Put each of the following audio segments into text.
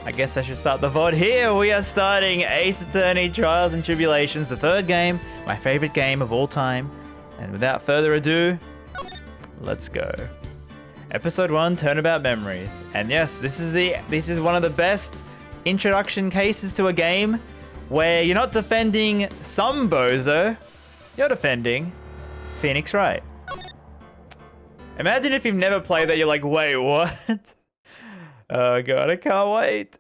I guess I should start the VOD here. We are starting Ace Attorney Trials and Tribulations, the third game, my favorite game of all time. And without further ado, let's go. Episode 1, Turnabout Memories. And yes, this is one of the best introduction cases to a game where you're not defending some bozo, you're defending Phoenix Wright. Imagine if you've never played that, you're like, wait, what? Oh god, I can't wait.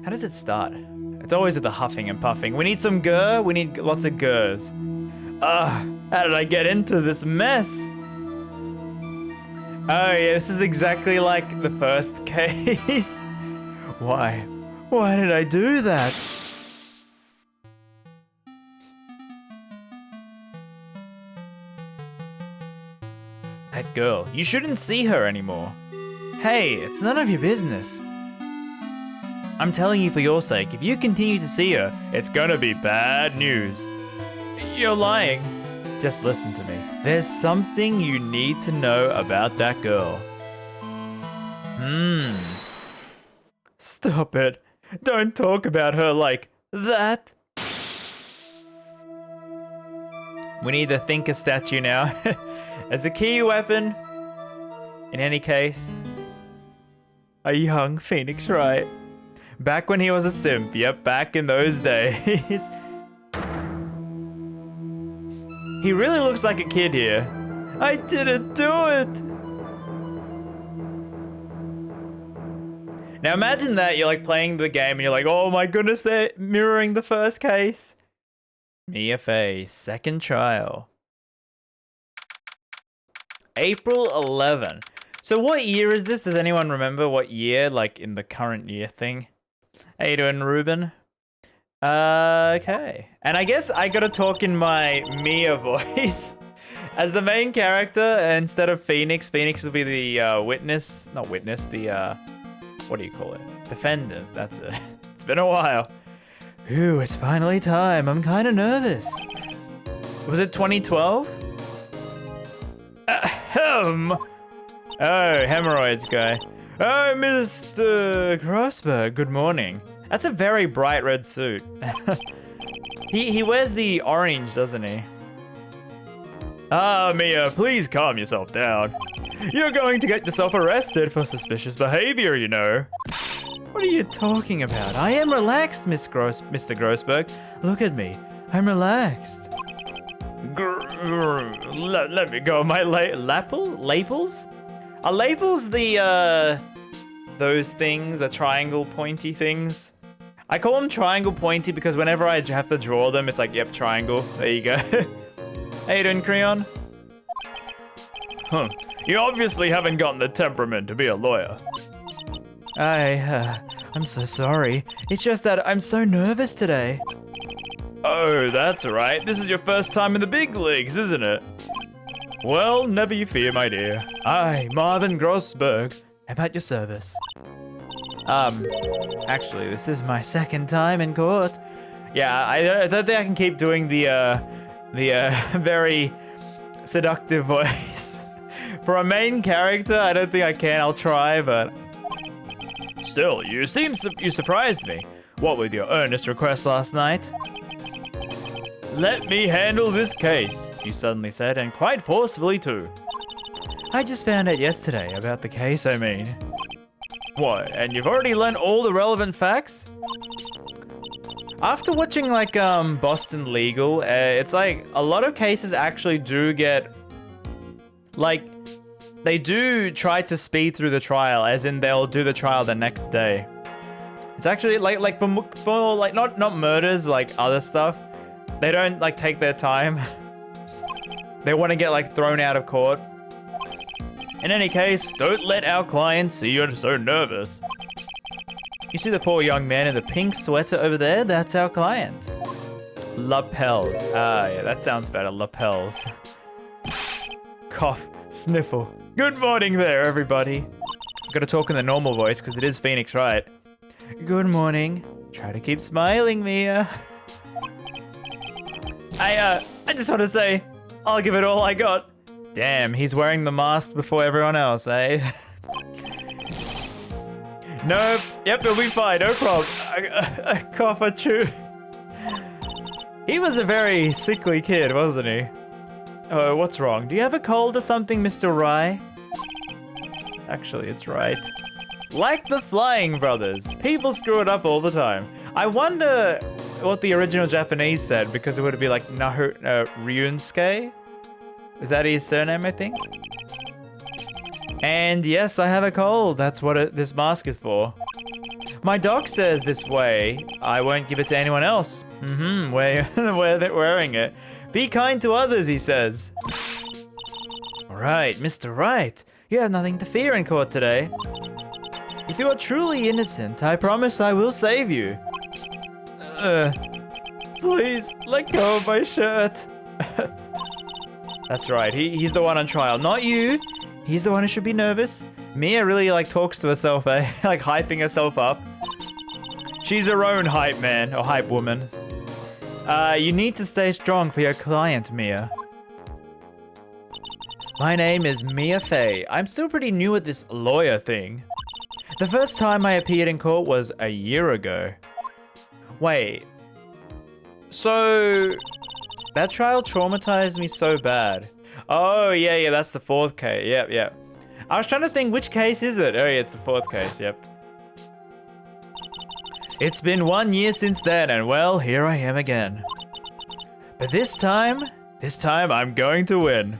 How does it start? It's always at the huffing and puffing. We need some gur, we need lots of gurs. How did I get into this mess? Oh yeah, this is exactly like the first case. Why? Why did I do that? That girl, you shouldn't see her anymore. Hey, it's none of your business. I'm telling you for your sake, if you continue to see her, it's gonna be bad news. You're lying. Just listen to me. There's something you need to know about that girl. Stop it. Don't talk about her like that. We need the Thinker statue now as a key weapon. In any case, a young Phoenix Wright. Back when he was a simp, yep, back in those days. He really looks like a kid here. I didn't do it! Now imagine that, you're like playing the game and you're like, oh my goodness, they're mirroring the first case. Mia Fey, second trial. April 11. So what year is this? Does anyone remember what year, like in the current year thing? How you doing, Ruben? Okay. And I guess I gotta talk in my Mia voice. As the main character, instead of Phoenix, Phoenix will be the witness. Not witness, the, what do you call it? Defendant, that's it. It's been a while. Ooh, it's finally time. I'm kind of nervous. Was it 2012? Ahem. Oh, hemorrhoids guy. Oh, Mr. Grossberg, good morning. That's a very bright red suit. He wears the orange, doesn't he? Ah, Mia, please calm yourself down. You're going to get yourself arrested for suspicious behavior, you know. What are you talking about? I am relaxed, Mr. Grossberg. Look at me. I'm relaxed. Let me go. My lapels? Are lapels the, those things, the triangle pointy things? I call them triangle pointy because whenever I have to draw them, it's like, yep, triangle. There you go. How you doing, Creon? Huh. You obviously haven't gotten the temperament to be a lawyer. I'm so sorry. It's just that I'm so nervous today. Oh, that's right. This is your first time in the big leagues, isn't it? Well, never you fear, my dear. I, Marvin Grossberg, am at your service. Actually, this is my second time in court. Yeah, I don't think I can keep doing the very seductive voice. For a main character, I don't think I can. I'll try, but... Still, you surprised me. What with your earnest request last night? Let me handle this case, you suddenly said, and quite forcefully too. I just found out yesterday about the case, I mean. What, and you've already learned all the relevant facts? After watching like Boston Legal, it's like a lot of cases actually do get, like, they do try to speed through the trial, as in they'll do the trial the next day. It's actually like for like not murders, like other stuff. They don't like take their time. They want to get like thrown out of court. In any case, don't let our client see you're so nervous. You see the poor young man in the pink sweater over there? That's our client. Lapels. Ah, yeah, that sounds better. Lapels. Cough. Sniffle. Good morning there, everybody. Gotta talk in the normal voice because it is Phoenix Wright. Good morning. Try to keep smiling, Mia. I just want to say, I'll give it all I got. Damn, he's wearing the mask before everyone else, eh? Nope. Yep, it'll be fine. No problem. I cough a chew. He was a very sickly kid, wasn't he? Oh, what's wrong? Do you have a cold or something, Mr. Rye? Actually, it's right. Like the Flying Brothers. People screw it up all the time. I wonder what the original Japanese said, because it would be like Ryunsuke? Is that his surname, I think? And yes, I have a cold. That's what this mask is for. My doc says this way, I won't give it to anyone else. Wearing it. Be kind to others, he says. Alright, Mr. Wright. You have nothing to fear in court today. If you are truly innocent, I promise I will save you. Please, let go of my shirt. That's right, he's the one on trial, not you. He's the one who should be nervous. Mia really talks to herself, eh? Hyping herself up. She's her own hype man, or hype woman. You need to stay strong for your client, Mia. My name is Mia Fey. I'm still pretty new at this lawyer thing. The first time I appeared in court was a year ago. Wait. So... that trial traumatized me so bad. Oh, yeah, that's the 4th case. Yep. I was trying to think, which case is it? Oh, yeah, it's the 4th case, yep. It's been 1 year since then, and well, here I am again. But this time I'm going to win.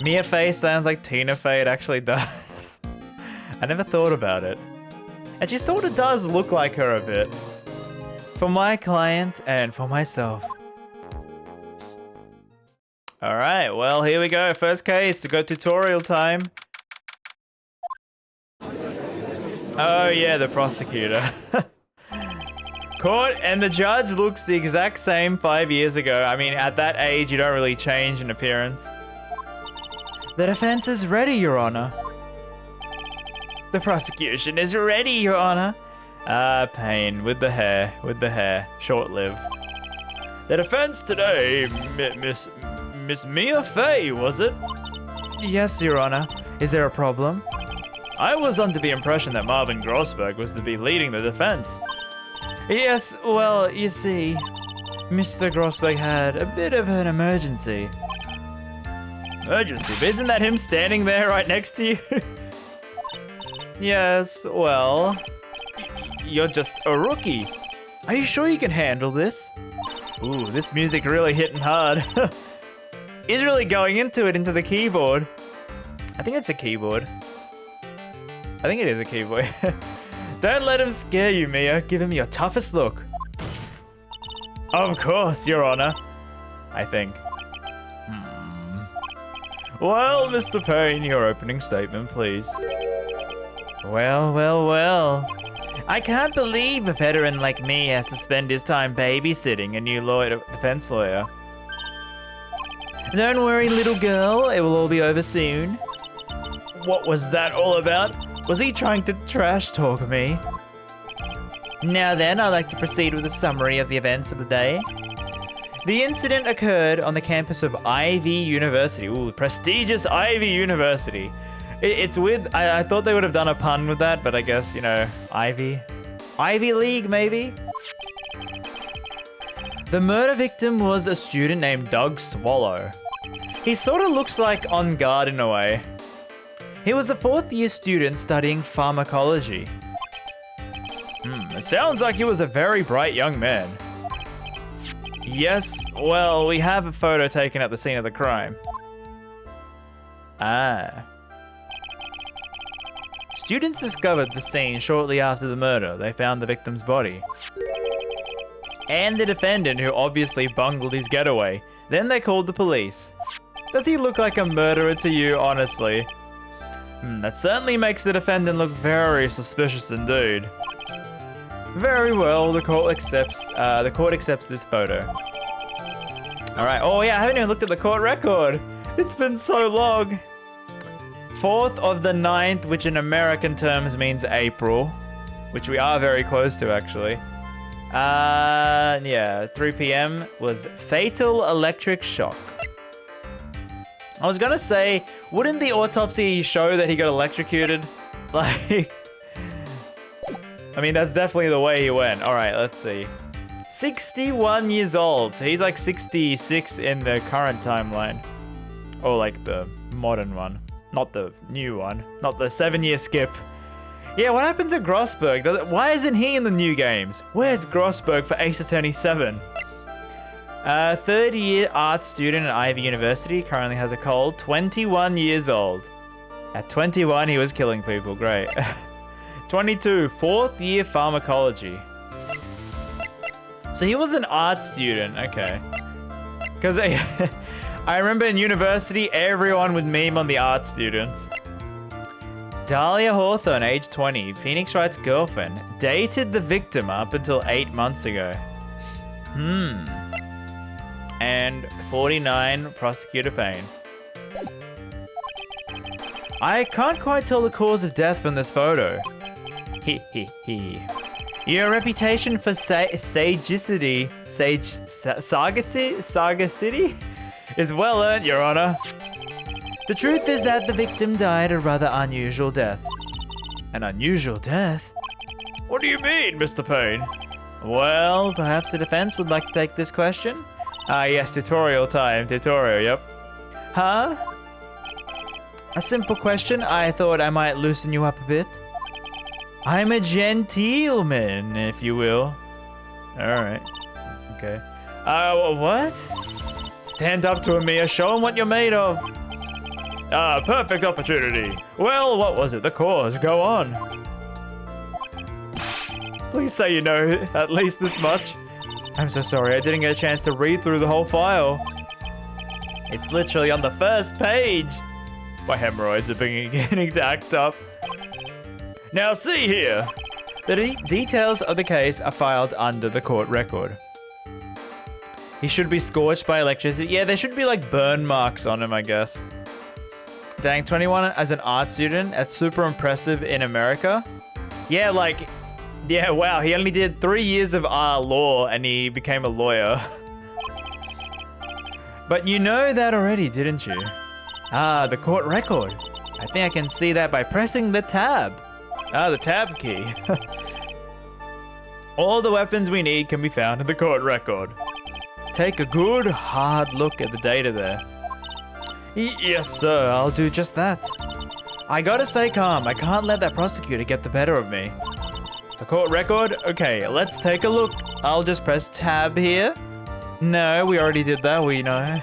Mia Fey sounds like Tina Fey, it actually does. I never thought about it. And she sort of does look like her a bit. For my client and for myself. Alright, well, here we go. First case, to go tutorial time. Oh yeah, the prosecutor. Court, and the judge looks the exact same 5 years ago. I mean, at that age, you don't really change in appearance. The defense is ready, Your Honor. The prosecution is ready, Your Honor. Pain, with the hair, short-lived. The defense today, Miss Mia Fey, was it? Yes, Your Honor. Is there a problem? I was under the impression that Marvin Grossberg was to be leading the defense. Yes, well, you see, Mr. Grossberg had a bit of an emergency. Emergency? But isn't that him standing there right next to you? Yes, well, you're just a rookie. Are you sure you can handle this? Ooh, this music really hitting hard. He's really going into the keyboard. I think it's a keyboard. I think it is a keyboard. Don't let him scare you, Mia. Give him your toughest look. Of course, Your Honor. I think. Well, Mr. Payne, your opening statement, please. Well. I can't believe a veteran like me has to spend his time babysitting a new defense lawyer. Don't worry, little girl. It will all be over soon. What was that all about? Was he trying to trash talk me? Now then, I'd like to proceed with a summary of the events of the day. The incident occurred on the campus of Ivy University. Ooh, prestigious Ivy University. It's weird. I thought they would have done a pun with that, but I guess, you know, Ivy. Ivy League, maybe? The murder victim was a student named Doug Swallow. He sort of looks like On Guard in a way. He was a 4th year student studying pharmacology. It sounds like he was a very bright young man. Yes, well, we have a photo taken at the scene of the crime. Students discovered the scene shortly after the murder. They found the victim's body. And the defendant, who obviously bungled his getaway. Then they called the police. Does he look like a murderer to you, honestly? That certainly makes the defendant look very suspicious indeed. Very well, the court accepts this photo. Alright, oh yeah, I haven't even looked at the court record. It's been so long. 4th of the 9th, which in American terms means April. Which we are very close to, actually. Yeah, 3 p.m. was fatal electric shock. I was gonna say, wouldn't the autopsy show that he got electrocuted? Like, I mean, that's definitely the way he went. All right, let's see. 61 years old. So he's like 66 in the current timeline. Or like the modern one. Not the new one. Not the 7-year skip. Yeah, what happened to Grossberg? Why isn't he in the new games? Where's Grossberg for Ace Attorney 7? 30-year art student at Ivy University. Currently has a cold. 21 years old. At 21, he was killing people. Great. 22, 4th year pharmacology. So he was an art student. Okay. Because I remember in university, everyone would meme on the art students. Dahlia Hawthorne, age 20, Phoenix Wright's girlfriend, dated the victim up until 8 months ago. And 49, Prosecutor Payne. I can't quite tell the cause of death from this photo. Your reputation for sagacity is well earned, Your Honor. The truth is that the victim died a rather unusual death. An unusual death? What do you mean, Mr. Payne? Well, perhaps the defense would like to take this question? Ah, yes, tutorial time. Tutorial, yep. Huh? A simple question. I thought I might loosen you up a bit. I'm a gentleman, if you will. Alright. Okay. What? Stand up to him, Mia. Show him what you're made of. Ah, perfect opportunity. Well, what was it? The cause. Go on. Please say you know at least this much. I'm so sorry. I didn't get a chance to read through the whole file. It's literally on the first page. My hemorrhoids are beginning to act up. Now see here. The details of the case are filed under the court record. He should be scorched by electricity. Yeah, there should be like burn marks on him, I guess. Dang, 21 as an art student. That's super impressive in America. Yeah, like, yeah, wow. He only did 3 years of law and he became a lawyer. But you know that already, didn't you? Ah, the court record. I think I can see that by pressing the tab. Ah, the tab key. All the weapons we need can be found in the court record. Take a good, hard look at the data there. Yes, sir, I'll do just that. I gotta stay calm. I can't let that prosecutor get the better of me. The court record? Okay, let's take a look. I'll just press tab here. No, we already did that, we know.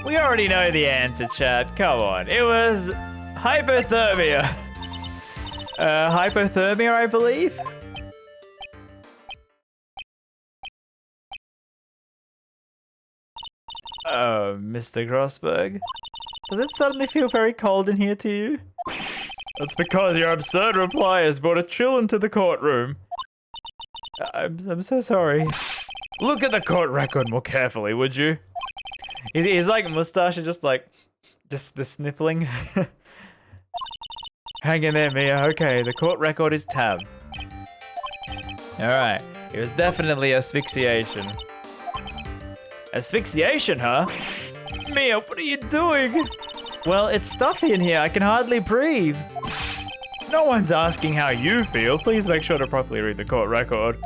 We already know the answer, chat. Come on. It was hypothermia. Hypothermia, I believe? Mr. Grossberg? Does it suddenly feel very cold in here to you? That's because your absurd reply has brought a chill into the courtroom. I'm so sorry. Look at the court record more carefully, would you? His like mustache is just like, just the sniffling. Hang in there, Mia. Okay, the court record is tab. Alright, it was definitely asphyxiation. Asphyxiation, huh? Mia, what are you doing? Well, it's stuffy in here. I can hardly breathe. No one's asking how you feel. Please make sure to properly read the court record.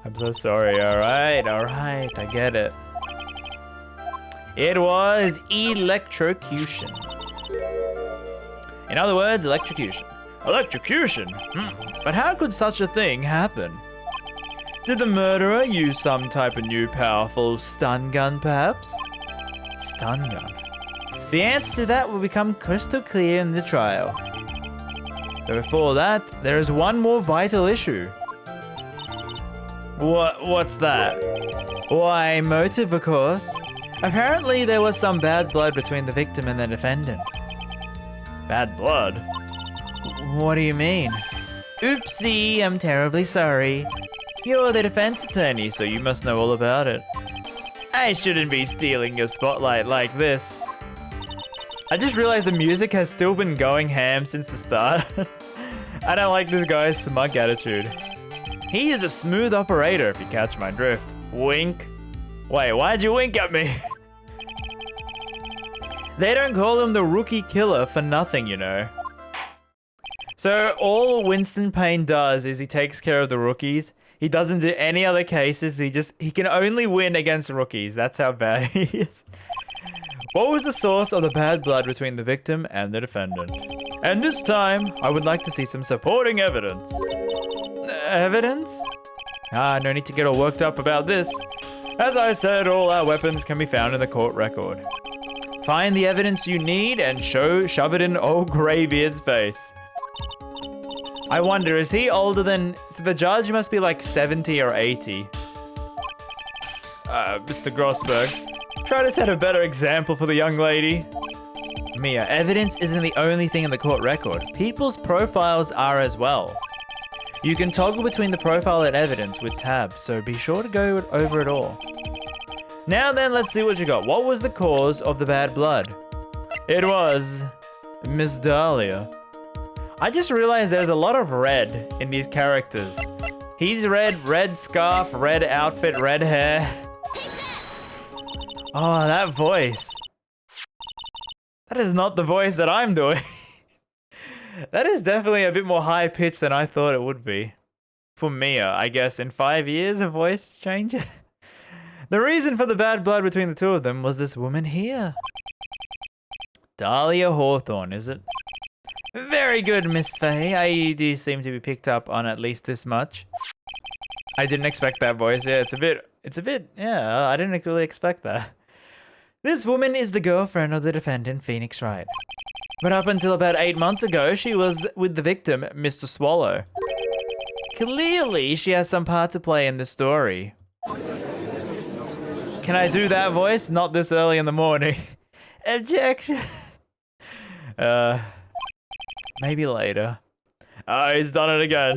I'm so sorry. Alright, I get it. It was electrocution. In other words, electrocution. Electrocution? But how could such a thing happen? Did the murderer use some type of new powerful stun gun, perhaps? Stun gun. The answer to that will become crystal clear in the trial. But before that, there is one more vital issue. What's that? Why, motive, of course. Apparently, there was some bad blood between the victim and the defendant. Bad blood? What do you mean? Oopsie, I'm terribly sorry. You're the defense attorney, so you must know all about it. I shouldn't be stealing your spotlight like this. I just realized the music has still been going ham since the start. I don't like this guy's smug attitude. He is a smooth operator, if you catch my drift. Wink. Wait, why'd you wink at me? They don't call him the rookie killer for nothing, you know. So all Winston Payne does is he takes care of the rookies. He doesn't do any other cases. He can only win against rookies. That's how bad he is. What was the source of the bad blood between the victim and the defendant? And this time, I would like to see some supporting evidence. Evidence? Ah, no need to get all worked up about this. As I said, all our weapons can be found in the court record. Find the evidence you need and shove it in old Greybeard's face. I wonder, is he older than... So the judge must be like 70 or 80. Mr. Grossberg, try to set a better example for the young lady. Mia, evidence isn't the only thing in the court record. People's profiles are as well. You can toggle between the profile and evidence with tabs, so be sure to go over it all. Now then, let's see what you got. What was the cause of the bad blood? It was Miss Dahlia. I just realized there's a lot of red in these characters. He's red scarf, red outfit, red hair. Oh, that voice. That is not the voice that I'm doing. That is definitely a bit more high pitched than I thought it would be. For Mia, I guess in 5 years a voice change. The reason for the bad blood between the two of them was this woman here. Dahlia Hawthorne, is it? Very good, Miss Faye. I do seem to be picked up on at least this much. I didn't expect that voice. Yeah, it's a bit, yeah, I didn't really expect that. This woman is the girlfriend of the defendant, Phoenix Wright. But up until about 8 months ago, she was with the victim, Mr. Swallow. Clearly, she has some part to play in the story. Can I do that voice? Not this early in the morning. Objection. Maybe later. He's done it again.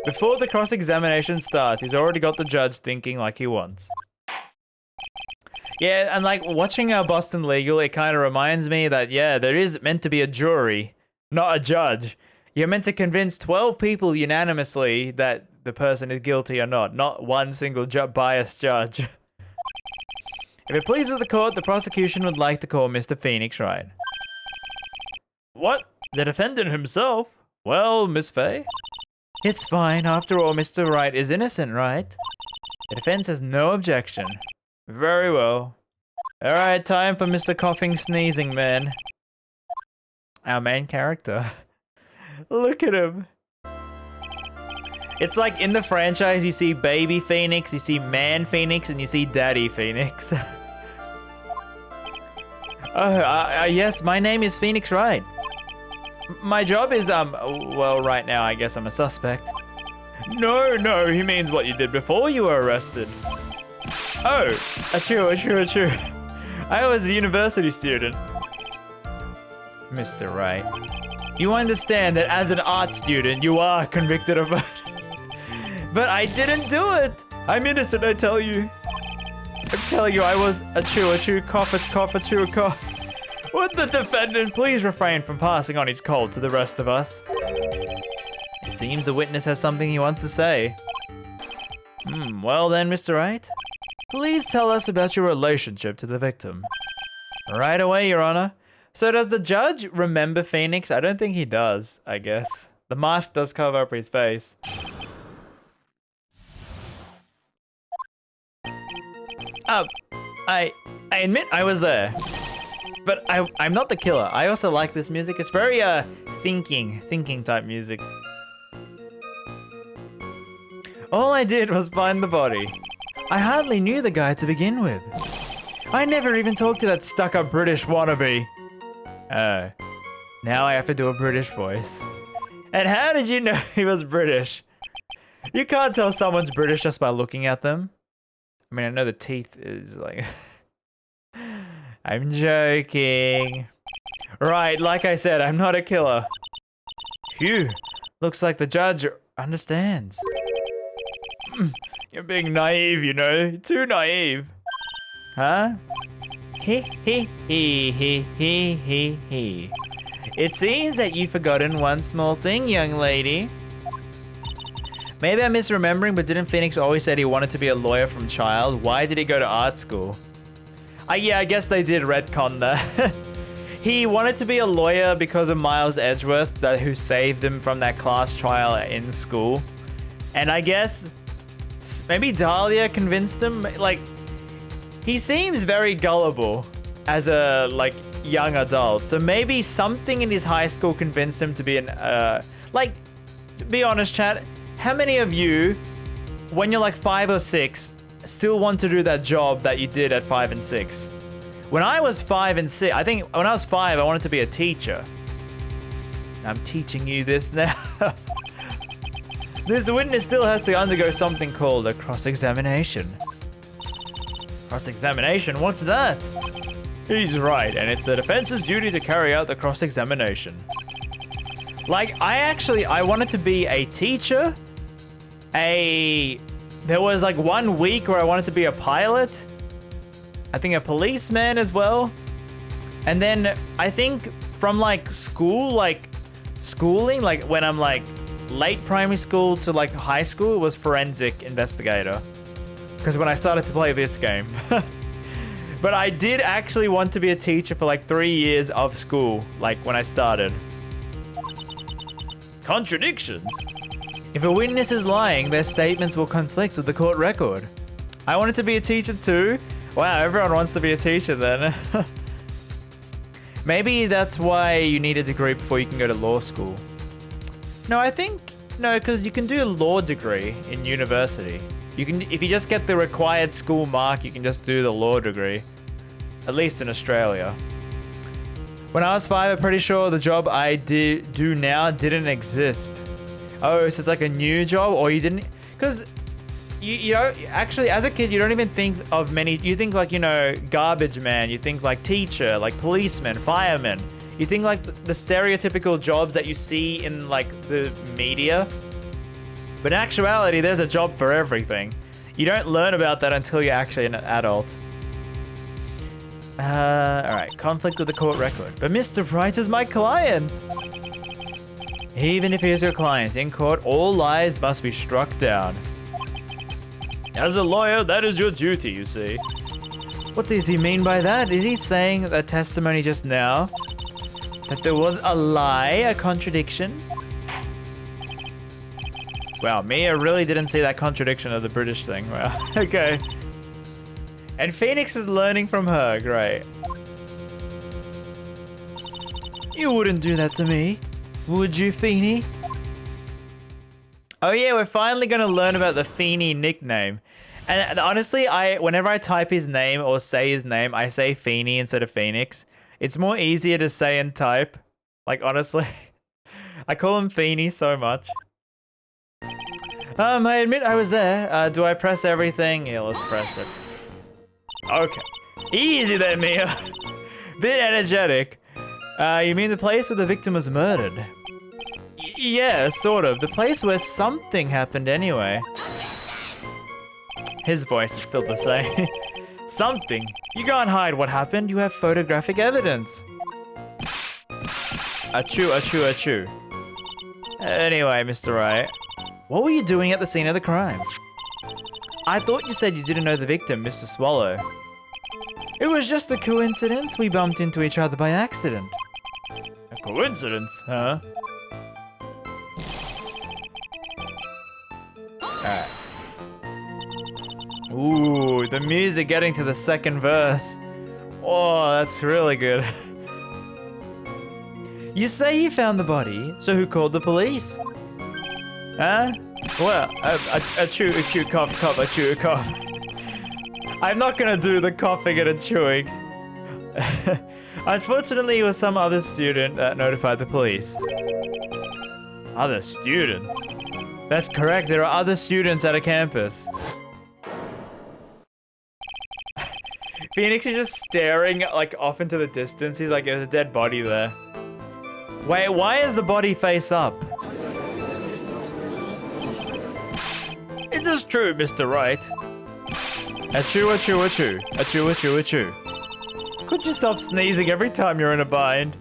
Before the cross-examination starts, he's already got the judge thinking like he wants. Yeah, and like watching Boston Legal, it kind of reminds me that, yeah, there is meant to be a jury, not a judge. You're meant to convince 12 people unanimously that the person is guilty or not one single biased judge. If it pleases the court, the prosecution would like to call Mr. Phoenix Wright. What? The defendant himself? Well, Miss Faye? It's fine. After all, Mr. Wright is innocent, right? The defense has no objection. Very well. Alright, time for Mr. Coughing Sneezing Man. Our main character. Look at him. It's like in the franchise, you see Baby Phoenix, you see Man Phoenix, and you see Daddy Phoenix. Yes, my name is Phoenix Wright. My job is, well, right now I guess I'm a suspect. No, he means what you did before you were arrested. Oh, achoo. I was a university student. Mr. Wright, you understand that as an art student, you are convicted of murder. But I didn't do it. I'm innocent, I tell you. I was achoo, cough, achoo, cough. Would the defendant please refrain from passing on his cold to the rest of us? It seems the witness has something he wants to say. Well then, Mr. Wright, please tell us about your relationship to the victim. Right away, Your Honor. So does the judge remember Phoenix? I don't think he does, I guess. The mask does cover up his face. I admit I was there. But I'm not the killer. I also like this music. It's very, thinking type music. All I did was find the body. I hardly knew the guy to begin with. I never even talked to that stuck-up British wannabe. Now I have to do a British voice. And how did you know he was British? You can't tell someone's British just by looking at them. I mean, I know the teeth is like... I'm joking. Right, like I said, I'm not a killer. Phew, looks like the judge understands. You're being naive, you know, too naive. Huh? He. It seems that you've forgotten one small thing, young lady. Maybe I'm misremembering, but didn't Phoenix always say he wanted to be a lawyer from child? Why did he go to art school? Yeah, I guess they did retcon that. he wanted to be a lawyer because of Miles Edgeworth, who saved him from that class trial in school. And I guess maybe Dahlia convinced him. Like, he seems very gullible as a, like, young adult. So maybe something in his high school convinced him to be an, like, to be honest, chat, how many of you, when you're like 5 or 6, still want to do that job that you did at 5 and 6? When I was 5 and 6, I think when I was 5, I wanted to be a teacher. I'm teaching you this now. This witness still has to undergo something called a cross-examination. Cross-examination? What's that? He's right, and it's the defense's duty to carry out the cross-examination. Like, I wanted to be a teacher. There was like 1 week where I wanted to be a pilot. I think a policeman as well. And then I think from like school, like schooling, like when I'm like late primary school to like high school, it was forensic investigator. Because when I started to play this game. But I did actually want to be a teacher for like 3 years of school, like when I started. Contradictions. If a witness is lying, their statements will conflict with the court record. I wanted to be a teacher too. Wow, everyone wants to be a teacher then. Maybe that's why you need a degree before you can go to law school. No, I think, no, because you can do a law degree in university. You can, if you just get the required school mark, you can just do the law degree. At least in Australia. When I was 5, I'm pretty sure the job I do now didn't exist. Oh, so it's like a new job, or you didn't, because you know, actually as a kid you don't even think of many. You think like, you know, garbage man, you think like teacher, like policeman, fireman. You think like the stereotypical jobs that you see in like the media. But in actuality, there's a job for everything. You don't learn about that until you're actually an adult. Alright, conflict with the court record. But Mr. Wright is my client! Even if he is your client, in court, all lies must be struck down. As a lawyer, that is your duty, you see. What does he mean by that? Is he saying that testimony just now? That there was a lie, a contradiction? Wow, Mia really didn't see that contradiction of the British thing. Wow, okay. And Phoenix is learning from her, great. You wouldn't do that to me, would you, Feeny? Oh yeah, we're finally gonna learn about the Feeny nickname. And honestly, whenever I type his name or say his name, I say Feeny instead of Phoenix. It's more easier to say and type. Like, honestly. I call him Feeny so much. I admit I was there. Do I press everything? Yeah, let's press it. Okay. Easy then, Mia. Bit energetic. You mean the place where the victim was murdered? Yeah, sort of. The place where something happened anyway. His voice is still the same. Something? You can't hide what happened. You have photographic evidence. Achoo, achoo, achoo. Anyway, Mr. Wright. What were you doing at the scene of the crime? I thought you said you didn't know the victim, Mr. Swallow. It was just a coincidence. We bumped into each other by accident. A coincidence, huh? Alright. Ooh, the music getting to the second verse. Oh, that's really good. You say you found the body, so who called the police? Huh? Well, achoo, cough, cough, achoo, cough. I'm not gonna do the coughing and chewing. Unfortunately, it was some other student that notified the police. Other students? That's correct, there are other students at a campus. Phoenix is just staring like off into the distance. He's like, there's a dead body there. Wait, why is the body face up? It is true, Mr. Wright. Achoo, achoo, achoo. Achoo, achoo, achoo. Could you stop sneezing every time you're in a bind?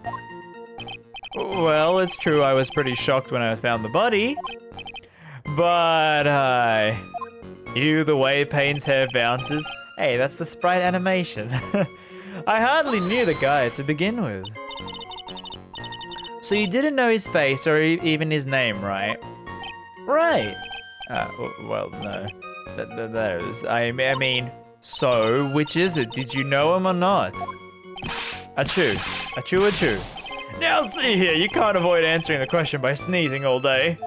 Well, it's true I was pretty shocked when I found the body. But, the way Payne's hair bounces. Hey, that's the sprite animation. I hardly knew the guy to begin with. So you didn't know his face or even his name, right? Right. Well, no. Those. I mean, so which is it? Did you know him or not? Achoo. Achoo, achoo. Now see here, you can't avoid answering the question by sneezing all day.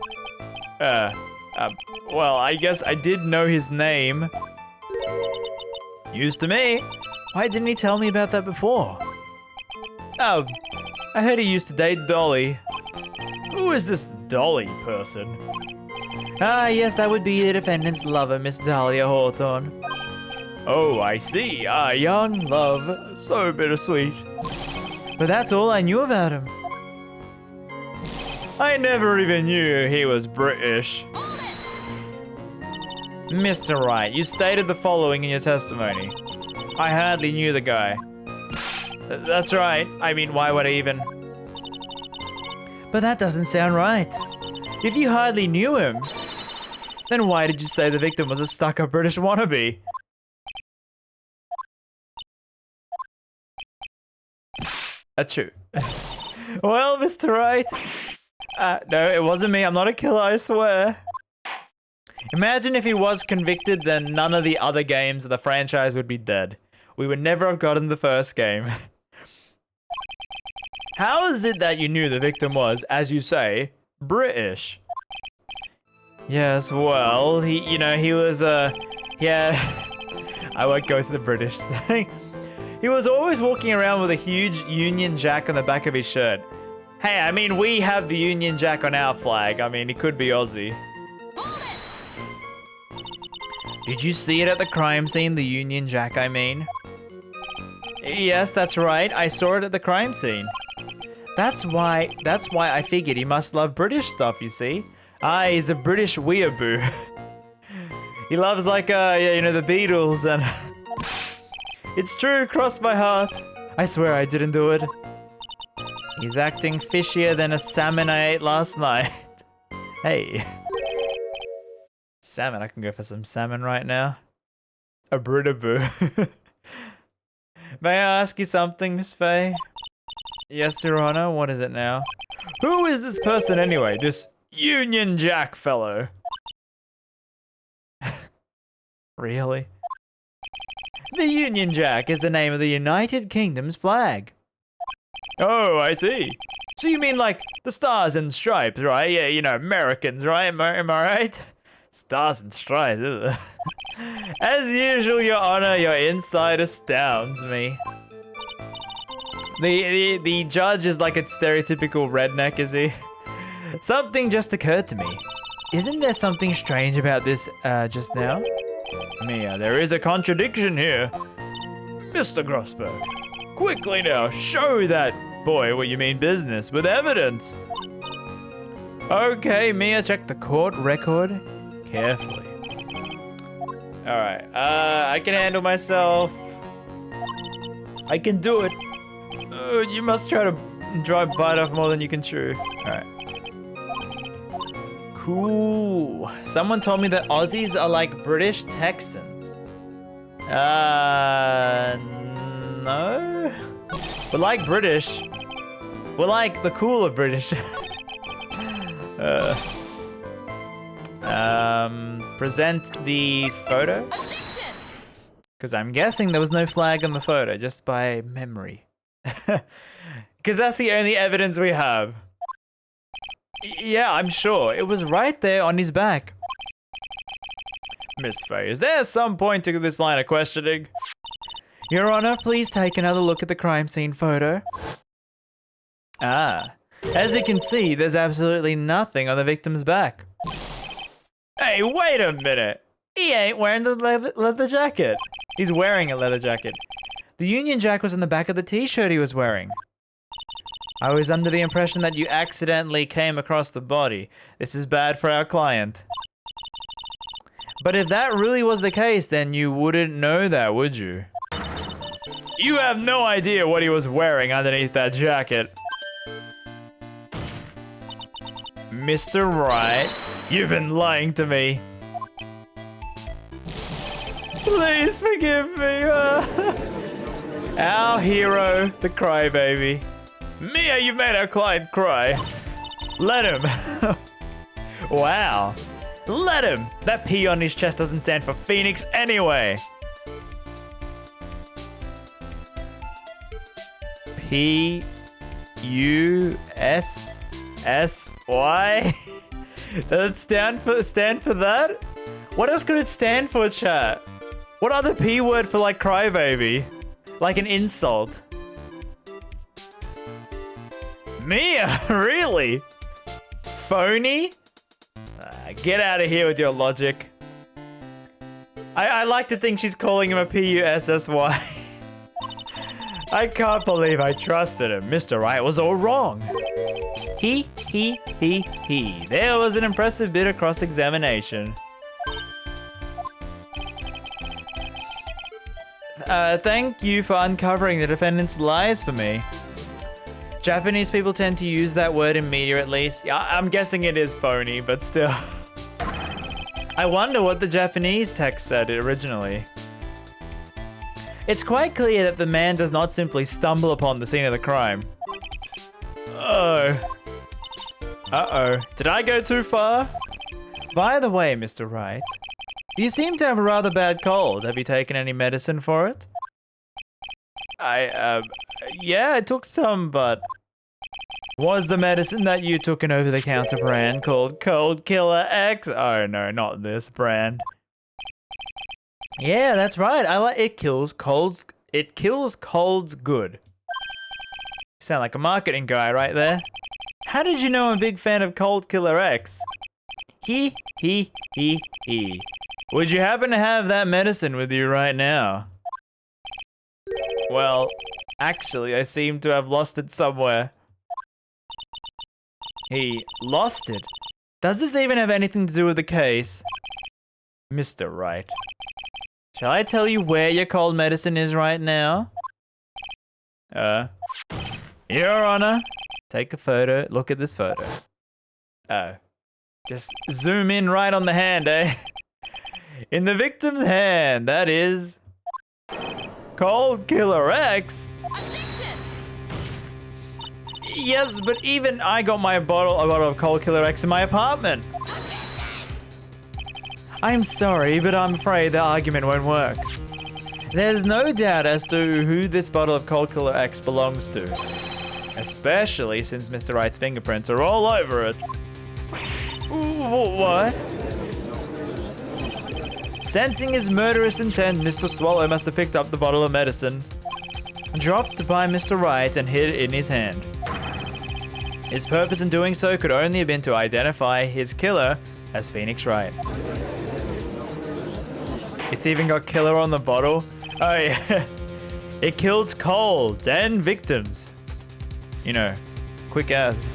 Well, I guess I did know his name. News to me. Why didn't he tell me about that before? Oh, I heard he used to date Dolly. Who is this Dolly person? Ah, yes, that would be the defendant's lover, Miss Dahlia Hawthorne. Oh, I see. Ah, young love. So bittersweet. But that's all I knew about him. I never even knew he was British. Mr. Wright, you stated the following in your testimony. I hardly knew the guy. That's right. I mean, why would I even? But that doesn't sound right. If you hardly knew him, then why did you say the victim was a stuck-up British wannabe? Achoo. Well, Mr. Wright. No, it wasn't me. I'm not a killer, I swear. Imagine if he was convicted, then none of the other games of the franchise would be dead. We would never have gotten the first game. How is it that you knew the victim was, as you say, British? Yes, well, he was, yeah, I won't go to the British thing. He was always walking around with a huge Union Jack on the back of his shirt. Hey, I mean, we have the Union Jack on our flag. I mean, he could be Aussie. Did you see it at the crime scene, the Union Jack, I mean? Yes, that's right. I saw it at the crime scene. That's why I figured he must love British stuff, you see. Ah, he's a British weeaboo. He loves like, the Beatles and... It's true, cross my heart. I swear I didn't do it. He's acting fishier than a salmon I ate last night. Hey. Salmon, I can go for some salmon right now. A Britaboo. May I ask you something, Miss Faye? Yes, Your Honor, what is it now? Who is this person anyway, this Union Jack fellow? Really? The Union Jack is the name of the United Kingdom's flag. Oh, I see. So you mean like the stars and stripes, right? Yeah, Americans, right? Am I right? Stars and stripes. Ugh. As usual, Your Honor, your insight astounds me. The judge is like a stereotypical redneck, is he? Something just occurred to me. Isn't there something strange about this just now? Mia, there is a contradiction here. Mr. Grossberg, quickly now, show that boy what you mean business with evidence. Okay, Mia, check the court record carefully. Alright, I can handle myself. I can do it. You must try to bite off more than you can chew. Alright. Cool. Someone told me that Aussies are like British Texans. No? We're like British. We're like the cooler British. Present the photo? Because I'm guessing there was no flag on the photo, just by memory. Because that's the only evidence we have. Yeah, I'm sure. It was right there on his back. Miss Faye, is there some point to this line of questioning? Your Honor, please take another look at the crime scene photo. Ah, as you can see, there's absolutely nothing on the victim's back. Hey, wait a minute. He ain't wearing the leather jacket. He's wearing a leather jacket. The Union Jack was on the back of the t-shirt he was wearing. I was under the impression that you accidentally came across the body. This is bad for our client. But if that really was the case, then you wouldn't know that, would you? You have no idea what he was wearing underneath that jacket. Mr. Wright, you've been lying to me. Please forgive me. Our hero, the crybaby. Mia, you've made our client cry. Let him. Wow. Let him. That P on his chest doesn't stand for Phoenix anyway. P U S S Y. Does it stand for that? What else could it stand for, chat? What other P word for like crybaby? Like an insult. Mia, really? Phony? Get out of here with your logic. I like to think she's calling him a P-U-S-S-Y. I can't believe I trusted him. Mr. Wright was all wrong. He. There was an impressive bit of cross-examination. Thank you for uncovering the defendant's lies for me. Japanese people tend to use that word in media at least. Yeah, I'm guessing it is phony, but still. I wonder what the Japanese text said originally. It's quite clear that the man does not simply stumble upon the scene of the crime. Uh-oh. Did I go too far? By the way, Mr. Wright, you seem to have a rather bad cold. Have you taken any medicine for it? Yeah, I took some, but... Was the medicine that you took an over-the-counter brand called Cold Killer X? Oh no, not this brand. Yeah, that's right. It kills colds. It kills colds good. You sound like a marketing guy right there. How did you know I'm a big fan of Cold Killer X? He. Would you happen to have that medicine with you right now? Well, actually, I seem to have lost it somewhere. He lost it? Does this even have anything to do with the case? Mr. Wright. Shall I tell you where your cold medicine is right now? Your Honor. Take a photo. Look at this photo. Oh. Just zoom in right on the hand, eh? In the victim's hand, that is... Cold Killer X? Yes, but even I got a bottle of Cold Killer X in my apartment. I'm sorry, but I'm afraid the argument won't work. There's no doubt as to who this bottle of Cold Killer X belongs to. Especially since Mr. Wright's fingerprints are all over it. Ooh, what? Sensing his murderous intent, Mr. Swallow must have picked up the bottle of medicine, dropped by Mr. Wright, and hid it in his hand. His purpose in doing so could only have been to identify his killer as Phoenix Wright. It's even got killer on the bottle. Oh yeah. It killed colds and victims. You know, quick as.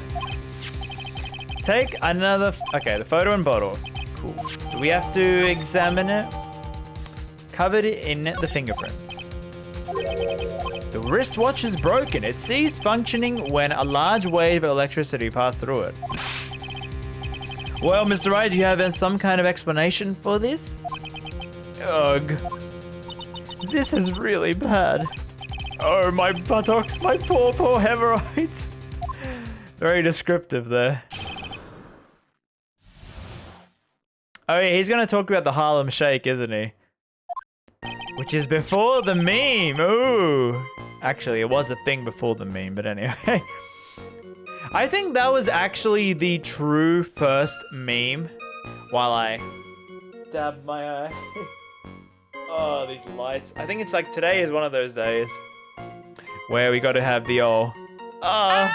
Take another, okay, the photo and bottle. Cool. Do we have to examine it? Covered in the fingerprints. The wristwatch is broken. It ceased functioning when a large wave of electricity passed through it. Well, Mr. Wright, do you have some kind of explanation for this? Ugh. This is really bad. Oh, my buttocks, my poor hemorrhoids. Very descriptive there. Oh yeah, he's gonna talk about the Harlem Shake, isn't he? Which is before the meme, ooh. Actually, it was a thing before the meme, but anyway. I think that was actually the true first meme. While I dab my eye. Oh, these lights. I think it's like today is one of those days. Where we gotta have the old... Oh, my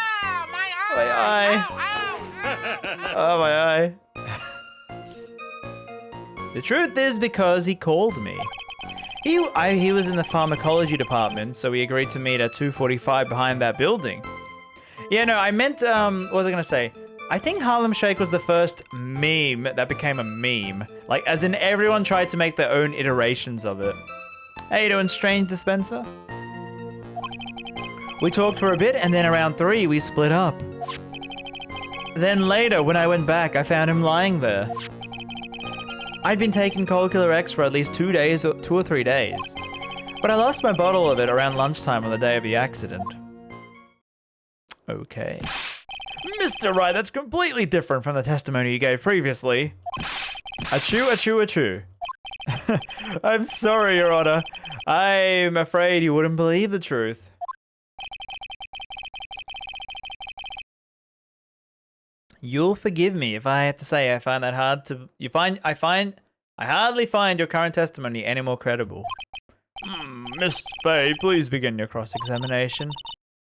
eye. Oh, my eye. The truth is because he called me. He was in the pharmacology department, so we agreed to meet at 2:45 behind that building. Yeah, no, I meant, what was I gonna say? I think Harlem Shake was the first meme that became a meme. Like, as in everyone tried to make their own iterations of it. How you doing, Strange Dispenser? We talked for a bit, and then around 3, we split up. Then later, when I went back, I found him lying there. I'd been taking Cold Killer X for at least 2 days, or 2 or 3 days. But I lost my bottle of it around lunchtime on the day of the accident. Okay. Mr. Wright, that's completely different from the testimony you gave previously. Achoo, achoo, achoo. I'm sorry, Your Honor. I'm afraid you wouldn't believe the truth. You'll forgive me if I have to say I find that hard to... I hardly find your current testimony any more credible. Miss Faye, please begin your cross-examination.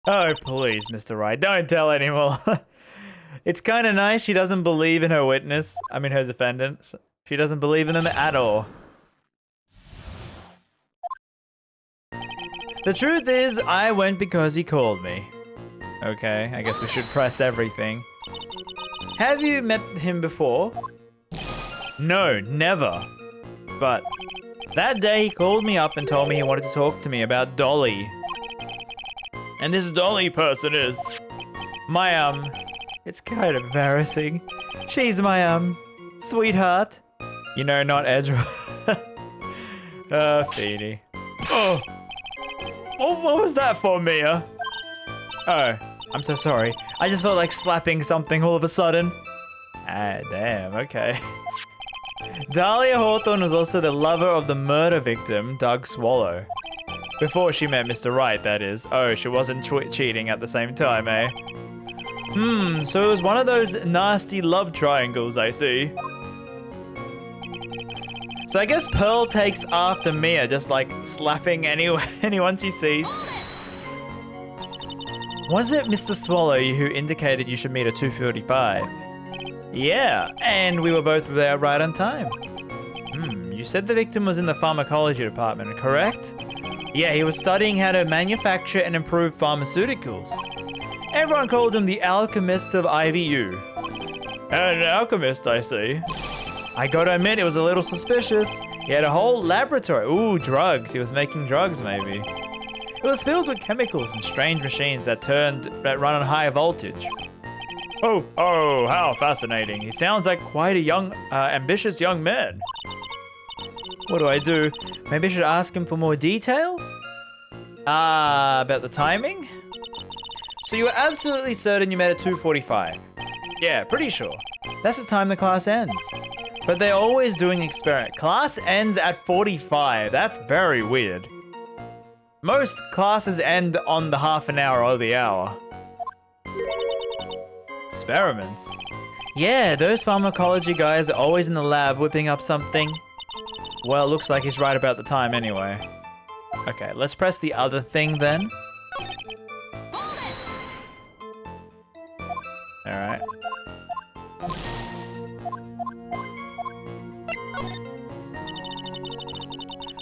Oh, please, Mr. Wright, don't tell anymore. It's kind of nice she doesn't believe in her witness. I mean, her defendants. She doesn't believe in them at all. The truth is, I went because he called me. Okay, I guess we should press everything. Have you met him before? No, never. But that day he called me up and told me he wanted to talk to me about Dolly. And this Dolly person is my, it's kind of embarrassing. She's my, sweetheart. You know, not Edgewood. Feeny. Oh. What was that for, Mia? Oh, I'm so sorry. I just felt like slapping something all of a sudden. Ah, damn, okay. Dahlia Hawthorne was also the lover of the murder victim, Doug Swallow. Before she met Mr. Wright, that is. Oh, she wasn't cheating at the same time, eh? So it was one of those nasty love triangles, I see. So I guess Pearl takes after Mia, just like slapping anyone she sees. Was it Mr. Swallow who indicated you should meet at 2:45? Yeah, and we were both there right on time. You said the victim was in the pharmacology department, correct? Yeah, he was studying how to manufacture and improve pharmaceuticals. Everyone called him the alchemist of IVU. An alchemist, I see. I gotta admit, it was a little suspicious. He had a whole laboratory. Ooh, drugs. He was making drugs, maybe. It was filled with chemicals and strange machines that run on high voltage. Oh, how fascinating. He sounds like quite a young, ambitious young man. What do I do? Maybe I should ask him for more details? About the timing? So you were absolutely certain you met at 2:45? Yeah, pretty sure. That's the time the class ends. But they're always doing the experiment. Class ends at 45. That's very weird. Most classes end on the half an hour or the hour. Experiments? Yeah, those pharmacology guys are always in the lab whipping up something. Well, looks like he's right about the time anyway. Okay, let's press the other thing then. Alright.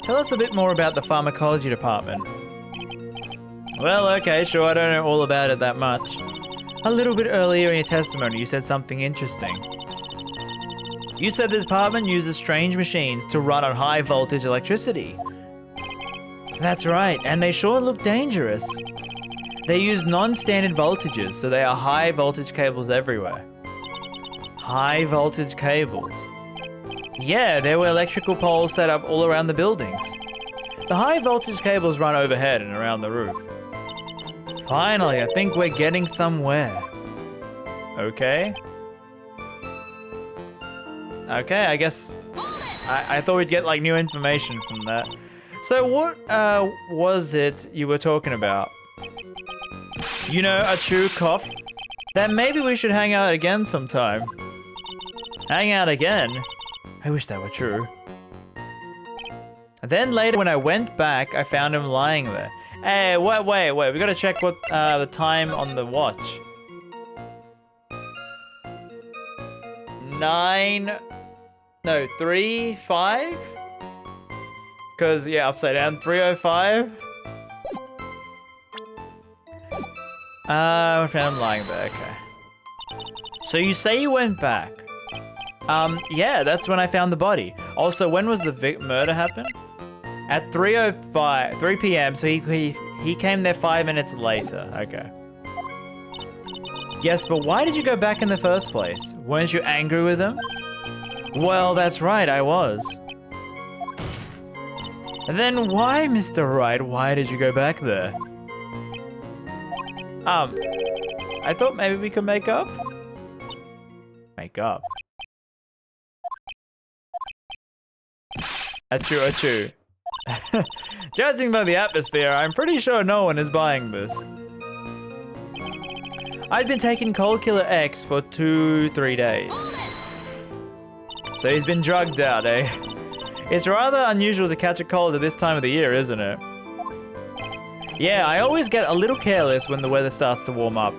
Tell us a bit more about the pharmacology department. Well, okay, sure, I don't know all about it that much. A little bit earlier in your testimony, you said something interesting. You said the department uses strange machines to run on high voltage electricity. That's right, and they sure look dangerous. They use non-standard voltages, so they are high voltage cables everywhere. High voltage cables. Yeah, there were electrical poles set up all around the buildings. The high voltage cables run overhead and around the roof. Finally, I think we're getting somewhere. Okay. Okay, I guess I thought we'd get like new information from that. So what was it you were talking about? You know, a true cough? Then maybe we should hang out again sometime. Hang out again? I wish that were true. Then later when I went back, I found him lying there. Hey, wait, we gotta check what the time on the watch. 3, 5? Cause yeah, upside down, 3:05. I found him lying there, okay. So you say you went back. Yeah, that's when I found the body. Also, when was the murder happen? At 3 p.m, so he came there 5 minutes later, okay. Yes, but why did you go back in the first place? Weren't you angry with him? Well, that's right, I was. Then why, Mr. Wright, why did you go back there? I thought maybe we could make up. Make up. Achoo, achoo. Judging by the atmosphere, I'm pretty sure no one is buying this. I'd been taking Cold Killer X for 2-3 days. So he's been drugged out, eh? It's rather unusual to catch a cold at this time of the year, isn't it? Yeah, I always get a little careless when the weather starts to warm up.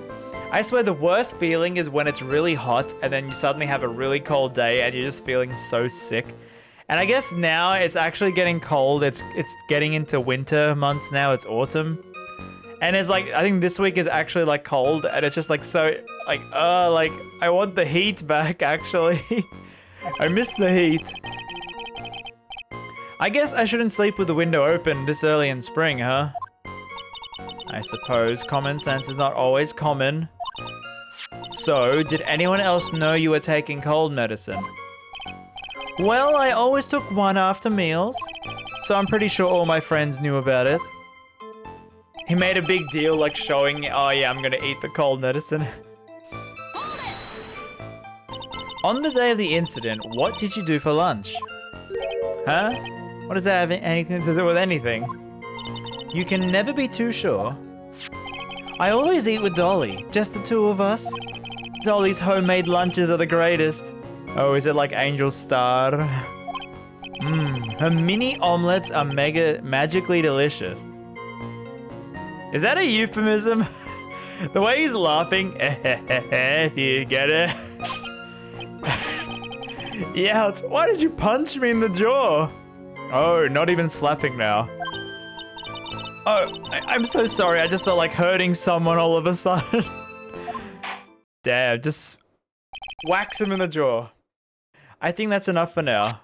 I swear the worst feeling is when it's really hot and then you suddenly have a really cold day and you're just feeling so sick. And I guess now it's actually getting cold. It's getting into winter months now. It's autumn. And it's like, I think this week is actually like cold and it's just like so, like I want the heat back actually. I miss the heat. I guess I shouldn't sleep with the window open this early in spring, huh? I suppose common sense is not always common. So, did anyone else know you were taking cold medicine? Well, I always took one after meals, so I'm pretty sure all my friends knew about it. He made a big deal, like showing, oh yeah, I'm gonna eat the cold medicine. On the day of the incident, what did you do for lunch? Huh? What does that have anything to do with anything? You can never be too sure. I always eat with Dolly, just the two of us. Dolly's homemade lunches are the greatest. Oh, is it like Angel Star? Her mini omelets are magically delicious. Is that a euphemism? The way he's laughing, if you get it. Yeah, why did you punch me in the jaw? Oh, not even slapping now. Oh, I'm so sorry. I just felt like hurting someone all of a sudden. Damn, just whacks him in the jaw. I think that's enough for now.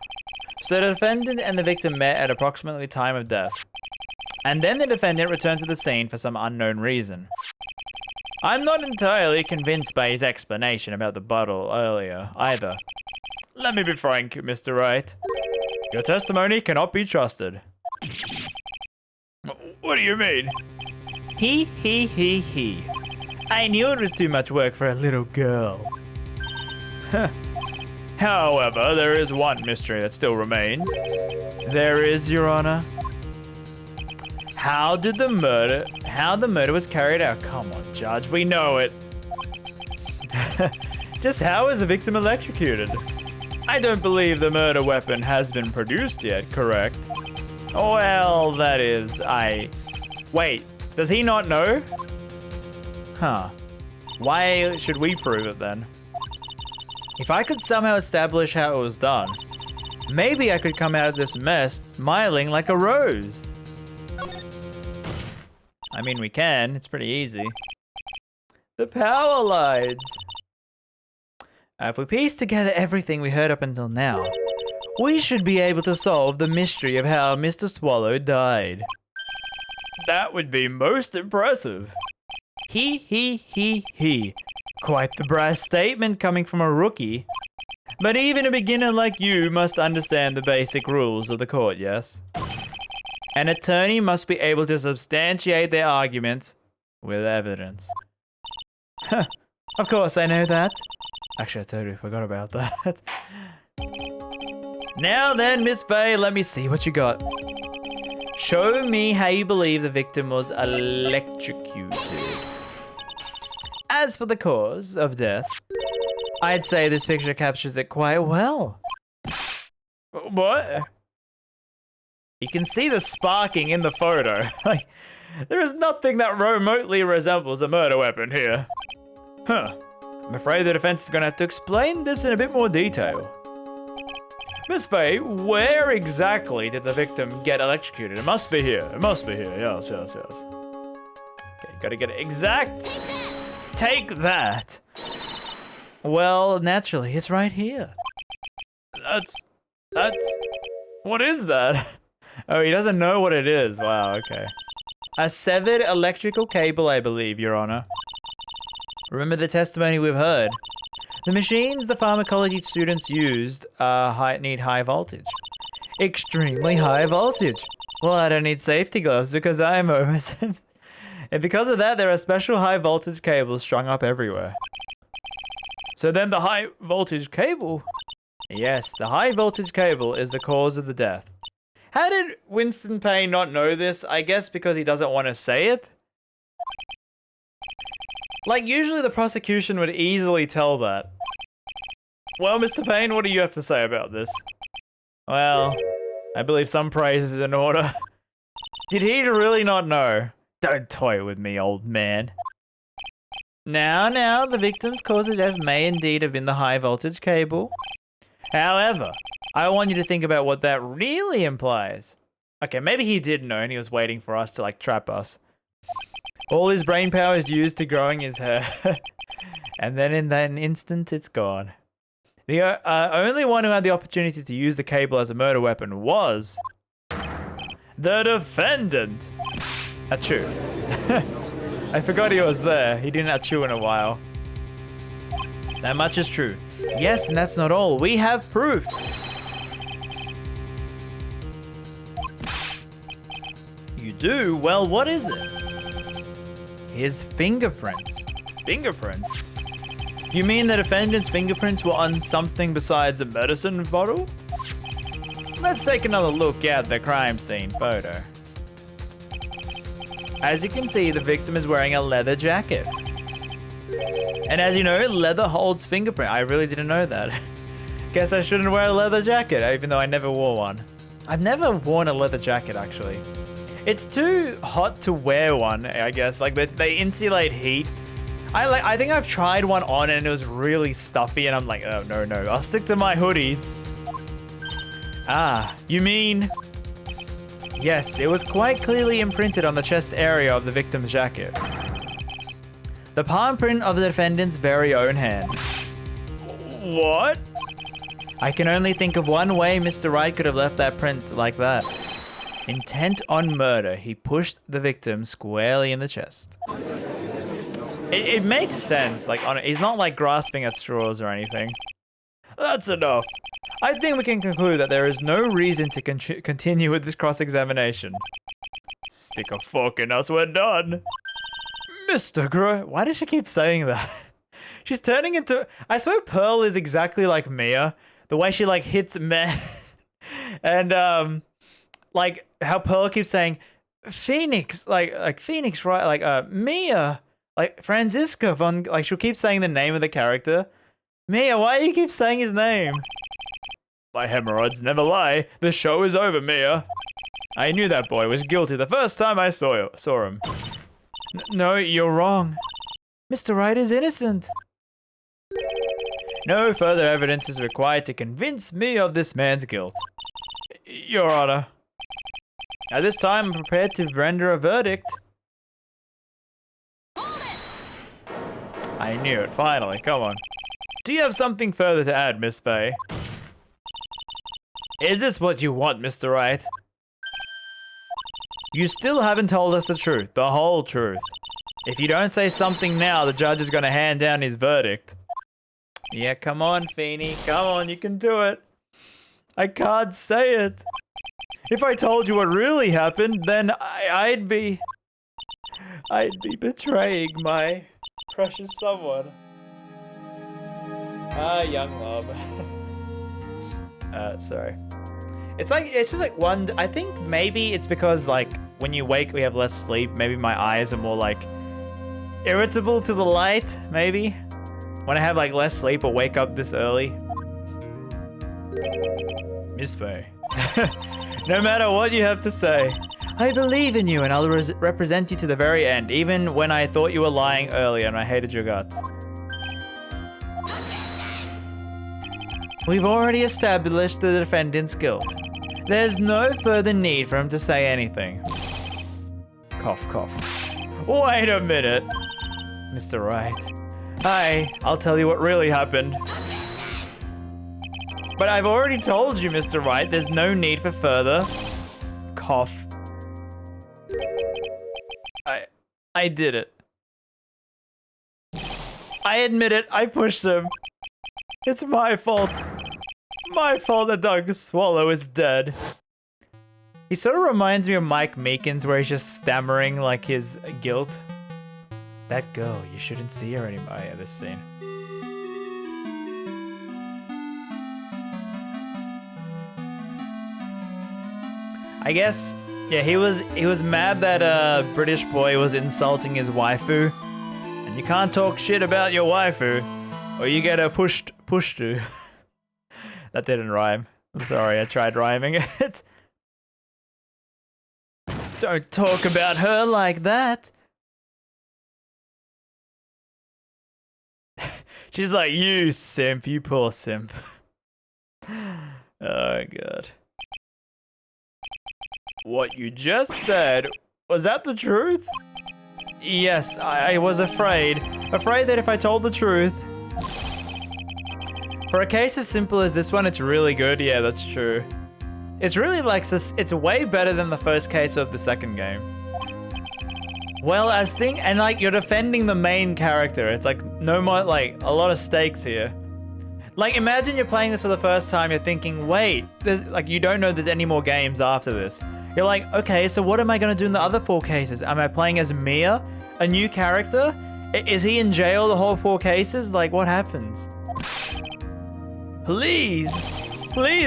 So the defendant and the victim met at approximately the time of death. And then the defendant returned to the scene for some unknown reason. I'm not entirely convinced by his explanation about the bottle earlier, either. Let me be frank, Mr. Wright. Your testimony cannot be trusted. What do you mean? He. I knew it was too much work for a little girl. However, there is one mystery that still remains. There is, Your Honor. How the murder was carried out? Come on, Judge, we know it. Just how was the victim electrocuted? I don't believe the murder weapon has been produced yet, correct? Well, that is, Wait, does he not know? Huh. Why should we prove it then? If I could somehow establish how it was done, maybe I could come out of this mess smiling like a rose. I mean, we can. It's pretty easy. The power lines. If we piece together everything we heard up until now, we should be able to solve the mystery of how Mr. Swallow died. That would be most impressive. He. Quite the brash statement coming from a rookie. But even a beginner like you must understand the basic rules of the court, yes? An attorney must be able to substantiate their arguments with evidence. Of course, I know that. Actually, I totally forgot about that. Now then, Miss Faye, let me see what you got. Show me how you believe the victim was electrocuted. As for the cause of death, I'd say this picture captures it quite well. What? You can see the sparking in the photo. Like, there is nothing that remotely resembles a murder weapon here. Huh. I'm afraid the defense is gonna have to explain this in a bit more detail. Miss Faye, where exactly did the victim get electrocuted? It must be here. It must be here. Yes. Okay, gotta get it exact. Take that. Well, naturally, it's right here. That's... What is that? Oh, he doesn't know what it is. Wow, okay. A severed electrical cable, I believe, Your Honor. Remember the testimony we've heard. The machines the pharmacology students used need high voltage. Extremely high voltage. Well, I don't need safety gloves because I'm over... And because of that, there are special high voltage cables strung up everywhere. So then the high voltage cable... Yes, the high voltage cable is the cause of the death. How did Winston Payne not know this? I guess because he doesn't want to say it? Like, usually the prosecution would easily tell that. Well, Mr. Payne, what do you have to say about this? Well, I believe some praise is in order. Did he really not know? Don't toy with me, old man. Now, the victim's cause of death may indeed have been the high voltage cable. However, I want you to think about what that really implies. Okay, maybe he did know and he was waiting for us to, like, trap us. All his brain power is used to growing his hair. And then in that instant, it's gone. The only one who had the opportunity to use the cable as a murder weapon was... the defendant! Achoo. I forgot he was there. He didn't achoo in a while. That much is true. Yes, and that's not all. We have proof. You do? Well, what is it? His fingerprints. Fingerprints? You mean the defendant's fingerprints were on something besides a medicine bottle? Let's take another look at the crime scene photo. As you can see, the victim is wearing a leather jacket. And as you know, leather holds fingerprint. I really didn't know that. Guess I shouldn't wear a leather jacket, even though I never wore one. I've never worn a leather jacket, actually. It's too hot to wear one, I guess. Like, they insulate heat. I think I've tried one on and it was really stuffy and I'm like, oh, no. I'll stick to my hoodies. Ah, you mean... Yes, it was quite clearly imprinted on the chest area of the victim's jacket. The palm print of the defendant's very own hand. What? I can only think of one way Mr. Wright could have left that print like that. Intent on murder, he pushed the victim squarely in the chest. It makes sense, like, he's not like grasping at straws or anything. That's enough. I think we can conclude that there is no reason to continue with this cross-examination. Stick a fork in us, we're done. Mr. Why does she keep saying that? She's turning into... I swear Pearl is exactly like Mia. The way she, like, hits men. And, like, how Pearl keeps saying, Phoenix, like Phoenix, right? Like, Mia. Like, Franziska von... Like, she'll keep saying the name of the character. Mia, why do you keep saying his name? My hemorrhoids never lie. The show is over, Mia. I knew that boy was guilty the first time I saw him. No, you're wrong. Mr. Wright is innocent. No further evidence is required to convince me of this man's guilt. Your Honor. At this time, I'm prepared to render a verdict. I knew it, finally, come on. Do you have something further to add, Miss Faye? Is this what you want, Mr. Wright? You still haven't told us the truth, the whole truth. If you don't say something now, the judge is going to hand down his verdict. Yeah, come on, Feeny. Come on, you can do it. I can't say it. If I told you what really happened, then I'd be betraying my precious someone. Ah, young love. Sorry. It's just like one, I think maybe it's because like when you wake we have less sleep, maybe my eyes are more like irritable to the light, maybe. When I have like less sleep or wake up this early. Miss Faye. No matter what you have to say, I believe in you and I'll represent you to the very end, even when I thought you were lying earlier and I hated your guts. We've already established the defendant's guilt. There's no further need for him to say anything. Cough, cough. Wait a minute, Mr. Wright. Hi, I'll tell you what really happened. But I've already told you, Mr. Wright, there's no need for further. Cough. I did it. I admit it, I pushed him. It's my fault. My fault that Doug Swallow is dead. He sort of reminds me of Mike Meekins, where he's just stammering like his guilt. That girl, you shouldn't see her anymore. Oh yeah, this scene. I guess, yeah, he was mad that a British boy was insulting his waifu. And you can't talk shit about your waifu, or you get a pushed to. That didn't rhyme. I'm sorry, I tried rhyming it. Don't talk about her like that. She's like, you simp, you poor simp. Oh god. What you just said, was that the truth? Yes, I was afraid. Afraid that if I told the truth. For a case as simple as this one, it's really good. Yeah, that's true. It's really like, it's way better than the first case of the second game. Well, and like, you're defending the main character. It's like, no more, like, a lot of stakes here. Like, imagine you're playing this for the first time, you're thinking, wait, there's, like, you don't know there's any more games after this. You're like, okay, so what am I gonna do in the other 4 cases? Am I playing as Mia, a new character? Is he in jail the whole 4 cases? Like, what happens? Please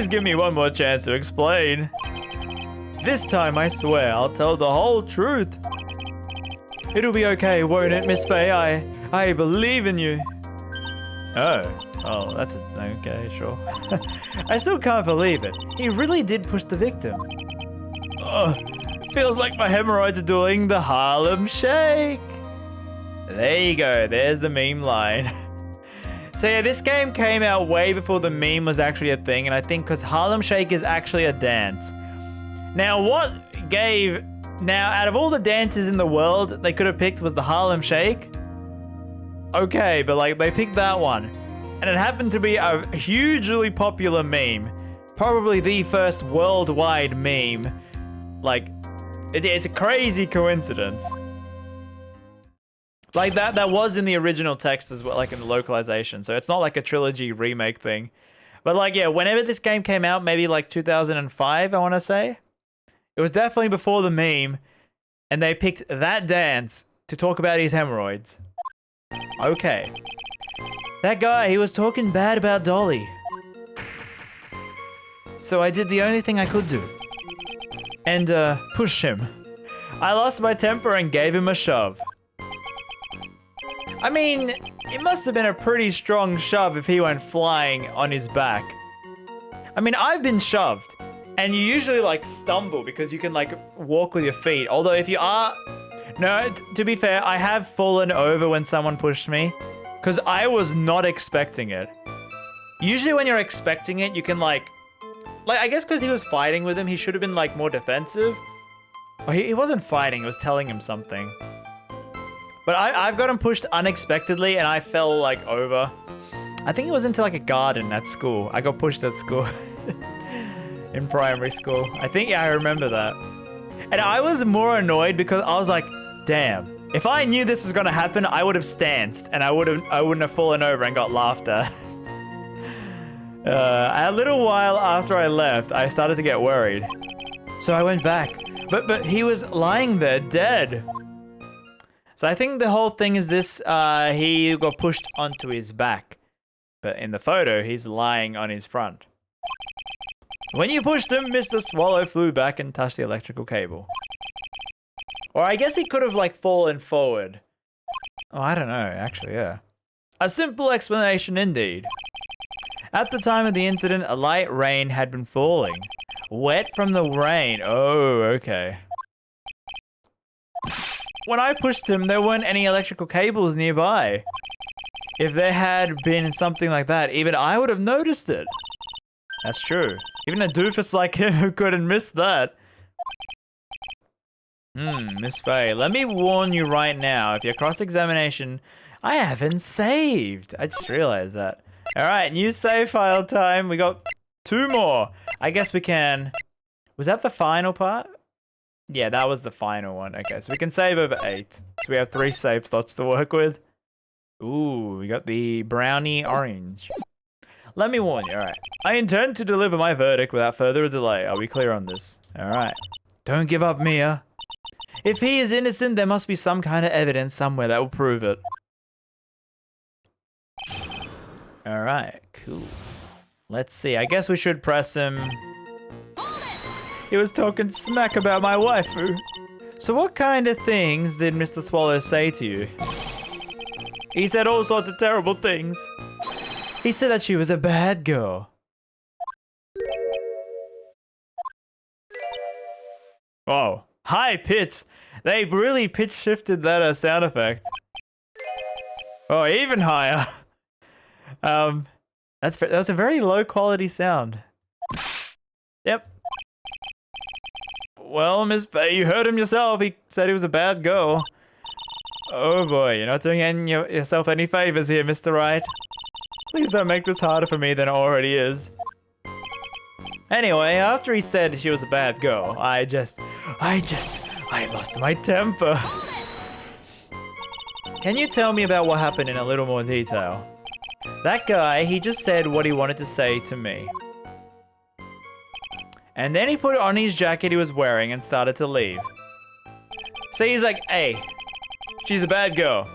give me one more chance to explain. This time, I swear, I'll tell the whole truth. It'll be okay, won't it, Miss Faye? I believe in you. Oh, that's okay, sure. I still can't believe it. He really did push the victim. Oh, feels like my hemorrhoids are doing the Harlem Shake. There you go, there's the meme line. So yeah, this game came out way before the meme was actually a thing, and I think because Harlem Shake is actually a dance. Now, out of all the dances in the world they could have picked was the Harlem Shake. Okay, but like, they picked that one. And it happened to be a hugely popular meme. Probably the first worldwide meme. Like, it's a crazy coincidence. Like, that was in the original text as well, like in the localization. So it's not like a trilogy remake thing. But like, yeah, whenever this game came out, maybe like 2005, I want to say. It was definitely before the meme. And they picked that dance to talk about his hemorrhoids. Okay. That guy, he was talking bad about Dolly. So I did the only thing I could do. And, push him. I lost my temper and gave him a shove. I mean, it must have been a pretty strong shove if he went flying on his back. I mean, I've been shoved. And you usually, like, stumble because you can, like, walk with your feet. Although if you are... No, to be fair, I have fallen over when someone pushed me. Because I was not expecting it. Usually when you're expecting it, you can like I guess because he was fighting with him, he should have been like more defensive. Oh, he wasn't fighting, he was telling him something. But I've gotten pushed unexpectedly and I fell like over. I think it was into like a garden at school. I got pushed at school. In primary school. I think, yeah, I remember that. And I was more annoyed because I was like, damn. If I knew this was gonna happen, I would have stanced and I wouldn't have fallen over and got laughed at. A little while after I left, I started to get worried. So I went back, but he was lying there dead. So I think the whole thing is this, he got pushed onto his back. But in the photo, he's lying on his front. When you pushed him, Mr. Swallow flew back and touched the electrical cable. Or I guess he could have, like, fallen forward. Oh, I don't know, actually, yeah. A simple explanation indeed. At the time of the incident, a light rain had been falling. Wet from the rain. Oh, okay. When I pushed him, there weren't any electrical cables nearby. If there had been something like that, even I would have noticed it. That's true. Even a doofus like him couldn't miss that. Miss Faye, let me warn you right now, if your cross-examination, I haven't saved. I just realized that. Alright, new save file time. We got 2 more. I guess we can... Was that the final part? Yeah, that was the final one. Okay, so we can save over 8. So we have 3 save slots to work with. Ooh, we got the brownie orange. Let me warn you, alright. I intend to deliver my verdict without further delay. Are we clear on this? Alright. Don't give up, Mia. If he is innocent, there must be some kind of evidence somewhere that will prove it. Alright, cool. Let's see. I guess we should press him. He was talking smack about my waifu. So what kind of things did Mr. Swallow say to you? He said all sorts of terrible things. He said that she was a bad girl. Oh, high pitch. They really pitch shifted that sound effect. Oh, even higher. That's a very low quality sound. Yep. Well, Miss Faye, you heard him yourself. He said he was a bad girl. Oh boy, you're not doing yourself any favors here, Mr. Wright. Please don't make this harder for me than it already is. Anyway, after he said she was a bad girl, I lost my temper. Can you tell me about what happened in a little more detail? That guy, he just said what he wanted to say to me. And then he put on his jacket he was wearing and started to leave. So he's like, hey, she's a bad girl.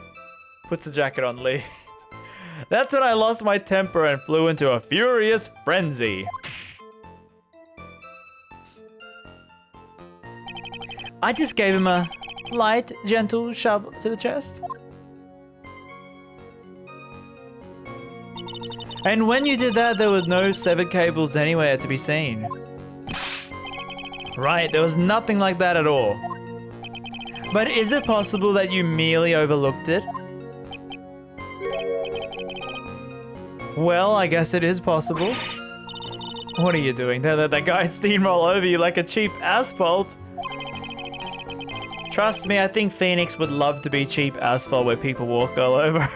Puts the jacket on, leaves. That's when I lost my temper and flew into a furious frenzy. I just gave him a light, gentle shove to the chest. And when you did that, there was no severed cables anywhere to be seen. Right, there was nothing like that at all. But is it possible that you merely overlooked it? Well, I guess it is possible. What are you doing? Don't let that guy steamroll over you like a cheap asphalt. Trust me, I think Phoenix would love to be cheap asphalt where people walk all over.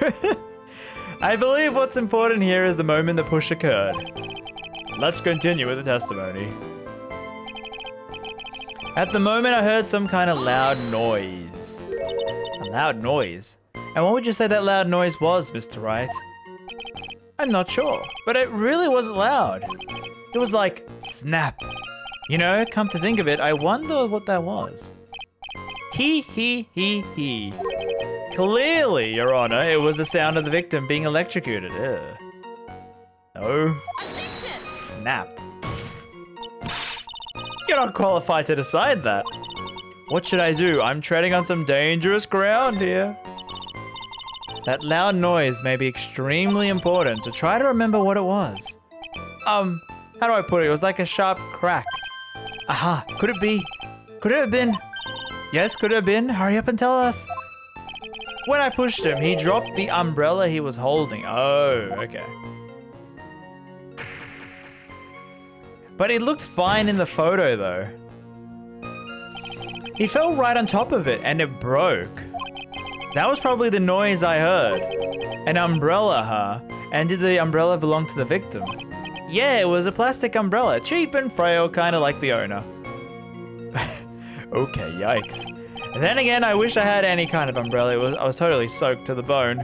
I believe what's important here is the moment the push occurred. Let's continue with the testimony. At the moment, I heard some kind of loud noise. A loud noise? And what would you say that loud noise was, Mr. Wright? I'm not sure, but it really was loud. It was like, snap. You know, come to think of it, I wonder what that was. He. Clearly, Your Honor, it was the sound of the victim being electrocuted. Ugh. No. Snap. You're not qualified to decide that. What should I do? I'm treading on some dangerous ground here. That loud noise may be extremely important, so try to remember what it was. How do I put it? It was like a sharp crack. Aha, could it be? Could it have been? Yes, could it have been? Hurry up and tell us. When I pushed him, he dropped the umbrella he was holding. Oh, okay. But it looked fine in the photo though. He fell right on top of it and it broke. That was probably the noise I heard. An umbrella, huh? And did the umbrella belong to the victim? Yeah, it was a plastic umbrella, cheap and frail, kind of like the owner. Okay, yikes. And then again, I wish I had any kind of umbrella. I was totally soaked to the bone.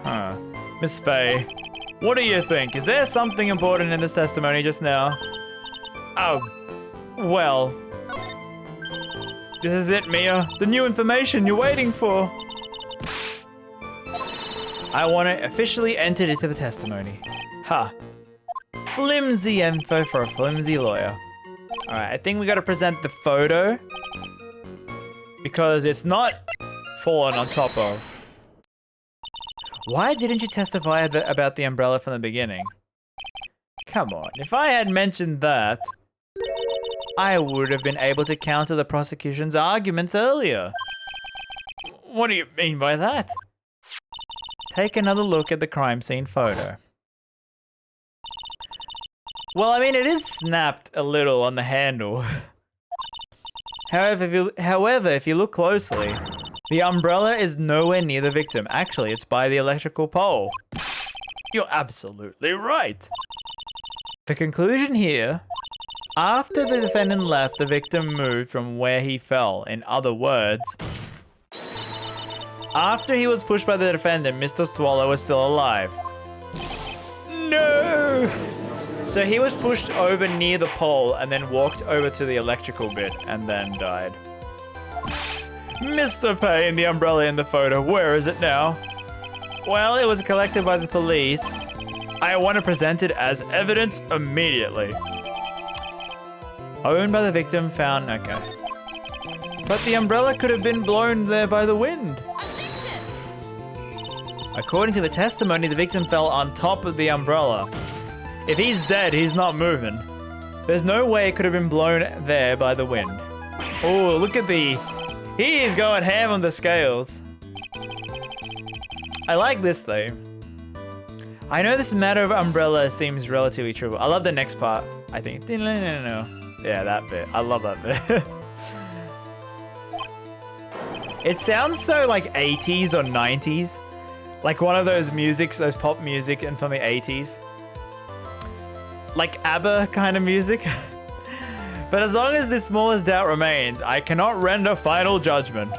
Huh. Miss Faye, what do you think? Is there something important in this testimony just now? Oh, well. This is it, Mia. The new information you're waiting for. I want it officially entered into the testimony. Ha. Flimsy info for a flimsy lawyer. Alright, I think we gotta present the photo. Because it's not fallen on top of. Why didn't you testify about the umbrella from the beginning? Come on, if I had mentioned that, I would have been able to counter the prosecution's arguments earlier. What do you mean by that? Take another look at the crime scene photo. Well, I mean, it is snapped a little on the handle. However, if you look closely, the umbrella is nowhere near the victim. Actually, it's by the electrical pole. You're absolutely right. The conclusion here, after the defendant left, the victim moved from where he fell. In other words, after he was pushed by the defendant, Mr. Swallow was still alive. No! So he was pushed over near the pole and then walked over to the electrical bit and then died. Mr. Payne, the umbrella in the photo, where is it now? Well, it was collected by the police. I want to present it as evidence immediately. Owned by the victim, found, okay. But the umbrella could have been blown there by the wind. According to the testimony, the victim fell on top of the umbrella. If he's dead, he's not moving. There's no way it could have been blown there by the wind. Oh, look at the... He is going ham on the scales. I like this though. I know this matter of umbrella seems relatively trivial. I love the next part, I think. Yeah, that bit. I love that bit. It sounds so like 80s or 90s. Like one of those musics, those pop music and from the 80s. Like ABBA kind of music. But as long as the smallest doubt remains, I cannot render final judgment.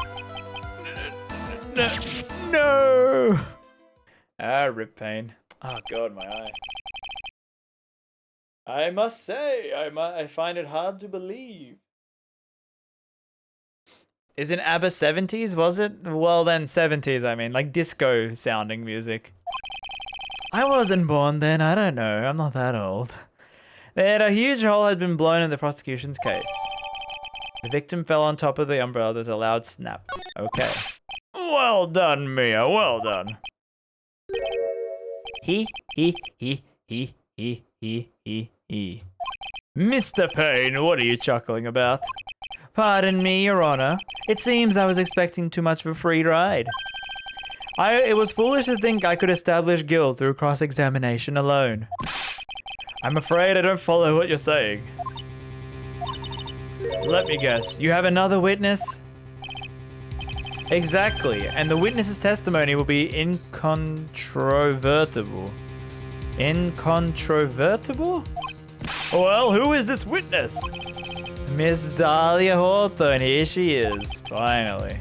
No. Ah, rip Payne. Oh god, my eye. I must say, I find it hard to believe. Isn't ABBA 70s, was it? Well then 70s, I mean, like disco sounding music. I wasn't born then, I don't know, I'm not that old. A huge hole had been blown in the prosecution's case. The victim fell on top of the umbrella. There's a loud snap. Okay. Well done, Mia. Well done. He. Mr. Payne, what are you chuckling about? Pardon me, Your Honor. It seems I was expecting too much of a free ride. It was foolish to think I could establish guilt through cross-examination alone. I'm afraid I don't follow what you're saying. Let me guess, you have another witness? Exactly, and the witness's testimony will be incontrovertible. Incontrovertible? Well, who is this witness? Miss Dahlia Hawthorne, here she is, finally.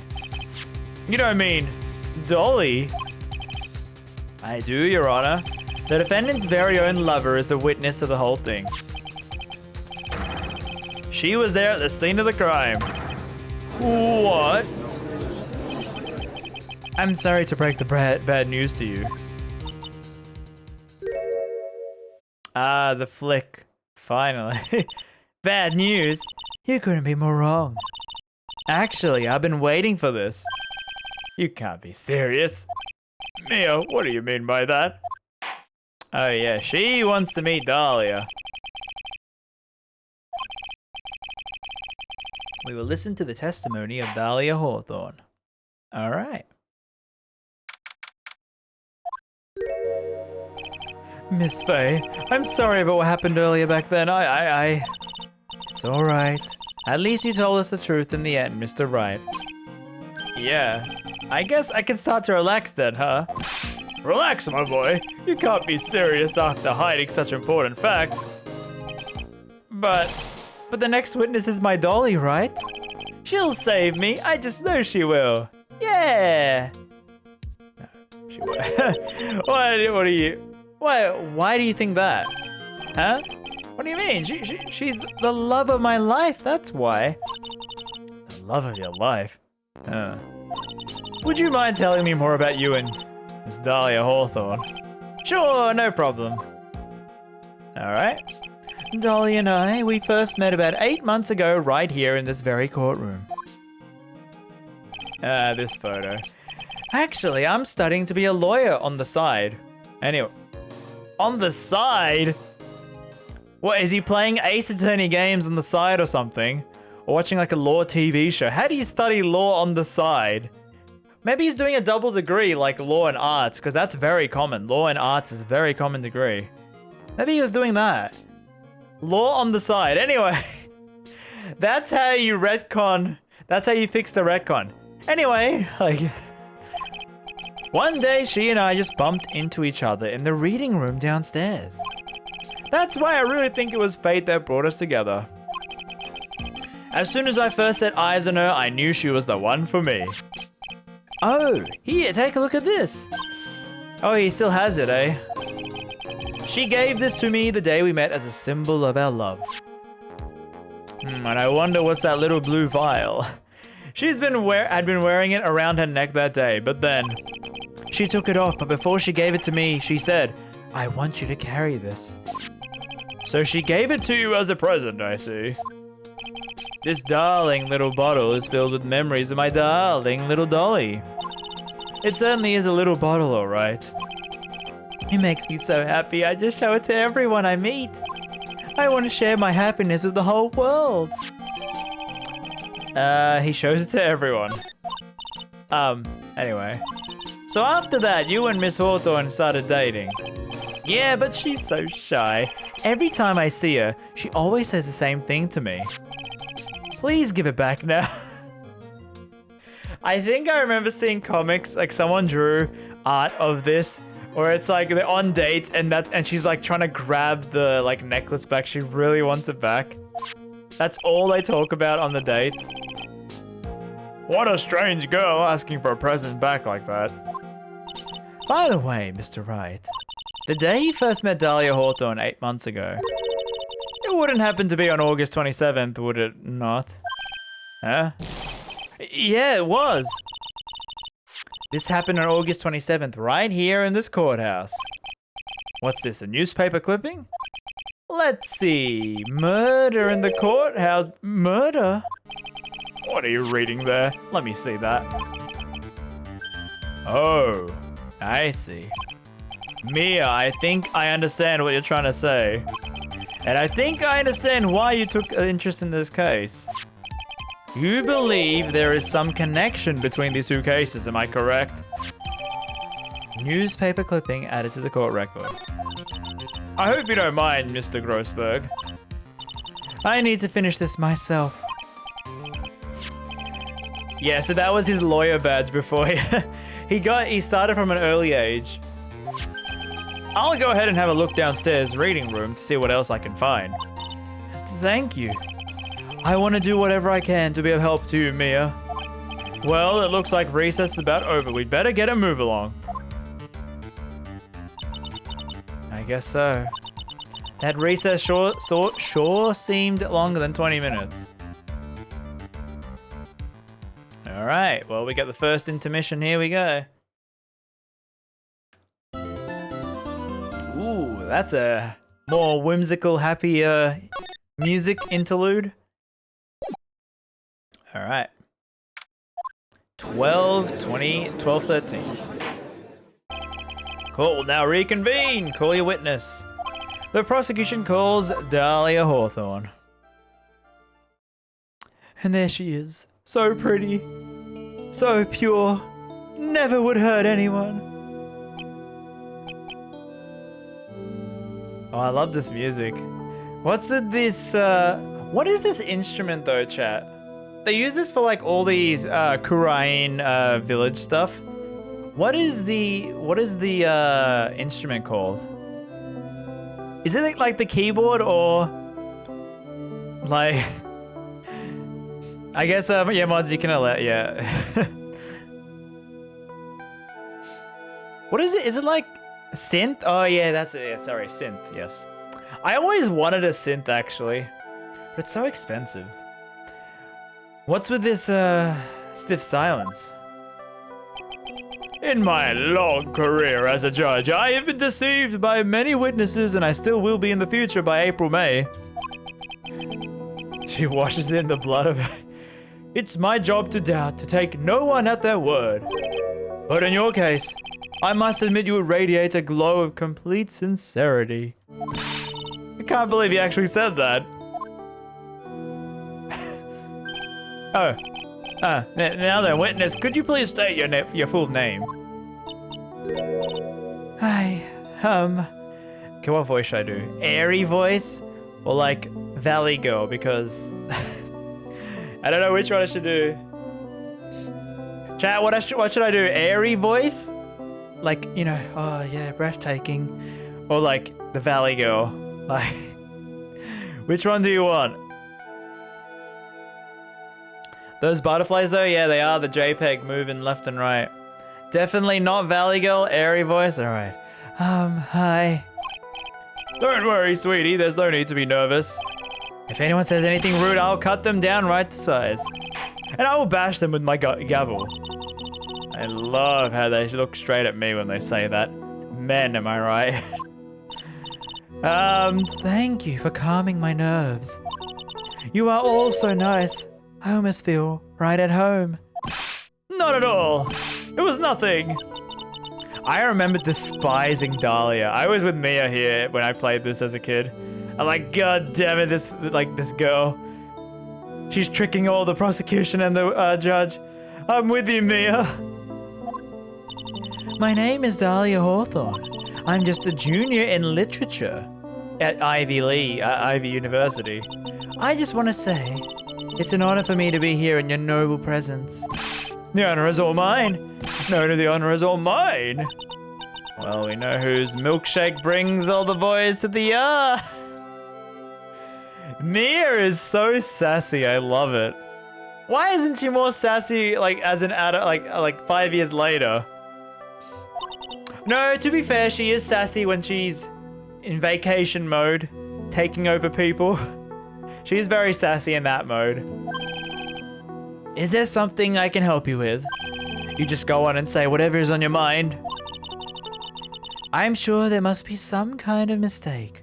You don't mean Dolly? I do, Your Honor. The defendant's very own lover is a witness to the whole thing. She was there at the scene of the crime. What? I'm sorry to break the bad news to you. Ah, the flick. Finally. Bad news? You couldn't be more wrong. Actually, I've been waiting for this. You can't be serious. Mia, what do you mean by that? Oh yeah, she wants to meet Dahlia. We will listen to the testimony of Dahlia Hawthorne. All right. Miss Faye, I'm sorry about what happened earlier back then. It's all right. At least you told us the truth in the end, Mr. Wright. Yeah, I guess I can start to relax then, huh? Relax, my boy. You can't be serious after hiding such important facts. But the next witness is my Dolly, right? She'll save me. I just know she will. Yeah. No, she will. What are you? Why do you think that? Huh? What do you mean? She's the love of my life. That's why. The love of your life? Would you mind telling me more about you and Miss Dahlia Hawthorne? Sure, no problem. All right. Dolly and I, we first met about 8 months ago right here in this very courtroom. This photo. Actually, I'm studying to be a lawyer on the side. Anyway, on the side? What, is he playing Ace Attorney games on the side or something? Or watching like a law TV show? How do you study law on the side? Maybe he's doing a double degree like law and arts, because that's very common. Law and arts is a very common degree. Maybe he was doing that. Law on the side. Anyway, that's how you retcon. That's how you fix the retcon. Anyway, like, one day she and I just bumped into each other in the reading room downstairs. That's why I really think it was fate that brought us together. As soon as I first set eyes on her, I knew she was the one for me. Oh, here, take a look at this. Oh, he still has it, eh? She gave this to me the day we met as a symbol of our love. And I wonder what's that little blue vial. Had been wearing it around her neck that day, but then she took it off, but before she gave it to me, she said, I want you to carry this. So she gave it to you as a present, I see. This darling little bottle is filled with memories of my darling little dolly. It certainly is a little bottle, all right. It makes me so happy, I just show it to everyone I meet. I want to share my happiness with the whole world. He shows it to everyone. Anyway. So after that, you and Miss Hawthorne started dating. Yeah, but she's so shy. Every time I see her, she always says the same thing to me. Please give it back now. I think I remember seeing comics, like someone drew art of this, where it's like they're on dates and she's like trying to grab the like necklace back. She really wants it back. That's all they talk about on the dates. What a strange girl asking for a present back like that. By the way, Mr. Wright, the day you first met Dahlia Hawthorne 8 months ago, it wouldn't happen to be on August 27th, would it not? Huh? Yeah, it was. This happened on August 27th, right here in this courthouse. What's this, a newspaper clipping? Let's see. Murder in the courthouse. Murder? What are you reading there? Let me see that. Oh, I see. Mia, I think I understand what you're trying to say. And I think I understand why you took an interest in this case. You believe there is some connection between these two cases, am I correct? Newspaper clipping added to the court record. I hope you don't mind, Mr. Grossberg. I need to finish this myself. Yeah, so that was his lawyer badge before he started from an early age. I'll go ahead and have a look downstairs reading room to see what else I can find. Thank you. I want to do whatever I can to be of help to you, Mia. Well, it looks like recess is about over. We'd better get a move along. I guess so. That recess sure seemed longer than 20 minutes. All right, well, we got the first intermission. Here we go. Ooh, that's a more whimsical, happy music interlude. All right. 12:13. Court will now reconvene. Call your witness. The prosecution calls Dahlia Hawthorne. And there she is. So pretty. So pure. Never would hurt anyone. Oh, I love this music. What's with this, what is this instrument though, chat? They use this for like all these, Kurain, village stuff. What is the instrument called? Is it like the keyboard or like, I guess, yeah, mods, you can allow, yeah. What is it? Is it like synth? Oh yeah, that's it. Yeah, sorry, synth, yes. I always wanted a synth actually, but it's so expensive. What's with this stiff silence? In my long career as a judge, I have been deceived by many witnesses and I still will be in the future by April, May. She washes in the blood of it. It's my job to doubt, to take no one at their word. But in your case, I must admit you would radiate a glow of complete sincerity. I can't believe you actually said that. Now then, witness, could you please state your full name? Hi, okay, what voice should I do? Airy voice? Or like Valley Girl, because I don't know which one I should do. Chat, what should I do? Airy voice? Like, you know, oh yeah, breathtaking. Or like the Valley Girl. Like, which one do you want? Those butterflies though, yeah, they are the JPEG moving left and right. Definitely not Valley Girl, airy voice. All right. Hi. Don't worry, sweetie. There's no need to be nervous. If anyone says anything rude, I'll cut them down right to size. And I will bash them with my gavel. I love how they look straight at me when they say that. Men, am I right? Thank you for calming my nerves. You are all so nice. I almost feel right at home. Not at all. It was nothing. I remember despising Dahlia. I was with Mia here when I played this as a kid. I'm like, God damn it, this girl. She's tricking all the prosecution and the judge. I'm with you, Mia. My name is Dahlia Hawthorne. I'm just a junior in literature at Ivy University. I just want to say, it's an honor for me to be here in your noble presence. The honor is all mine. No, the honor is all mine. Well, we know whose milkshake brings all the boys to the yard. Mia is so sassy. I love it. Why isn't she more sassy, like, as an adult, like 5 years later? No, to be fair, she is sassy when she's in vacation mode, taking over people. She's very sassy in that mode. Is there something I can help you with? You just go on and say whatever is on your mind. I'm sure there must be some kind of mistake.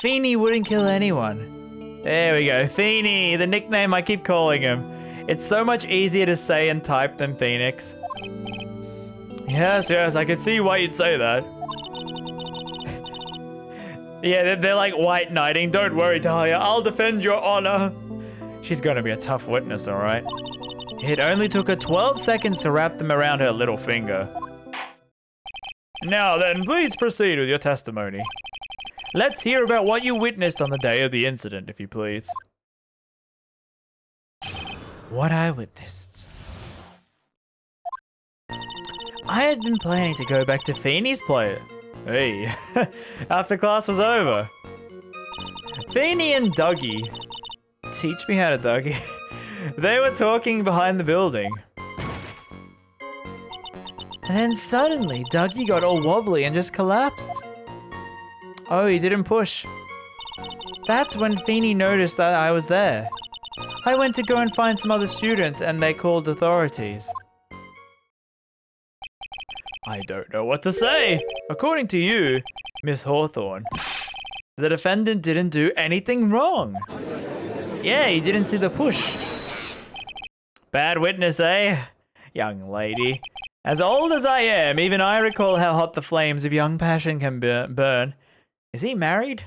Feeny wouldn't kill anyone. There we go, Feeny, the nickname I keep calling him. It's so much easier to say and type than Phoenix. Yes, I can see why you'd say that. Yeah, they're like white knighting. Don't worry, Dahlia, I'll defend your honor. She's gonna be a tough witness, all right? It only took her 12 seconds to wrap them around her little finger. Now then, please proceed with your testimony. Let's hear about what you witnessed on the day of the incident, if you please. What I witnessed. I had been planning to go back to Feeny's place. Hey, after class was over. Feeny and Dougie. Teach me how to Dougie. They were talking behind the building. And then suddenly, Dougie got all wobbly and just collapsed. Oh, he didn't push. That's when Feeny noticed that I was there. I went to go and find some other students and they called authorities. I don't know what to say. According to you, Miss Hawthorne, the defendant didn't do anything wrong. Yeah, he didn't see the push. Bad witness, eh? Young lady. As old as I am, even I recall how hot the flames of young passion can burn. Is he married?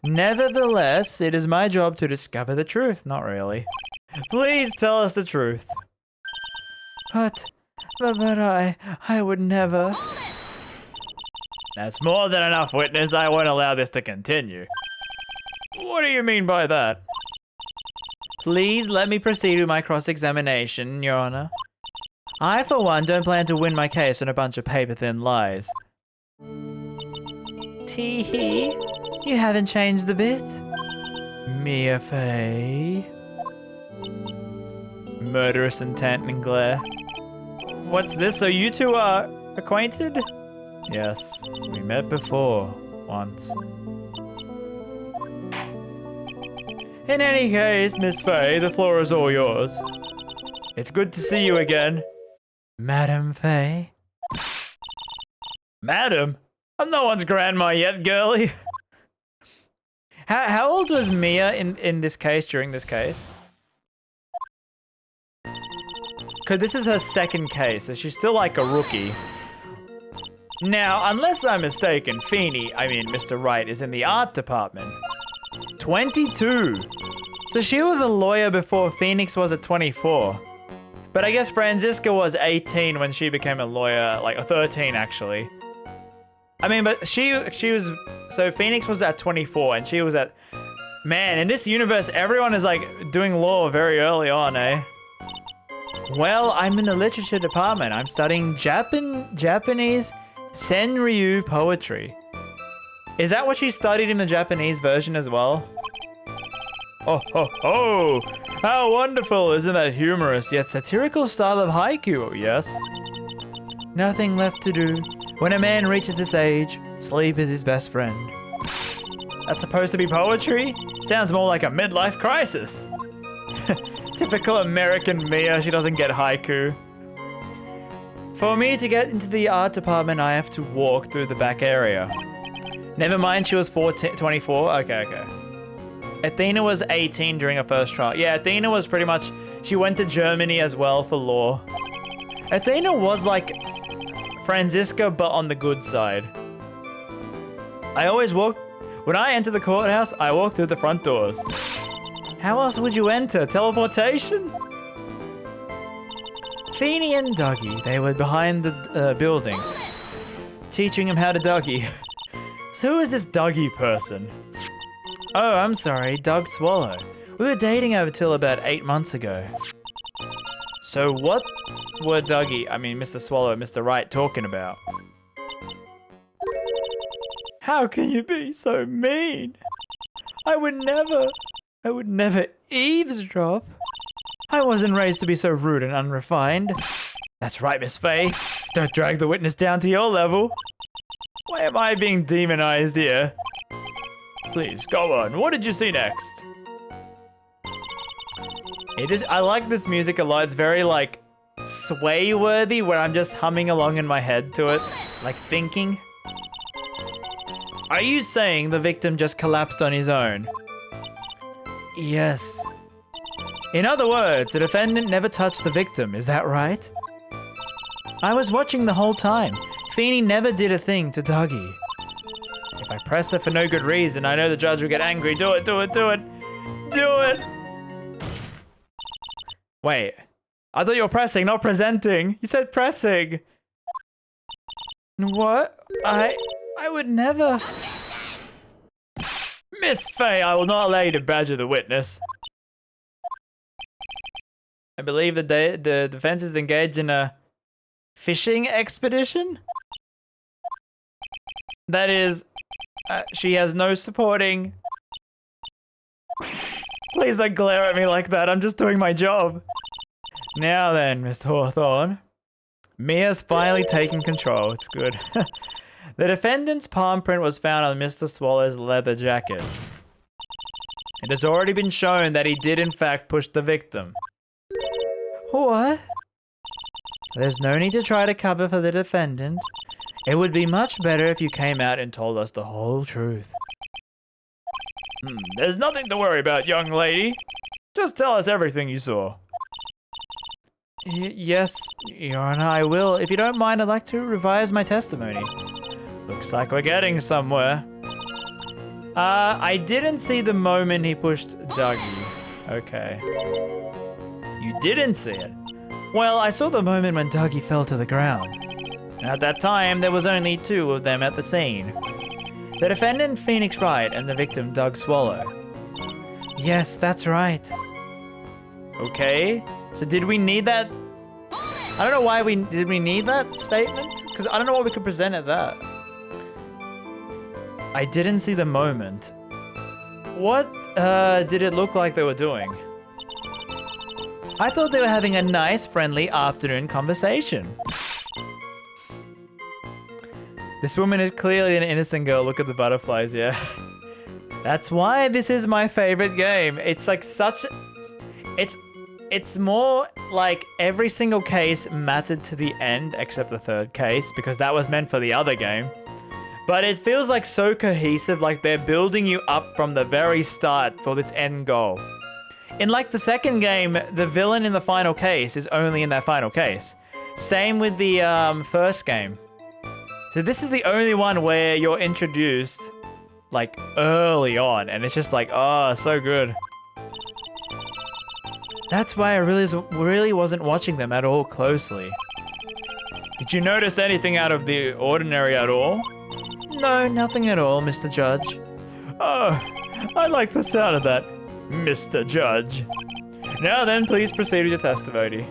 Nevertheless, it is my job to discover the truth. Not really. Please tell us the truth. But I would never. That's more than enough, witness. I won't allow this to continue. What do you mean by that? Please let me proceed with my cross-examination, Your Honor. I, for one, don't plan to win my case on a bunch of paper-thin lies. Tee-hee, you haven't changed a bit. Mia Fey. Murderous intent and glare. What's this? So you two are acquainted? Yes, we met before, once. In any case, Miss Fey, the floor is all yours. It's good to see you again. Madam Fey? Madam? I'm no one's grandma yet, girlie. How old was Mia in this case, during this case? Because this is her second case, so she's still like a rookie. Now, unless I'm mistaken, Mr. Wright is in the art department. 22. So she was a lawyer before Phoenix was at 24. But I guess Franziska was 18 when she became a lawyer, like 13 actually. I mean, but she was, so Phoenix was at 24 and she was at, man, in this universe, everyone is like doing law very early on, eh? Well, I'm in the literature department. I'm studying Japanese Senryu poetry. Is that what she studied in the Japanese version as well? Oh, ho, ho! How wonderful! Isn't that humorous yet satirical style of haiku, yes? Nothing left to do. When a man reaches this age, sleep is his best friend. That's supposed to be poetry? Sounds more like a midlife crisis. Typical American Mia, she doesn't get haiku. For me to get into the art department, I have to walk through the back area. Never mind, she was 24. Okay. Athena was 18 during her first trial. Yeah, Athena was pretty much, she went to Germany as well for law. Athena was like Franziska, but on the good side. I always walk, when I enter the courthouse, I walk through the front doors. How else would you enter? Teleportation? Feeny and Dougie, they were behind the building, teaching him how to Dougie. So who is this Dougie person? Oh, I'm sorry, Doug Swallow. We were dating until about 8 months ago. So what were Mr. Swallow and Mr. Wright talking about? How can you be so mean? I would never eavesdrop. I wasn't raised to be so rude and unrefined. That's right, Miss Faye. Don't drag the witness down to your level. Why am I being demonized here? Please, go on. What did you see next? I like this music a lot. It's very, like, sway-worthy, where I'm just humming along in my head to it. Like, thinking. Are you saying the victim just collapsed on his own? Yes. In other words, the defendant never touched the victim, is that right? I was watching the whole time. Feeny never did a thing to Dougie. If I press her for no good reason, I know the judge will get angry. Do it. Wait, I thought you were pressing, not presenting. You said pressing. What? I would never. Miss Faye, I will not allow you to badger the witness. I believe the defense is engaged in a fishing expedition. That is, she has no supporting. Please don't glare at me like that. I'm just doing my job. Now then, Mr. Hawthorne. Mia's finally taking control. It's good. The defendant's palm print was found on Mr. Swallow's leather jacket. It has already been shown that he did in fact push the victim. What? There's no need to try to cover for the defendant. It would be much better if you came out and told us the whole truth. There's nothing to worry about, young lady. Just tell us everything you saw. Yes, Your Honor, I will. If you don't mind, I'd like to revise my testimony. Looks like we're getting somewhere. I didn't see the moment he pushed Dougie. Okay. You didn't see it? Well, I saw the moment when Dougie fell to the ground. And at that time, there was only 2 of them at the scene. The defendant, Phoenix Wright, and the victim, Doug Swallow. Yes, that's right. Okay, so did we need that? I don't know why did we need that statement? Because I don't know what we could present at that. I didn't see the moment. What did it look like they were doing? I thought they were having a nice, friendly afternoon conversation. This woman is clearly an innocent girl. Look at the butterflies, yeah. That's why this is my favorite game. It's like such... It's more like every single case mattered to the end, except the 3rd case, because that was meant for the other game. But it feels like so cohesive, like they're building you up from the very start for this end goal. In like the 2nd game, the villain in the final case is only in that final case. Same with the 1st game. So this is the only one where you're introduced like early on, and it's just like, oh, so good. That's why I really wasn't watching them at all closely. Did you notice anything out of the ordinary at all? No, nothing at all, Mr. Judge. Oh, I like the sound of that, Mr. Judge. Now then, please proceed with your testimony.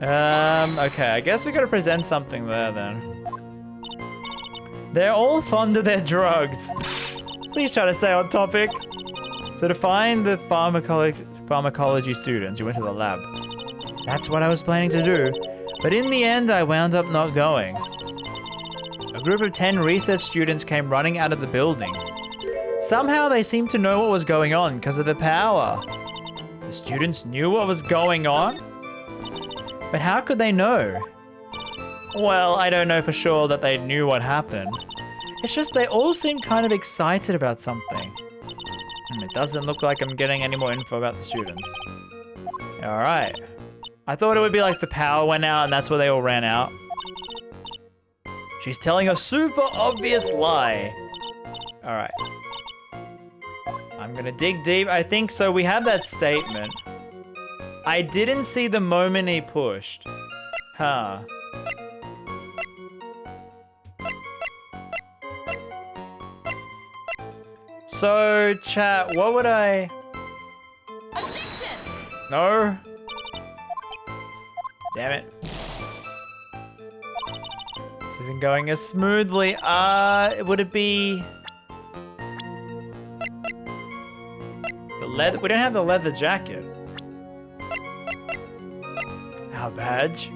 Okay, I guess we gotta present something there then. They're all fond of their drugs. Please try to stay on topic. So to find the pharmacology students, you went to the lab. That's what I was planning to do, but in the end I wound up not going. A group of 10 research students came running out of the building. Somehow they seemed to know what was going on because of the power. The students knew what was going on? But how could they know? Well, I don't know for sure that they knew what happened. It's just they all seemed kind of excited about something. It doesn't look like I'm getting any more info about the students. All right. I thought it would be like the power went out and that's where they all ran out. She's telling a super obvious lie. All right. I'm gonna dig deep. I think so. We have that statement. I didn't see the moment he pushed. Huh. So, chat, what would I... Objection! No. Damn it. This isn't going as smoothly. Would it be... The leather? We don't have the leather jacket. Our badge.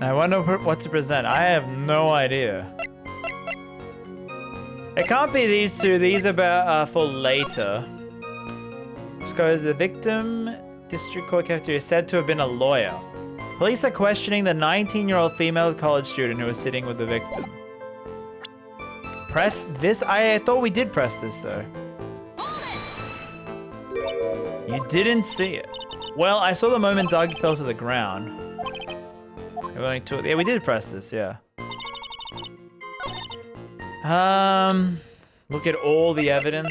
I wonder what to present. I have no idea. It can't be these two. These are for later. This goes the victim. District Court cafeteria said to have been a lawyer. Police are questioning the 19-year-old female college student who was sitting with the victim. Press this? I thought we did press this though. You didn't see it. Well, I saw the moment Doug fell to the ground. Yeah, we did press this, yeah. Look at all the evidence.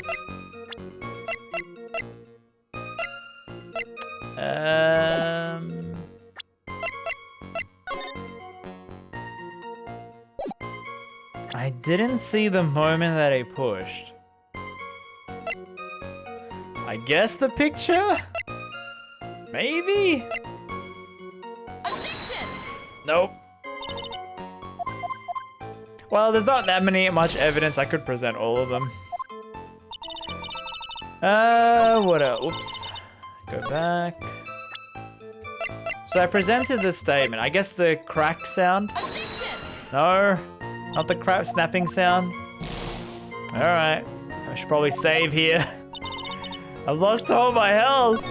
I didn't see the moment that he pushed. I guess the picture? Maybe? Objection! Nope. Well, there's not that much evidence. I could present all of them. What else? Oops. Go back. So I presented the statement. I guess the crack sound? Objection! No, not the crap snapping sound. All right, I should probably save here. I've lost all my health.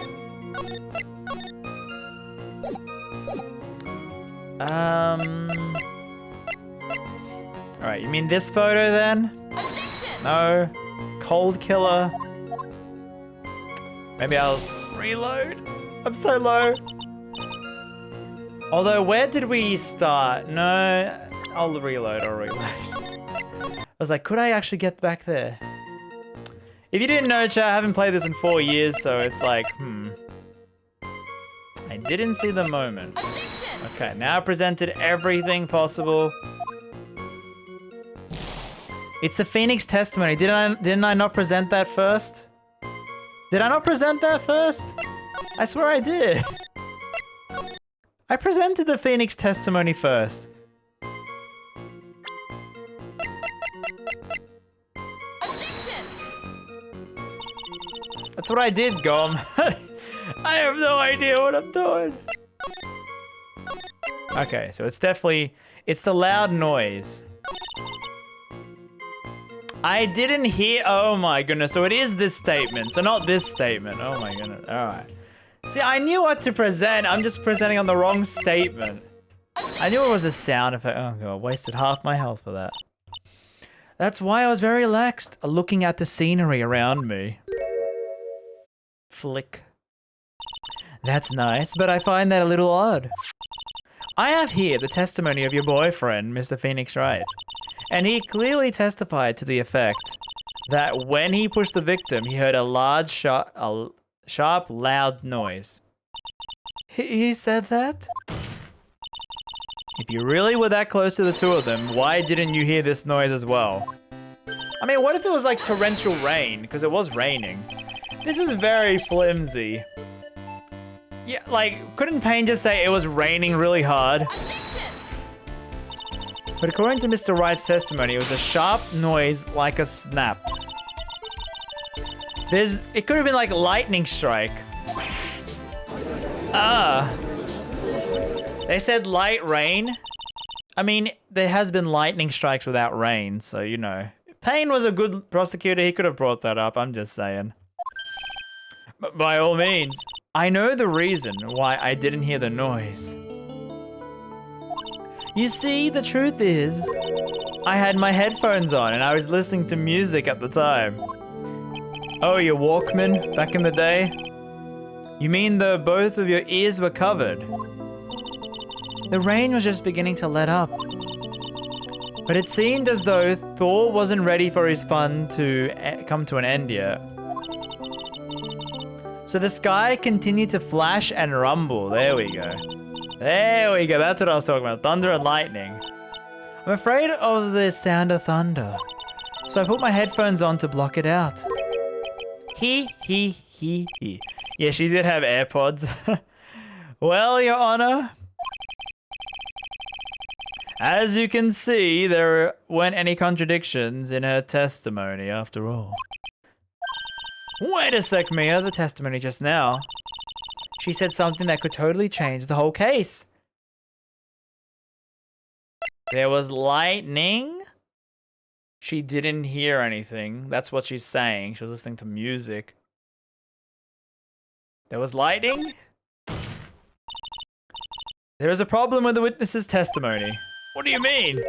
All right, you mean this photo then? Objection! No. Cold killer. Maybe I'll reload. I'm so low. Although, where did we start? No, I'll reload. I was like, could I actually get back there? If you didn't know, chat, I haven't played this in 4 years, so it's like, I didn't see the moment. Objection! Okay, now I presented everything possible. It's the Phoenix testimony. Didn't I not present that first? Did I not present that first? I swear I did. I presented the Phoenix testimony first. Objection! That's what I did, Gom. I have no idea what I'm doing. Okay, so it's definitely, it's the loud noise. I didn't hear, oh my goodness, so it is this statement, so not this statement. Oh my goodness, all right. See, I knew what to present, I'm just presenting on the wrong statement. I knew it was a sound effect. Oh god, wasted half my health for that. That's why I was very relaxed, looking at the scenery around me. Flick. That's nice, but I find that a little odd. I have here the testimony of your boyfriend, Mr. Phoenix Wright. And he clearly testified to the effect that when he pushed the victim, he heard a large, sharp, loud noise. He said that? If you really were that close to the two of them, why didn't you hear this noise as well? I mean, what if it was like torrential rain? Because it was raining. This is very flimsy. Yeah, like, couldn't Payne just say it was raining really hard? But according to Mr. Wright's testimony, it was a sharp noise like a snap. It could have been like lightning strike. Ah. They said light rain. I mean, there has been lightning strikes without rain, so you know. If Payne was a good prosecutor, he could have brought that up, I'm just saying. But by all means, I know the reason why I didn't hear the noise. You see, the truth is, I had my headphones on and I was listening to music at the time. Oh, your Walkman back in the day? You mean both of your ears were covered? The rain was just beginning to let up. But it seemed as though Thor wasn't ready for his fun to come to an end yet. So the sky continued to flash and rumble. There we go. There we go. That's what I was talking about. Thunder and lightning. I'm afraid of the sound of thunder. So I put my headphones on to block it out. He. Yeah, she did have AirPods. Well, Your Honor, as you can see, there weren't any contradictions in her testimony after all. Wait a sec, Mia, the testimony just now. She said something that could totally change the whole case. There was lightning? She didn't hear anything. That's what she's saying. She was listening to music. There was lightning? There is a problem with the witness's testimony. What do you mean?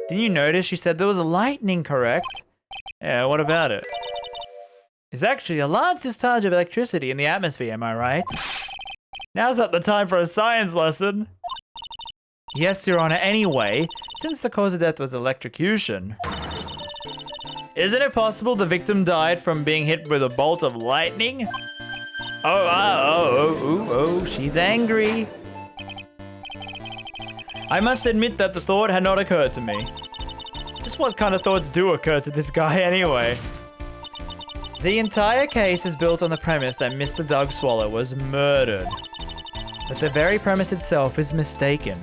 Didn't you notice she said there was a lightning, correct? Yeah, what about it? It's actually a large discharge of electricity in the atmosphere, am I right? Now's not the time for a science lesson. Yes, Your Honor. Anyway, since the cause of death was electrocution, isn't it possible the victim died from being hit with a bolt of lightning? Oh, she's angry. I must admit that the thought had not occurred to me. Just what kind of thoughts do occur to this guy anyway? The entire case is built on the premise that Mr. Doug Swallow was murdered. But the very premise itself is mistaken.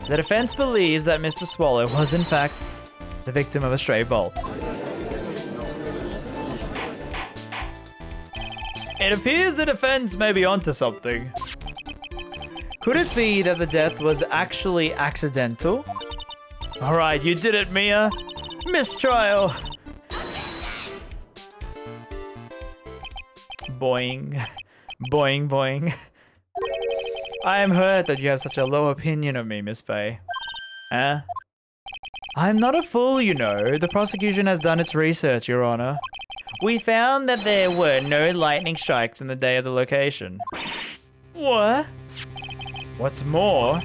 The defense believes that Mr. Swallow was in fact the victim of a stray bolt. It appears the defense may be onto something. Could it be that the death was actually accidental? Alright, you did it, Mia. Mistrial. Boing. Boing, boing. I am hurt that you have such a low opinion of me, Miss Faye. Eh? I'm not a fool, you know. The prosecution has done its research, Your Honor. We found that there were no lightning strikes in the day of the location. What? What's more,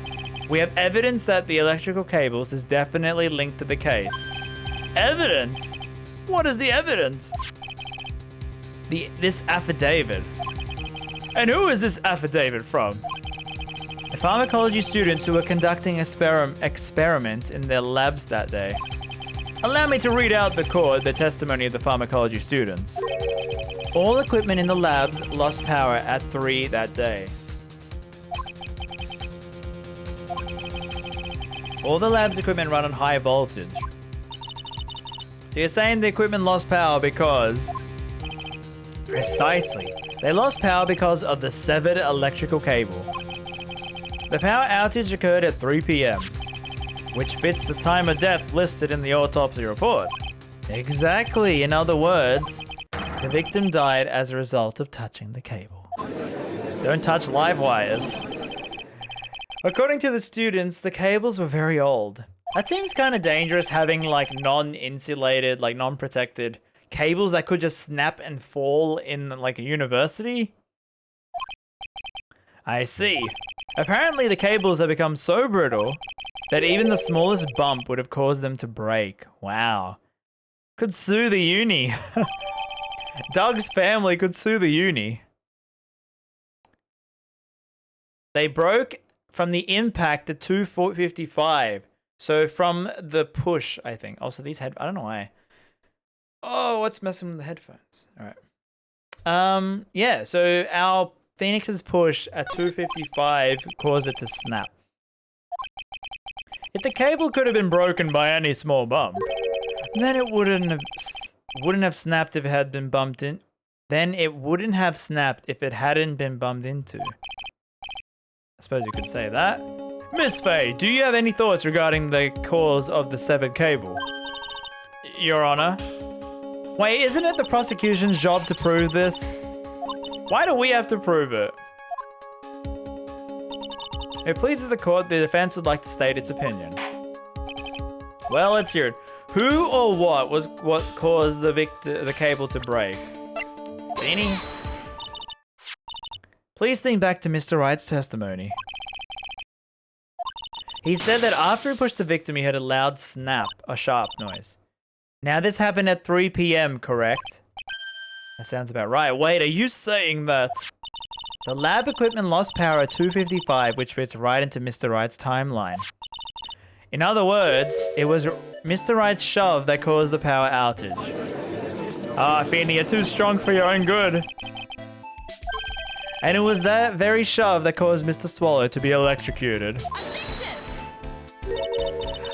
we have evidence that the electrical cables is definitely linked to the case. Evidence? What is the evidence? This affidavit. And who is this affidavit from? The pharmacology students who were conducting experiments in their labs that day. Allow me to read out the testimony of the pharmacology students. All equipment in the labs lost power at 3 that day. All the lab's equipment run on high voltage. So you're saying the equipment lost power because... Precisely. They lost power because of the severed electrical cable. The power outage occurred at 3 p.m., which fits the time of death listed in the autopsy report. Exactly. In other words, the victim died as a result of touching the cable. Don't touch live wires. According to the students, the cables were very old. That seems kind of dangerous, having like non-insulated, like non-protected cables that could just snap and fall in like a university. I see. Apparently the cables have become so brittle that even the smallest bump would have caused them to break. Wow. Could sue the uni. Doug's family could sue the uni. They broke from the impact at 2:55. So from the push, I think. Also, these I don't know why. Oh, what's messing with the headphones? All right. Yeah, so our Phoenix's push at 2:55 caused it to snap. If the cable could have been broken by any small bump, then it wouldn't have snapped if it had been bumped then it wouldn't have snapped if it hadn't been bumped into. I suppose you could say that. Miss Faye, do you have any thoughts regarding the cause of the severed cable? Your Honor. Wait, isn't it the prosecution's job to prove this? Why do we have to prove it? If it pleases the court, the defense would like to state its opinion. Well, let's hear it. Who or what caused the cable to break? Beanie? Please think back to Mr. Wright's testimony. He said that after he pushed the victim, he heard a loud snap, a sharp noise. Now this happened at 3 p.m., correct? That sounds about right. Wait, are you saying that? The lab equipment lost power at 2:55, which fits right into Mr. Wright's timeline. In other words, it was Mr. Wright's shove that caused the power outage. Ah, Feeny, you're too strong for your own good. And it was that very shove that caused Mr. Swallow to be electrocuted.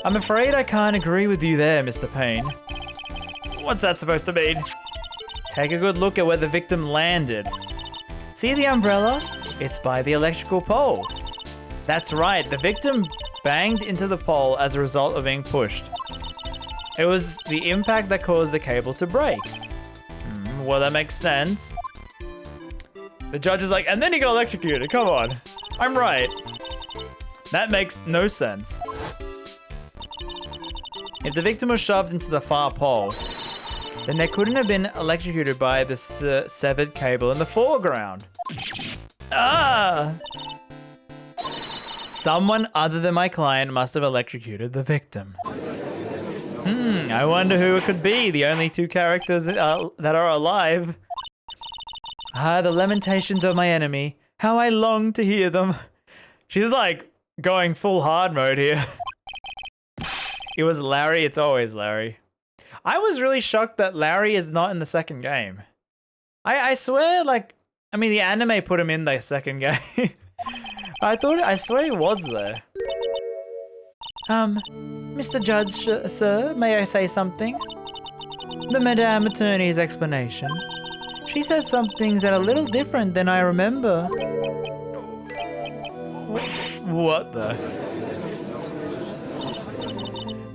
I'm afraid I can't agree with you there, Mr. Payne. What's that supposed to mean? Take a good look at where the victim landed. See the umbrella? It's by the electrical pole. That's right, the victim banged into the pole as a result of being pushed. It was the impact that caused the cable to break. Well, that makes sense. The judge is like, and then he got electrocuted. Come on. I'm right. That makes no sense. If the victim was shoved into the far pole, then they couldn't have been electrocuted by the severed cable in the foreground. Ah! Someone other than my client must have electrocuted the victim. I wonder who it could be. The only two characters that are alive. Ah, the lamentations of my enemy. How I long to hear them. She's like going full hard mode here. It was Larry. It's always Larry. I was really shocked that Larry is not in the second game. I swear, like, I mean, the anime put him in the second game. I swear he was there. Mr. Judge, sir, may I say something? The Madame Attorney's explanation. She said some things that are a little different than I remember. What the?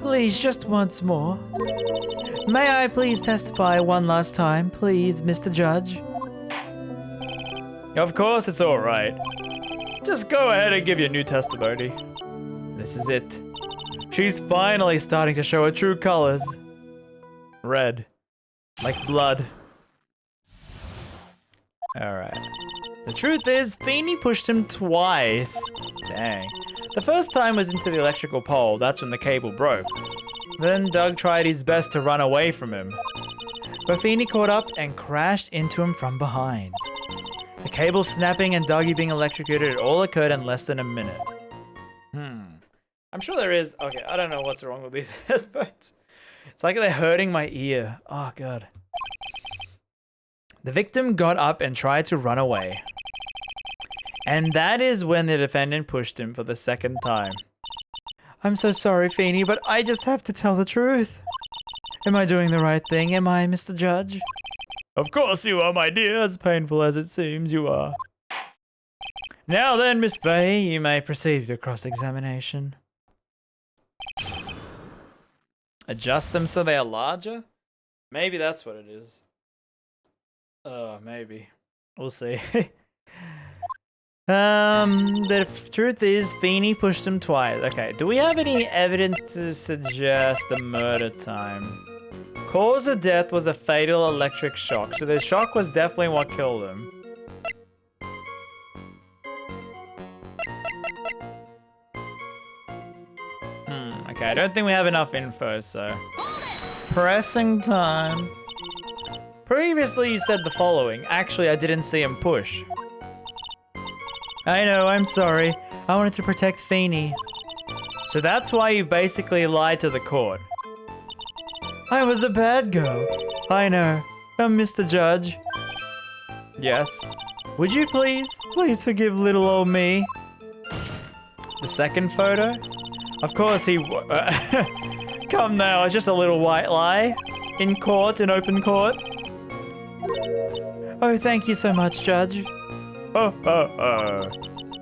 Please, just once more. May I please testify one last time, please, Mr. Judge? Of course, it's all right. Just go ahead and give your new testimony. This is it. She's finally starting to show her true colors. Red. Like blood. Alright. The truth is, Feeny pushed him twice. Dang. The first time was into the electrical pole. That's when the cable broke. Then Doug tried his best to run away from him. But Feeny caught up and crashed into him from behind. The cable snapping and Dougie being electrocuted, it all occurred in less than a minute. I'm sure there is. Okay, I don't know what's wrong with these headphones. It's like they're hurting my ear. Oh, God. The victim got up and tried to run away. And that is when the defendant pushed him for the second time. I'm so sorry, Feeny, but I just have to tell the truth. Am I doing the right thing? Am I, Mr. Judge? Of course you are, my dear. As painful as it seems, you are. Now then, Miss Faye, you may proceed with your cross-examination. Adjust them so they are larger? Maybe that's what it is. Oh, maybe. We'll see. The truth is, Feeny pushed him twice. Okay, do we have any evidence to suggest the murder time? Cause of death was a fatal electric shock, so the shock was definitely what killed him. Okay, I don't think we have enough info, so... Pressing time. Previously, you said the following. Actually, I didn't see him push. I know, I'm sorry. I wanted to protect Feeny. So that's why you basically lied to the court. I was a bad girl. I know. Mr. Judge. Yes. Would you please forgive little old me? The second photo? Of course he... Come now, it's just a little white lie. In court, in open court. Oh, thank you so much, Judge. Oh.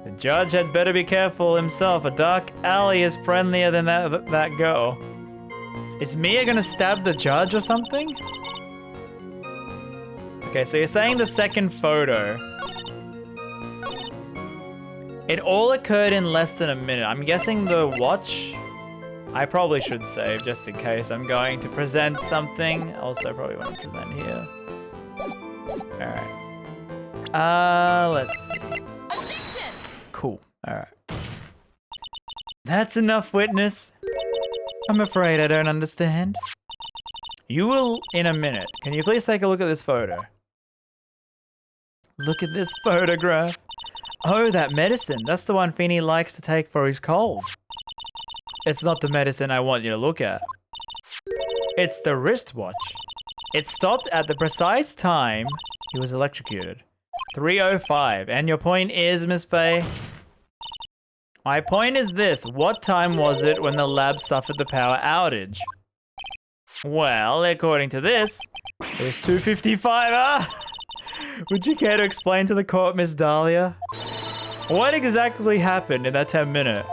The judge had better be careful himself. A dark alley is friendlier than that girl. Is Mia gonna stab the judge or something? Okay, so you're saying the second photo. It all occurred in less than a minute. I'm guessing the watch. I probably should save just in case I'm going to present something. Also probably want to present here. Alright. Let's see. Cool. Alright. That's enough, witness. I'm afraid I don't understand. You will in a minute. Can you please take a look at this photo? Look at this photograph. Oh, that medicine. That's the one Feeny likes to take for his cold. It's not the medicine I want you to look at. It's the wristwatch. It stopped at the precise time he was electrocuted. 3:05. And your point is, Miss Faye? My point is this. What time was it when the lab suffered the power outage? Well, according to this, it was 2:55. Would you care to explain to the court, Miss Dahlia? What exactly happened in that 10-minute?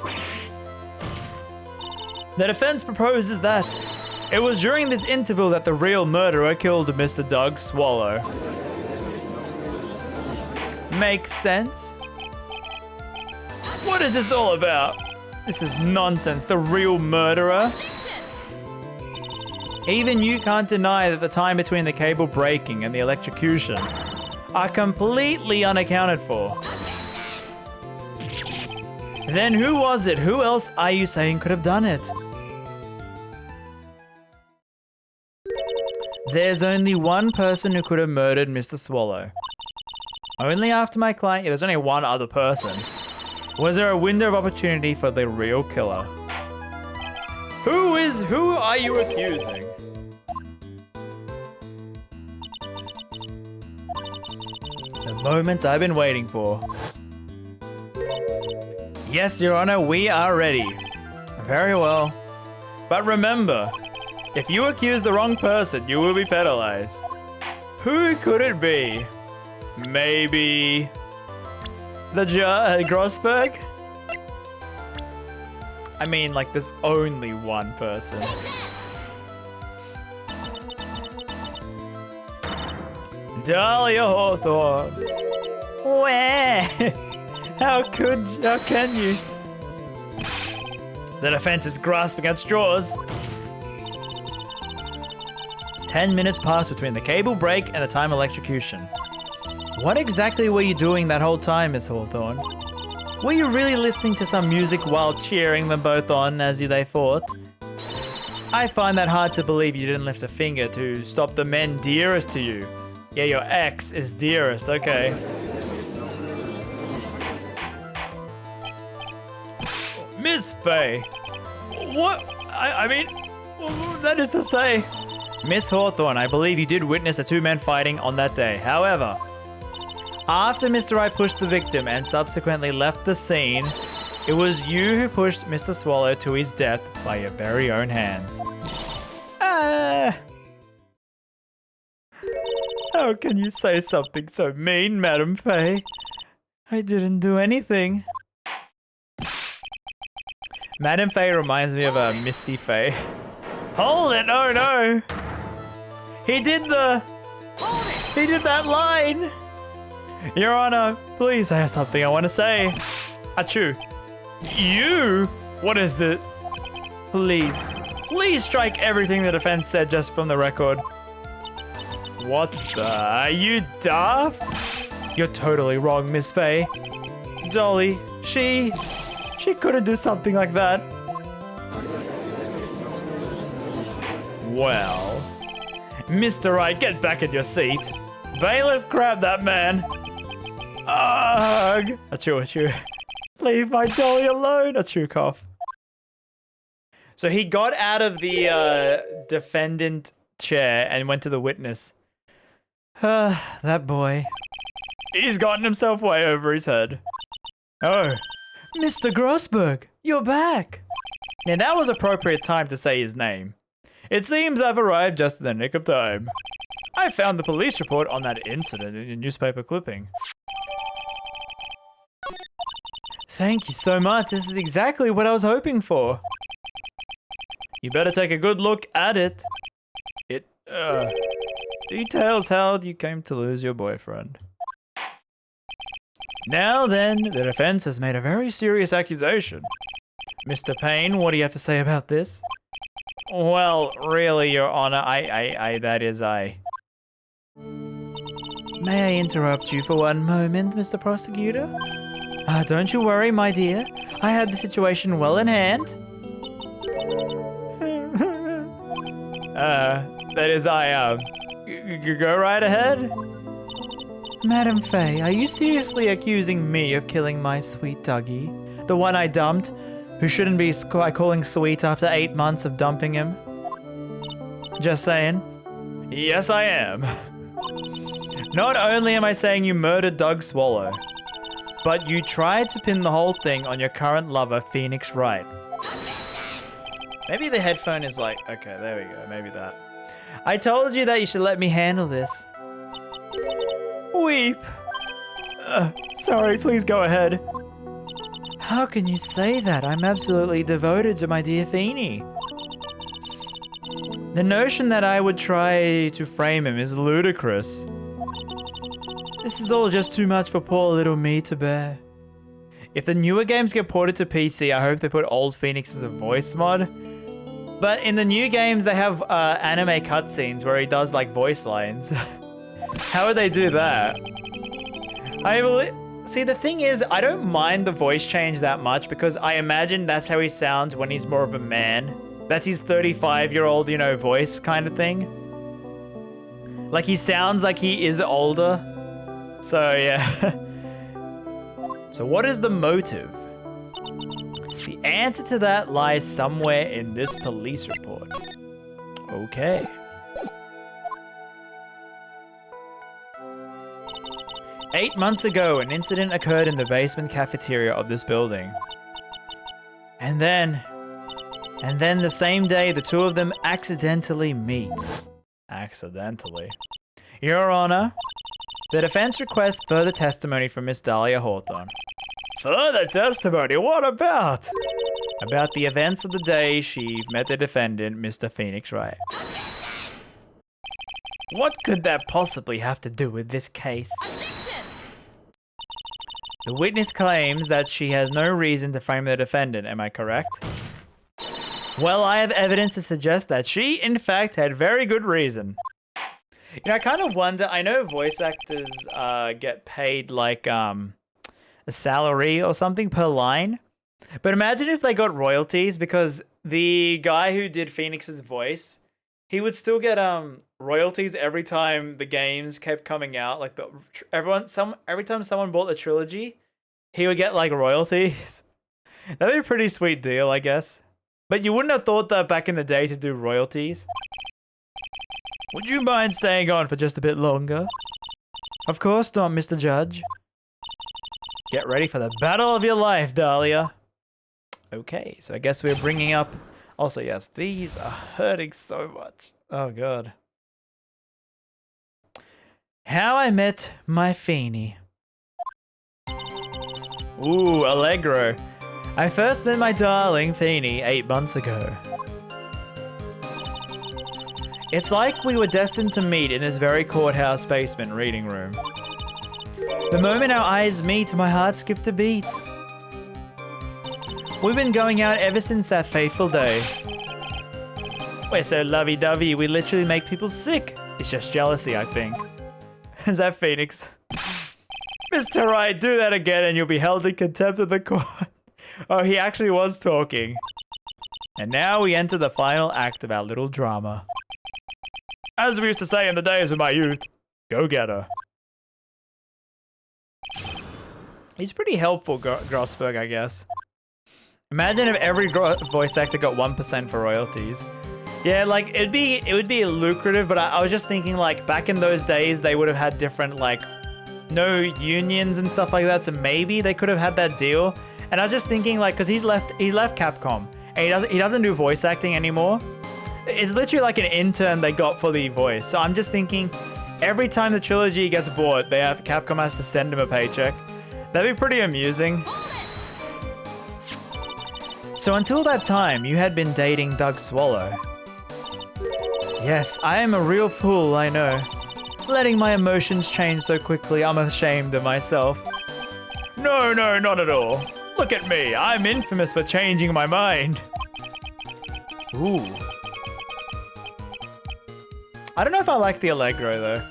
The defense proposes that it was during this interval that the real murderer killed Mr. Doug Swallow. Makes sense? What is this all about? This is nonsense. The real murderer? Even you can't deny that the time between the cable breaking and the electrocution are completely unaccounted for. Then who was it? Who else are you saying could have done it? There's only one person who could have murdered Mr. Swallow. Only after my client. Yeah, there's only one other person. Was there a window of opportunity for the real killer? Who are you accusing? The moment I've been waiting for. Yes, Your Honor, we are ready. Very well. But remember, if you accuse the wrong person, you will be penalized. Who could it be? Maybe the Grossberg? I mean, like, there's only one person. Dahlia Hawthorne. Where? How can you? The defense is grasping at straws. 10 minutes passed between the cable break and the time electrocution. What exactly were you doing that whole time, Miss Hawthorne? Were you really listening to some music while cheering them both on as they fought? I find that hard to believe you didn't lift a finger to stop the men dearest to you. Yeah, your ex is dearest, okay. Miss Faye. What? I mean, that is to say... Miss Hawthorne, I believe you did witness the two men fighting on that day. However, after Mr. Wright pushed the victim and subsequently left the scene, it was you who pushed Mr. Swallow to his death by your very own hands. How can you say something so mean, Madam Faye? I didn't do anything. Madam Faye reminds me of a Misty Faye. Hold it! Oh no! He did that line! Your Honor, please, I have something I want to say. Achoo. You? What is the... Please strike everything the defense said just from the record. What the... Are you daft? You're totally wrong, Miss Faye. Dolly, she couldn't do something like that. Well... Mr. Wright, get back in your seat. Bailiff, grab that man. Ugh. Achoo, achoo. Leave my dolly alone. Achoo, cough. So he got out of the defendant chair and went to the witness. That boy. He's gotten himself way over his head. Oh. Mr. Grossberg, you're back. Now that was appropriate time to say his name. It seems I've arrived just in the nick of time. I found the police report on that incident in your newspaper clipping. Thank you so much. This is exactly what I was hoping for. You better take a good look at it. It, details how you came to lose your boyfriend. Now then, the defense has made a very serious accusation. Mr. Payne, what do you have to say about this? Well, really, Your Honor, May I interrupt you for one moment, Mr. Prosecutor? Don't you worry, my dear. I had the situation well in hand. Go right ahead. Madam Faye, are you seriously accusing me of killing my sweet Dougie? The one I dumped, who shouldn't be calling sweet after 8 months of dumping him? Just saying. Yes, I am. Not only am I saying you murdered Doug Swallow, but you tried to pin the whole thing on your current lover, Phoenix Wright. Maybe the headphone is like, okay, there we go, maybe that. I told you that you should let me handle this. Weep. Sorry, please go ahead. How can you say that? I'm absolutely devoted to my dear Feeny. The notion that I would try to frame him is ludicrous. This is all just too much for poor little me to bear. If the newer games get ported to PC, I hope they put old Phoenix as a voice mod. But in the new games, they have anime cutscenes where he does like voice lines. How would they do that? See, the thing is, I don't mind the voice change that much because I imagine that's how he sounds when he's more of a man. That's his 35-year-old, you know, voice kind of thing. Like, he sounds like he is older. So, yeah. So, what is the motive? The answer to that lies somewhere in this police report. Okay. "8 months ago, an incident occurred in the basement cafeteria of this building. And then the same day, the two of them accidentally meet. Accidentally. Your Honor, the defense requests further testimony from Miss Dahlia Hawthorne." Further testimony? What about? About the events of the day she met the defendant, Mr. Phoenix Wright. What could that possibly have to do with this case? The witness claims that she has no reason to frame the defendant, am I correct? Well, I have evidence to suggest that she, in fact, had very good reason. You know, I kind of wonder, I know voice actors get paid like a salary or something per line, but imagine if they got royalties, because the guy who did Phoenix's voice, he would still get royalties every time the games kept coming out. Like every time someone bought the trilogy, he would get like royalties. That'd be a pretty sweet deal, I guess. But you wouldn't have thought that back in the day to do royalties. Would you mind staying on for just a bit longer? Of course not, Mr. Judge. Get ready for the battle of your life, Dahlia. Okay, so I guess we're bringing up... Also, yes, these are hurting so much. Oh, God. How I Met My Feeny. Ooh, Allegro. I first met my darling Feeny 8 months ago. It's like we were destined to meet in this very courthouse basement reading room. The moment our eyes meet, my heart skipped a beat. We've been going out ever since that fateful day. We're so lovey-dovey, we literally make people sick. It's just jealousy, I think. Is that Phoenix? Mr. Wright, do that again and you'll be held in contempt of the court. Oh, he actually was talking. And now we enter the final act of our little drama. As we used to say in the days of my youth, go get her. He's pretty helpful, Grossberg, I guess. Imagine if every voice actor got 1% for royalties. Yeah, like, it would be lucrative, but I was just thinking, like, back in those days, they would have had different, like, no unions and stuff like that, so maybe they could have had that deal. And I was just thinking, like, because he left Capcom, and he doesn't do voice acting anymore. It's literally like an intern they got for the voice. So I'm just thinking, Every time the trilogy gets bought, Capcom has to send him a paycheck. That'd be pretty amusing. So until that time, you had been dating Doug Swallow. Yes, I am a real fool, I know. Letting my emotions change so quickly, I'm ashamed of myself. No, not at all. Look at me, I'm infamous for changing my mind. Ooh. I don't know if I like the Allegro though.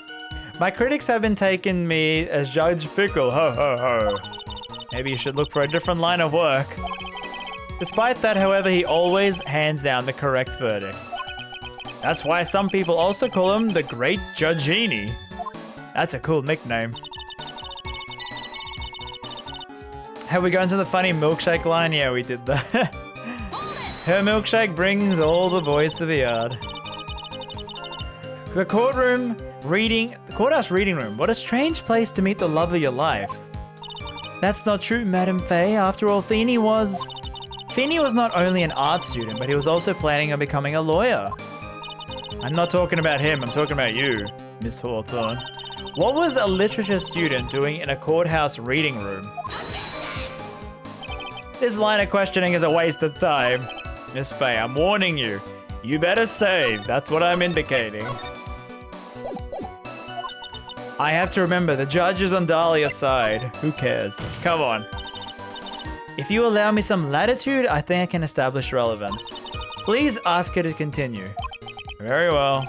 My critics have been taking me as Judge Fickle, ho ho ho. Maybe you should look for a different line of work. Despite that, however, he always hands down the correct verdict. That's why some people also call him the Great Judgini. That's a cool nickname. Have we gone to the funny milkshake line? Yeah, we did that. Her milkshake brings all the boys to the yard. The courthouse reading room. What a strange place to meet the love of your life. That's not true, Madam Faye. After all, Feeny was not only an art student, but he was also planning on becoming a lawyer. I'm not talking about him, I'm talking about you, Miss Hawthorne. What was a literature student doing in a courthouse reading room? This line of questioning is a waste of time. Miss Faye, I'm warning you. You better save, that's what I'm indicating. I have to remember, the judge is on Dahlia's side. Who cares? Come on. If you allow me some latitude, I think I can establish relevance. Please ask her to continue. Very well.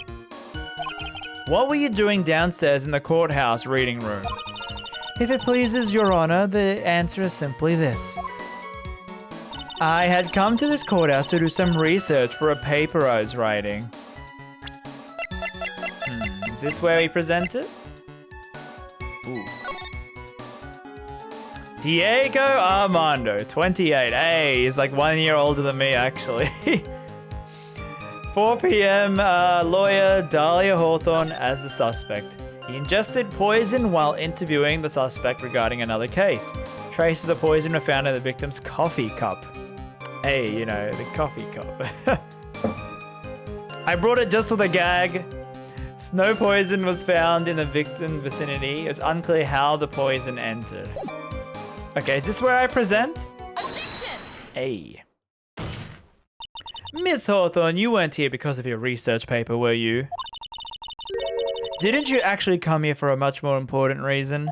What were you doing downstairs in the courthouse reading room? If it pleases your honor, the answer is simply this. I had come to this courthouse to do some research for a paper I was writing. Is this where we present it? Ooh. Diego Armando, 28. Hey, he's like 1 year older than me, actually. 4 p.m. Lawyer Dahlia Hawthorne as the suspect. He ingested poison while interviewing the suspect regarding another case. Traces of poison were found in the victim's coffee cup. Hey, you know, the coffee cup. I brought it just for the gag. Snow poison was found in the victim vicinity. It's unclear how the poison entered. Okay, is this where I present? Objection! Hey. Miss Hawthorne, you weren't here because of your research paper, were you? Didn't you actually come here for a much more important reason?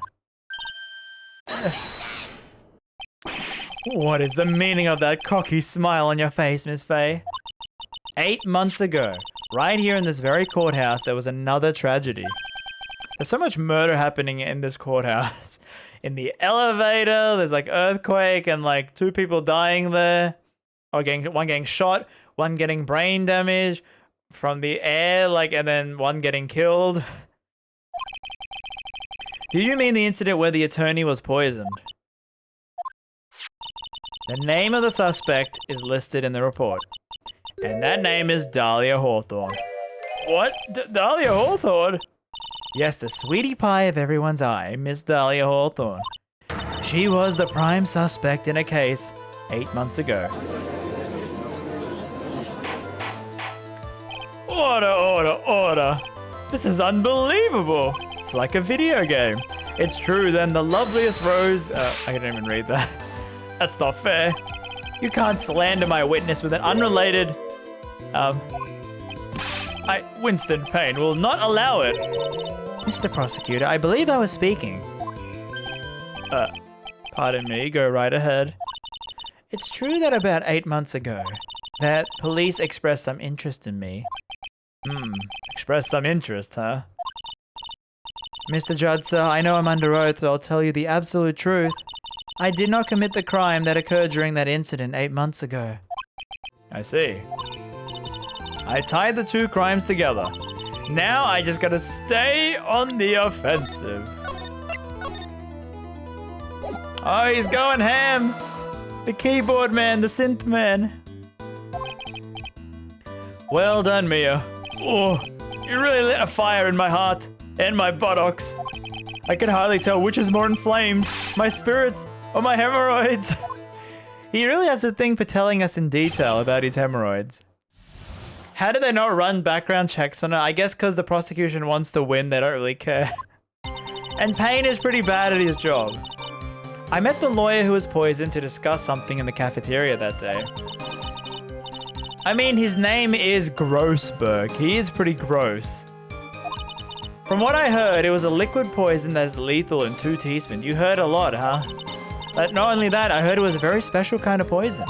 What is the meaning of that cocky smile on your face, Miss Faye? 8 months ago, right here in this very courthouse, there was another tragedy. There's so much murder happening in this courthouse. In the elevator, there's like earthquake and like 2 people dying there. Or one getting shot, one getting brain damage from the air, like, and then one getting killed. Do you mean the incident where the attorney was poisoned? The name of the suspect is listed in the report. And that name is Dahlia Hawthorne. What? Dahlia Hawthorne? Yes, the sweetie pie of everyone's eye, Miss Dahlia Hawthorne. She was the prime suspect in a case 8 months ago. Order, order, order. This is unbelievable. It's like a video game. It's true then, the loveliest rose... I didn't even read that. That's not fair. You can't slander my witness with an unrelated... Winston Payne will not allow it. Mr. Prosecutor, I believe I was speaking. Pardon me, go right ahead. It's true that about 8 months ago, that police expressed some interest in me. Expressed some interest, huh? Mr. Judge, sir, I know I'm under oath, so I'll tell you the absolute truth. I did not commit the crime that occurred during that incident 8 months ago. I see. I tied the 2 crimes together. Now I just gotta stay on the offensive. Oh, he's going ham. The keyboard man, the synth man. Well done, Mia. Oh, you really lit a fire in my heart and my buttocks. I can hardly tell which is more inflamed, my spirits or my hemorrhoids. He really has a thing for telling us in detail about his hemorrhoids. How do they not run background checks on her? I guess because the prosecution wants to win, they don't really care. And Payne is pretty bad at his job. I met the lawyer who was poisoned to discuss something in the cafeteria that day. I mean, his name is Grossberg. He is pretty gross. From what I heard, it was a liquid poison that's lethal in 2 teaspoons. You heard a lot, huh? But not only that, I heard it was a very special kind of poison.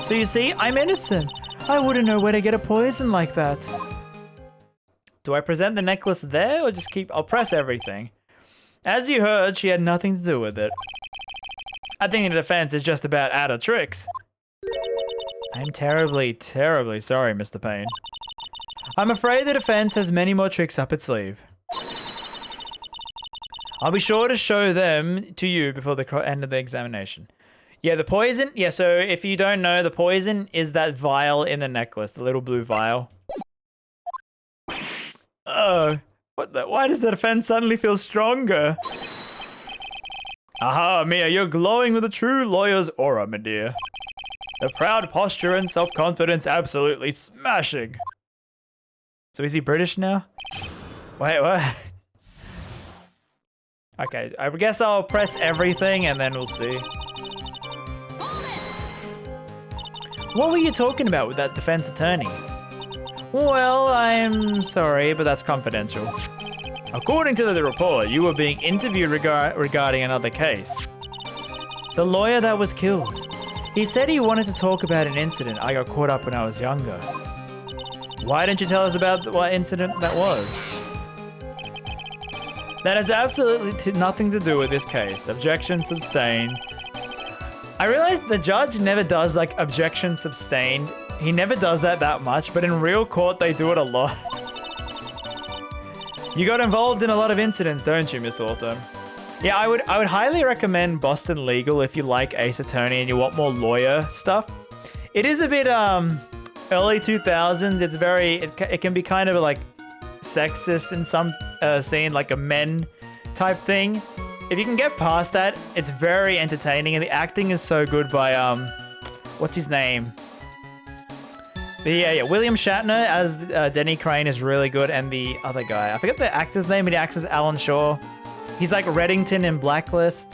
So you see, I'm innocent. I wouldn't know where to get a poison like that. Do I present the necklace there or just keep... I'll press everything. As you heard, she had nothing to do with it. I think the defense is just about out of tricks. I'm terribly, terribly sorry, Mr. Payne. I'm afraid the defense has many more tricks up its sleeve. I'll be sure to show them to you before the end of the examination. Yeah, the poison. Yeah, so if you don't know, the poison is that vial in the necklace, the little blue vial. Oh, what the? Why does the defense suddenly feel stronger? Aha, Mia, you're glowing with a true lawyer's aura, my dear. The proud posture and self-confidence absolutely smashing. So is he British now? Wait, what? Okay, I guess I'll press everything and then we'll see. What were you talking about with that defense attorney? Well, I'm sorry, but that's confidential. According to the report, you were being interviewed regarding another case. The lawyer that was killed. He said he wanted to talk about an incident I got caught up when I was younger. Why didn't you tell us about what incident that was? That has absolutely nothing to do with this case. Objection sustained. I realized the judge never does like objection sustained. He never does that much, but in real court they do it a lot. You got involved in a lot of incidents, don't you, Miss Author? Yeah, I would highly recommend Boston Legal if you like Ace Attorney and you want more lawyer stuff. It is a bit early 2000s. It's very it can be kind of like sexist in some scene, like a men type thing. If you can get past that, it's very entertaining and the acting is so good by what's his name? Yeah, William Shatner as Denny Crane is really good, and the other guy, I forget the actor's name, but he acts as Alan Shaw. He's like Reddington in Blacklist.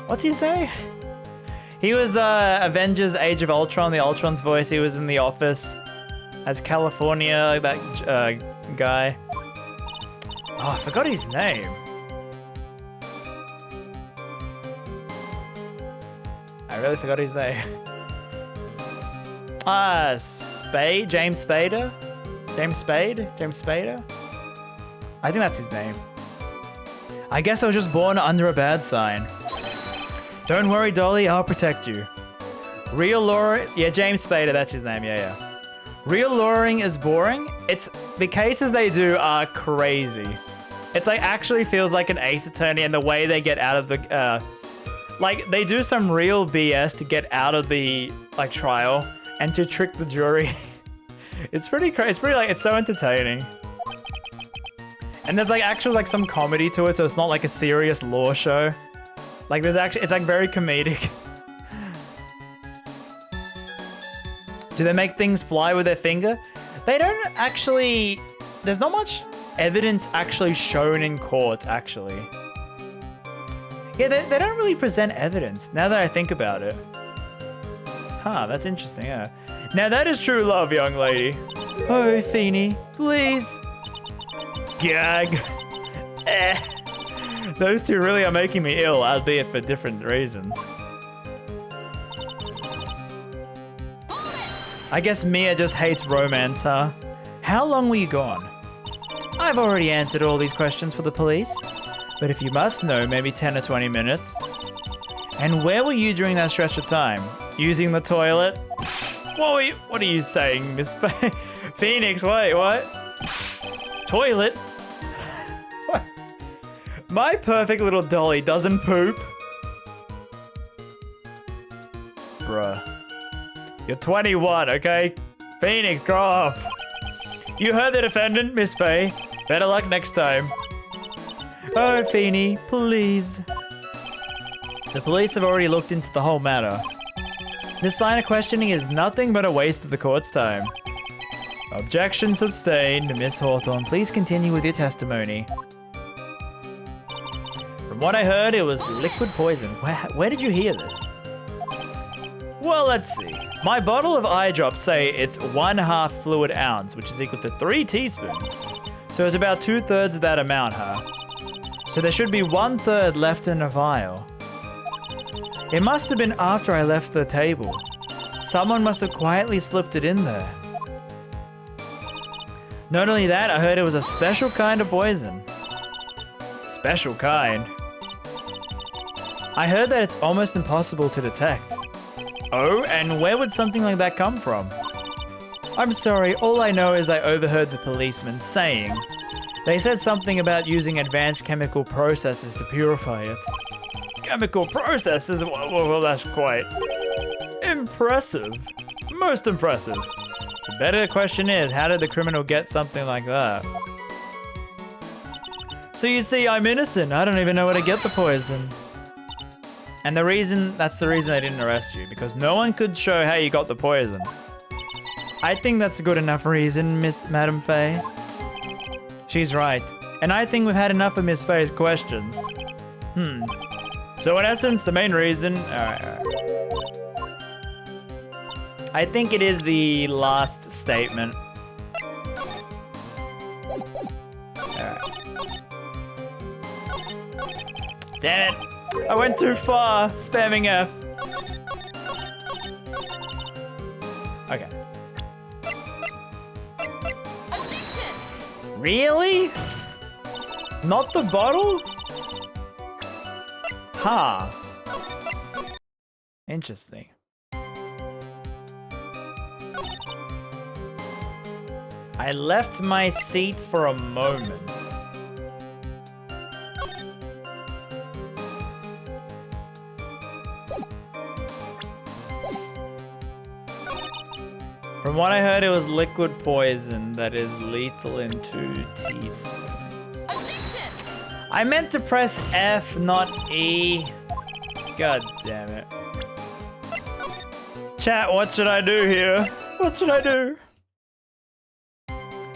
What's his name? He was Avengers Age of Ultron, the Ultron's voice. He was in The Office as California, that guy. Oh, I forgot his name. I really forgot his name. James Spader? James Spader? I think that's his name. I guess I was just born under a bad sign. Don't worry, Dolly, I'll protect you. Real luring, yeah, James Spader, that's his name, yeah. Real luring is boring. The cases they do are crazy. It's like actually feels like an Ace Attorney, and the way they get out of the, like they do some real BS to get out of the like trial and to trick the jury. It's pretty crazy. It's pretty like, it's so entertaining. And there's like actual like some comedy to it, so it's not like a serious law show. Like there's actually, it's like very comedic. Do they make things fly with their finger? They don't actually, there's not much evidence actually shown in court, actually. Yeah, they don't really present evidence, now that I think about it. Huh, that's interesting, yeah. Now that is true love, young lady. Oh, Feeny, please. Gag. Those two really are making me ill, albeit for different reasons. I guess Mia just hates romance, huh? How long were you gone? I've already answered all these questions for the police, but if you must know, maybe 10 or 20 minutes. And where were you during that stretch of time? Using the toilet? What are you saying, Miss Phoenix? Wait, what? Toilet? What? My perfect little dolly doesn't poop? Bruh. You're 21, okay? Phoenix, grow up. You heard the defendant, Miss Faye. Better luck next time. Oh, Feeny, please. The police have already looked into the whole matter. This line of questioning is nothing but a waste of the court's time. Objection sustained. Miss Hawthorne, please continue with your testimony. From what I heard, it was liquid poison. Where did you hear this? Well, let's see. My bottle of eye drops say it's 1/2 fluid ounce, which is equal to 3 teaspoons. So it's about 2/3 of that amount, huh? So there should be 1/3 left in a vial. It must have been after I left the table. Someone must have quietly slipped it in there. Not only that, I heard it was a special kind of poison. Special kind? I heard that it's almost impossible to detect. Oh, and where would something like that come from? I'm sorry, all I know is I overheard the policeman saying. They said something about using advanced chemical processes to purify it. Chemical processes? Well, that's quite impressive. Most impressive. The better question is, how did the criminal get something like that? So you see, I'm innocent. I don't even know where to get the poison. And that's the reason they didn't arrest you, because no one could show how you got the poison. I think that's a good enough reason, Madam Faye. She's right. And I think we've had enough of Miss Faye's questions. So in essence, the main reason... Alright. I think it is the last statement. Alright. Damn it! I went too far, spamming F. Okay. Really? Not the bottle? Huh. Interesting. I left my seat for a moment. From what I heard, it was liquid poison that is lethal in 2 teaspoons. I meant to press F, not E. God damn it. Chat, what should I do here? What should I do?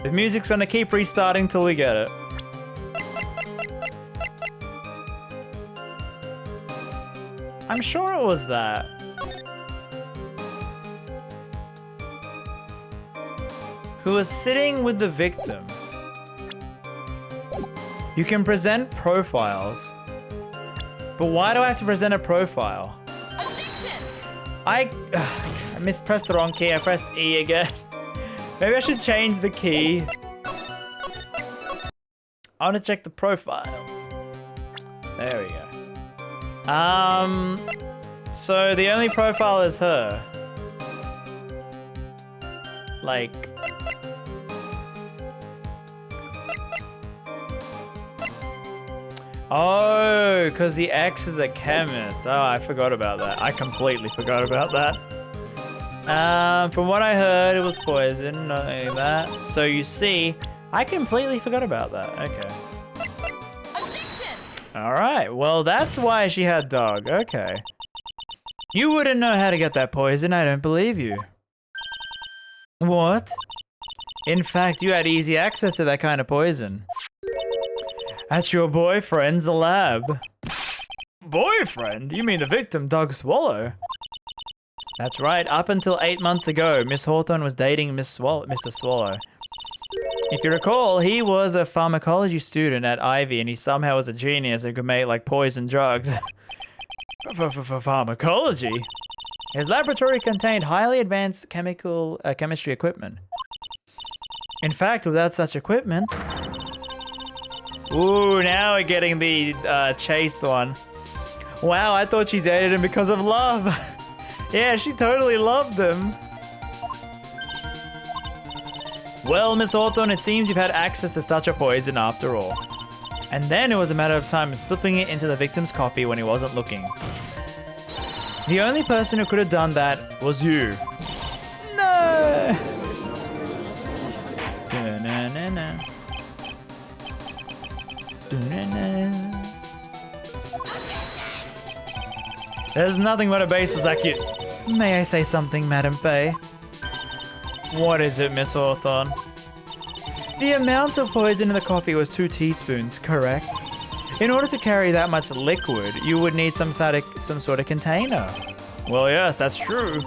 The music's gonna keep restarting till we get it. I'm sure it was that. Who was sitting with the victim. You can present profiles. But why do I have to present a profile? I mispressed the wrong key. I pressed E again. Maybe I should change the key. I want to check the profiles. There we go. So the only profile is her. Like... Oh, because the X is a chemist. Oh, I forgot about that. I completely forgot about that. From what I heard, it was poison, not only that. So you see, I completely forgot about that. Okay. Alright, well that's why she had dog. Okay. You wouldn't know how to get that poison, I don't believe you. What? In fact, you had easy access to that kind of poison. At your boyfriend's lab. Boyfriend? You mean the victim, Doug Swallow? That's right, up until 8 months ago, Miss Hawthorne was dating Mr. Swallow. If you recall, he was a pharmacology student at Ivy and he somehow was a genius who could make like poison drugs. For pharmacology? His laboratory contained highly advanced chemistry equipment. In fact, without such equipment... Ooh, now we're getting the chase one. Wow, I thought she dated him because of love. Yeah, she totally loved him. Well, Miss Hawthorne, it seems you've had access to such a poison after all. And then it was a matter of time slipping it into the victim's coffee when he wasn't looking. The only person who could have done that was you. No! Da-na-na-na. There's nothing but a baseless accusation. May I say something, Madam Faye? What is it, Miss Hawthorne? The amount of poison in the coffee was 2 teaspoons, correct? In order to carry that much liquid, you would need some sort of container. Well, yes, that's true.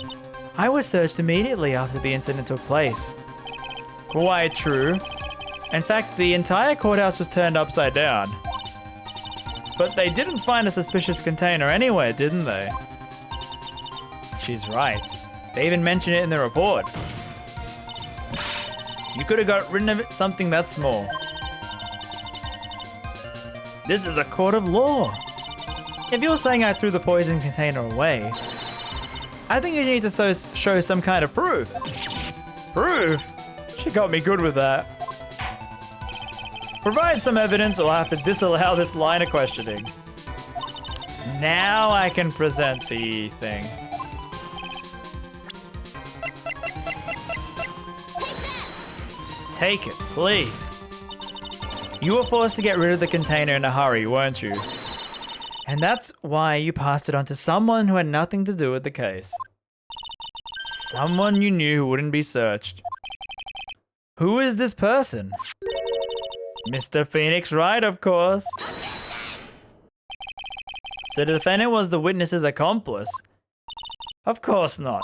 I was searched immediately after the incident took place. Quite true. In fact, the entire courthouse was turned upside down. But they didn't find a suspicious container anywhere, didn't they? She's right. They even mentioned it in the report. You could have got rid of something that small. This is a court of law. If you're saying I threw the poison container away, I think you need to show some kind of proof. Proof? She got me good with that. Provide some evidence or I'll have to disallow this line of questioning. Now I can present the thing. Take it, please. You were forced to get rid of the container in a hurry, weren't you? And that's why you passed it on to someone who had nothing to do with the case. Someone you knew who wouldn't be searched. Who is this person? Mr. Phoenix Wright, of course. So the defendant was the witness's accomplice? Of course not.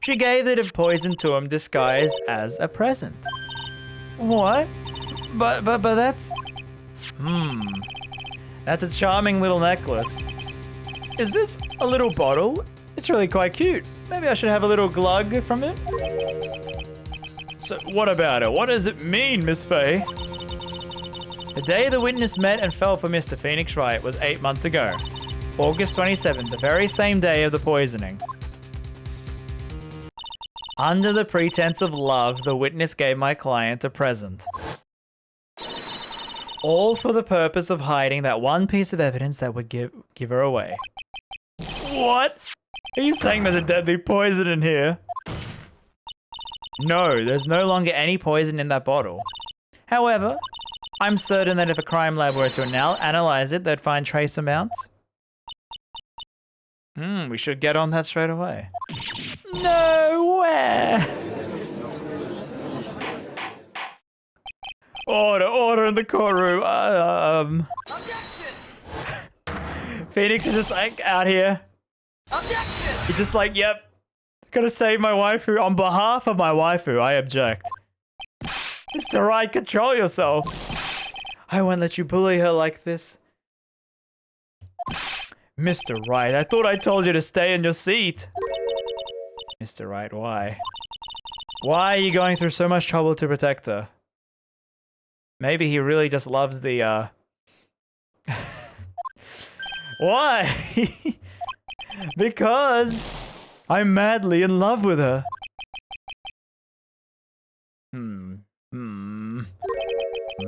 She gave the poison to him disguised as a present. What? But that's... That's a charming little necklace. Is this a little bottle? It's really quite cute. Maybe I should have a little glug from it? So what about it? What does it mean, Miss Faye? The day the witness met and fell for Mr. Phoenix Wright was 8 months ago. August 27th, the very same day of the poisoning. Under the pretense of love, the witness gave my client a present. All for the purpose of hiding that one piece of evidence that would give her away. What? Are you saying there's a deadly poison in here? No, there's no longer any poison in that bottle. However, I'm certain that if a crime lab were to analyze it, they'd find trace amounts. We should get on that straight away. Nowhere! Order in the courtroom. Phoenix is just like out here. Objection! He's just like, yep. Gotta save my waifu. On behalf of my waifu, I object. Mr. Wright, control yourself. I won't let you bully her like this. Mr. Wright, I thought I told you to stay in your seat. Mr. Wright, why? Why are you going through so much trouble to protect her? Maybe he really just loves the, Why? Because I'm madly in love with her.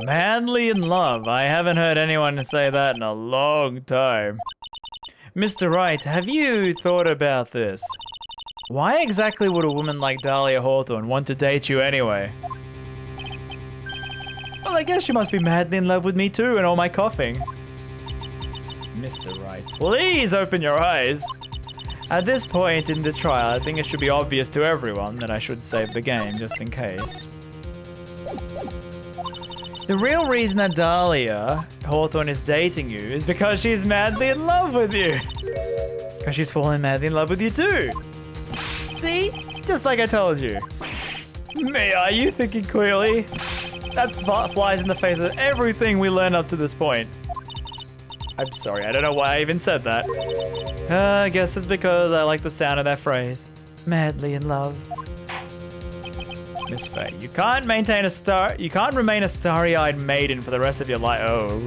Madly in love? I haven't heard anyone say that in a long time. Mr. Wright, have you thought about this? Why exactly would a woman like Dahlia Hawthorne want to date you anyway? Well, I guess she must be madly in love with me too and all my coughing. Mr. Wright, please open your eyes. At this point in the trial, I think it should be obvious to everyone that I should save the game just in case. The real reason that Dahlia Hawthorne is dating you is because she's madly in love with you. Because she's fallen madly in love with you too. See? Just like I told you. Me, are you thinking clearly? That flies in the face of everything we learned up to this point. I'm sorry, I don't know why I even said that. I guess it's because I like the sound of that phrase. Madly in love. Miss Faye, you can't remain a starry-eyed maiden for the rest of your life. Oh,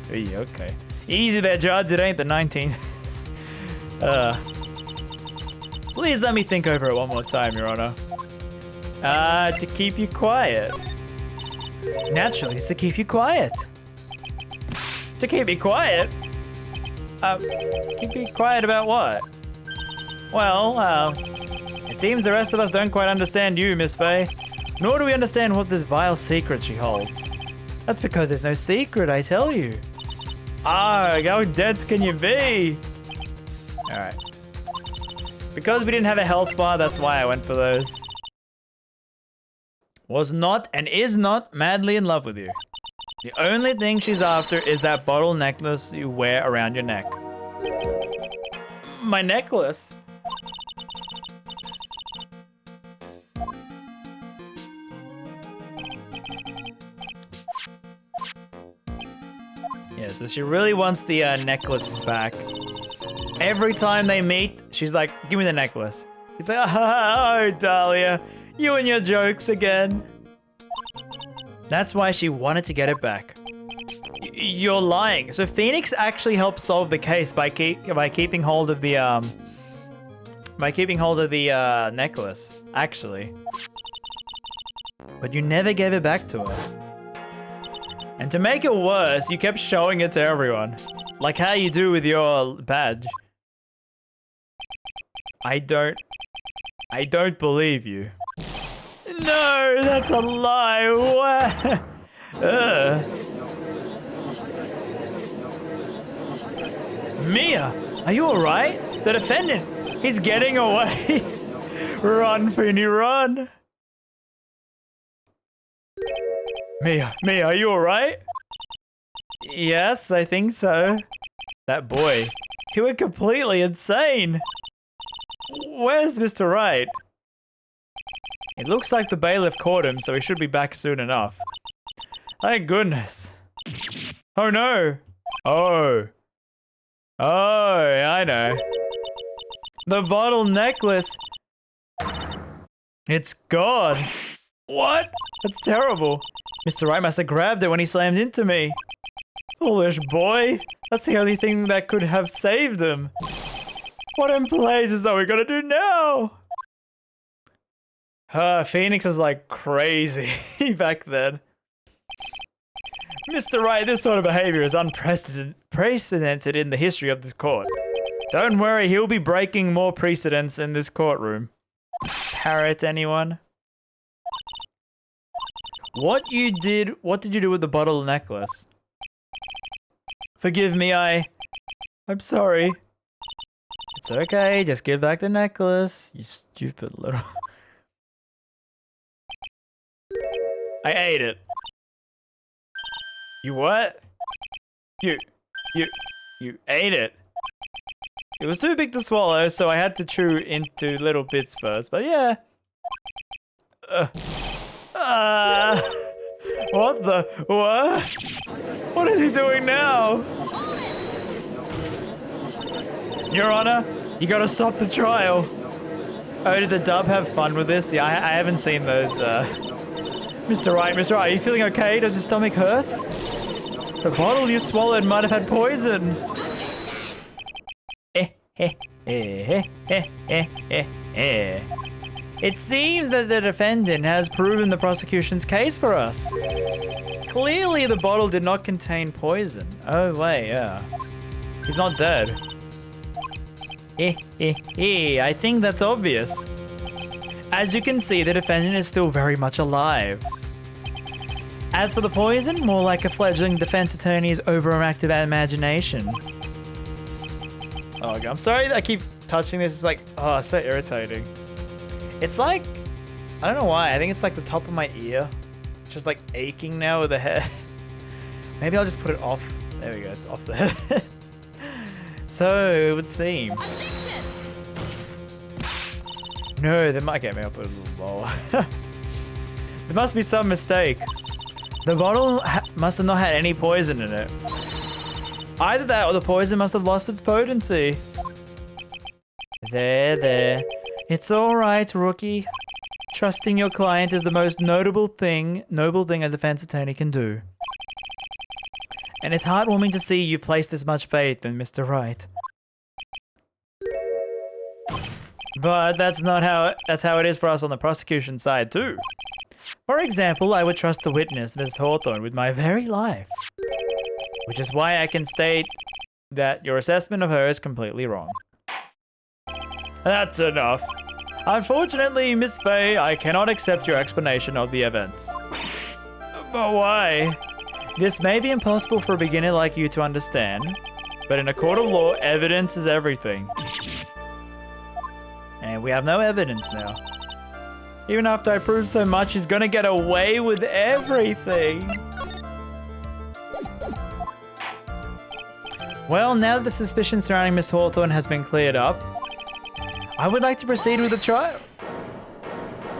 okay. Easy there, Judge. It ain't the 19th. Please let me think over it one more time, Your Honor. To keep you quiet. Naturally, it's to keep you quiet. To keep me quiet? Keep me quiet about what? Well, it seems the rest of us don't quite understand you, Miss Faye. Nor do we understand what this vile secret she holds. That's because there's no secret, I tell you. How dense can you be? Alright. Because we didn't have a health bar, that's why I went for those. Was not and is not madly in love with you. The only thing she's after is that bottle necklace you wear around your neck. My necklace? Yeah, so she really wants the necklace back. Every time they meet, she's like, give me the necklace. He's like, oh, Dahlia, you and your jokes again. That's why she wanted to get it back. You're lying. So Phoenix actually helped solve the case by keeping hold of the necklace, actually. But you never gave it back to her. And to make it worse, you kept showing it to everyone. Like how you do with your badge. I don't believe you. No, that's a lie. What? Mia, are you alright? The defendant, he's getting away. Run, Feeny, run. Mia, are you alright? Yes, I think so. That boy, he went completely insane. Where's Mr. Wright? It looks like the bailiff caught him, so he should be back soon enough. Thank goodness. Oh no. Oh, I know. The bottle necklace. It's gone. What? That's terrible. Mr. Wright must have grabbed it when he slammed into me. Foolish boy. That's the only thing that could have saved him. What in blazes are we gonna do now? Phoenix was like crazy back then. Mr. Wright, this sort of behavior is unprecedented in the history of this court. Don't worry, he'll be breaking more precedents in this courtroom. Parrot, anyone? What did you do with the bottle necklace? Forgive me, I'm sorry. It's okay, just give back the necklace, you stupid little... I ate it. You what? You ate it. It was too big to swallow, so I had to chew into little bits first, but yeah. What? What is he doing now? Your Honor, you gotta stop the trial. Oh, did the dub have fun with this? Yeah, I haven't seen those, Mr. Wright, are you feeling okay? Does your stomach hurt? The bottle you swallowed might have had poison. It seems that the defendant has proven the prosecution's case for us. Clearly, the bottle did not contain poison. Oh, wait, yeah. He's not dead. I think that's obvious. As you can see, the defendant is still very much alive. As for the poison, more like a fledgling defense attorney's overactive imagination. Oh, God, I'm sorry that I keep touching this. It's like, oh, so irritating. It's like, I don't know why. I think it's like the top of my ear. It's just like aching now with the head. Maybe I'll just put it off. There we go, it's off the head. So, it would seem. No, there might get me up a little lower. There must be some mistake. The bottle must have not had any poison in it. Either that or the poison must have lost its potency. There. It's alright, rookie. Trusting your client is the most noble thing a defense attorney can do. And it's heartwarming to see you place this much faith in Mr. Wright. But that's how it is for us on the prosecution side too. For example, I would trust the witness, Ms. Hawthorne, with my very life. Which is why I can state that your assessment of her is completely wrong. That's enough. Unfortunately, Miss Faye, I cannot accept your explanation of the events. But why? This may be impossible for a beginner like you to understand, but in a court of law, evidence is everything. We have no evidence now. Even after I prove so much, he's gonna get away with everything. Well, now that the suspicion surrounding Miss Hawthorne has been cleared up, I would like to proceed with the trial.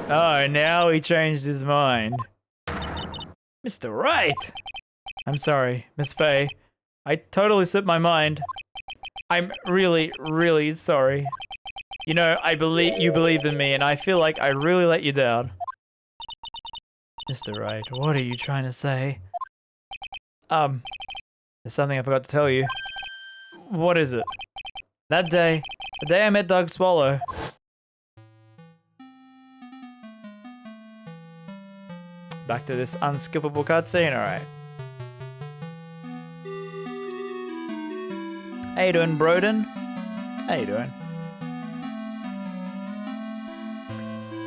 Oh, now he changed his mind. Mr. Wright! I'm sorry, Miss Faye. I totally slipped my mind. I'm really, really sorry. You know, you believed in me, and I feel like I really let you down. Mr. Wright, what are you trying to say? There's something I forgot to tell you. What is it? That day, the day I met Doug Swallow. Back to this unskippable cutscene, alright. How you doing, Broden? How you doing?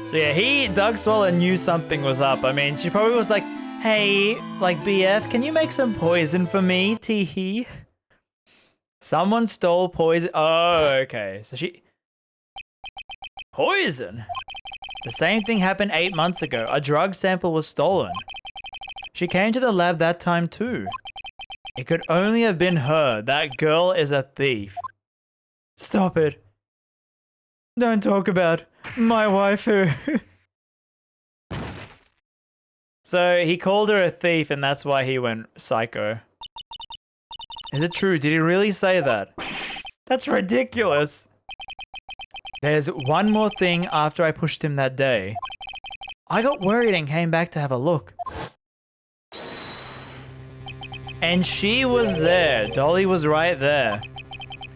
So yeah, Doug Swallow knew something was up. I mean, she probably was like, hey, like, BF, can you make some poison for me, teehee? Someone stole poison. Oh, okay. So poison? The same thing happened 8 months ago. A drug sample was stolen. She came to the lab that time too. It could only have been her. That girl is a thief. Stop it. Don't talk about my waifu. So he called her a thief and that's why he went psycho. Is it true? Did he really say that? That's ridiculous. There's one more thing after I pushed him that day. I got worried and came back to have a look. And she was there. Dolly was right there.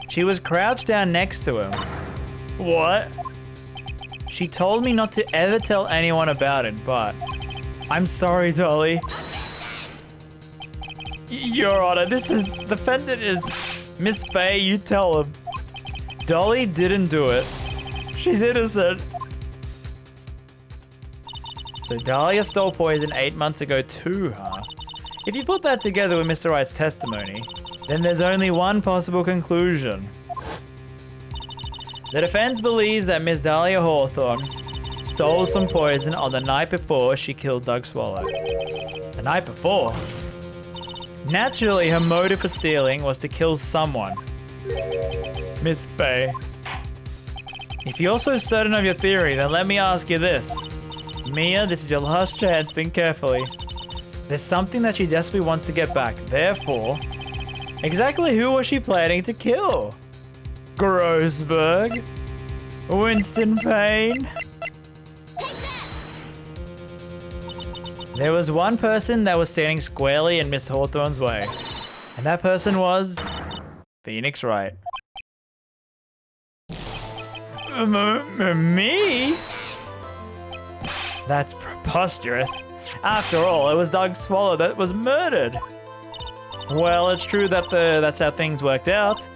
She was crouched down next to him. What? She told me not to ever tell anyone about it, but I'm sorry, Dolly. Your Honor, the defendant is Miss Faye, you tell him. Dolly didn't do it. She's innocent. So Dahlia stole poison 8 months ago too, huh? If you put that together with Mr. Wright's testimony, then there's only one possible conclusion. The defense believes that Miss Dahlia Hawthorne stole some poison on the night before she killed Doug Swallow. The night before? Naturally, her motive for stealing was to kill someone. Miss Faye. If you're so certain of your theory, then let me ask you this. Mia, this is your last chance, think carefully. There's something that she desperately wants to get back. Therefore, exactly who was she planning to kill? Grossberg? Winston Payne? There was one person that was standing squarely in Miss Hawthorne's way. And that person was Phoenix Wright. Me? That's preposterous. After all, it was Doug Swallow that was murdered. Well, it's true that that's how things worked out.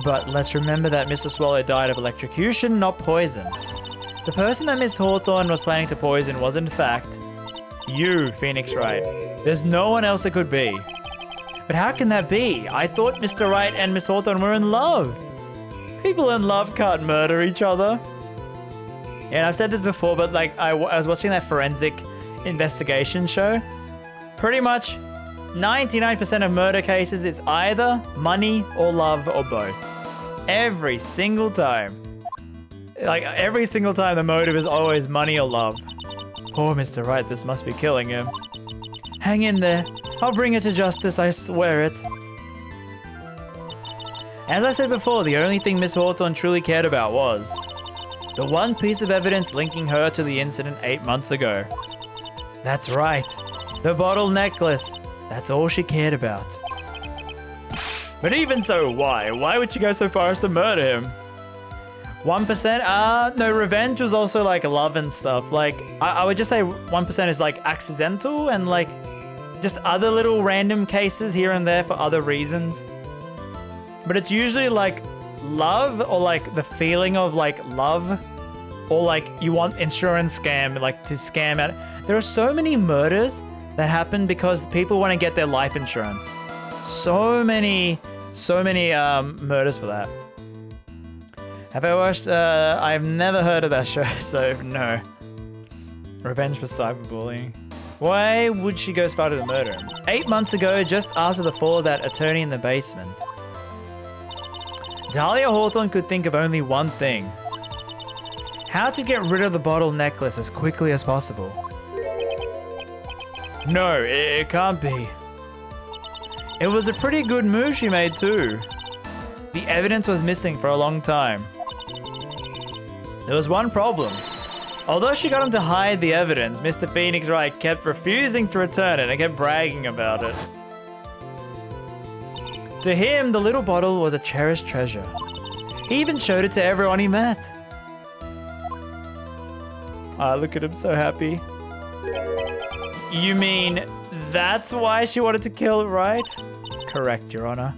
But let's remember that Mr. Swallow died of electrocution, not poison. The person that Miss Hawthorne was planning to poison was, in fact, you, Phoenix Wright. There's no one else it could be. But how can that be? I thought Mr. Wright and Miss Hawthorne were in love. People in love can't murder each other. And I've said this before, but like I was watching that forensic investigation show. Pretty much 99% of murder cases, it's either money or love or both. Every single time. Like every single time the motive is always money or love. Poor Mr. Wright, this must be killing him. Hang in there. I'll bring it to justice, I swear it. As I said before, the only thing Miss Hawthorne truly cared about was the one piece of evidence linking her to the incident 8 months ago. That's right, the bottle necklace. That's all she cared about. But even so, why? Why would she go so far as to murder him? 1%? No, revenge was also like love and stuff. Like, I would just say 1% is like accidental and like just other little random cases here and there for other reasons. But it's usually like love or like the feeling of like love or like you want insurance scam, like to scam out. There are so many murders that happen because people want to get their life insurance. So many murders for that. Have I watched? I've never heard of that show, so no. Revenge for cyberbullying. Why would she go as far to murder him? 8 months ago, just after the fall of that attorney in the basement. Dahlia Hawthorne could think of only one thing. How to get rid of the bottle necklace as quickly as possible. No, it can't be. It was a pretty good move she made too. The evidence was missing for a long time. There was one problem. Although she got him to hide the evidence, Mr. Phoenix Wright kept refusing to return it and kept bragging about it. To him, the little bottle was a cherished treasure. He even showed it to everyone he met. Ah, look at him, so happy. You mean that's why she wanted to kill Wright? Correct, Your Honor.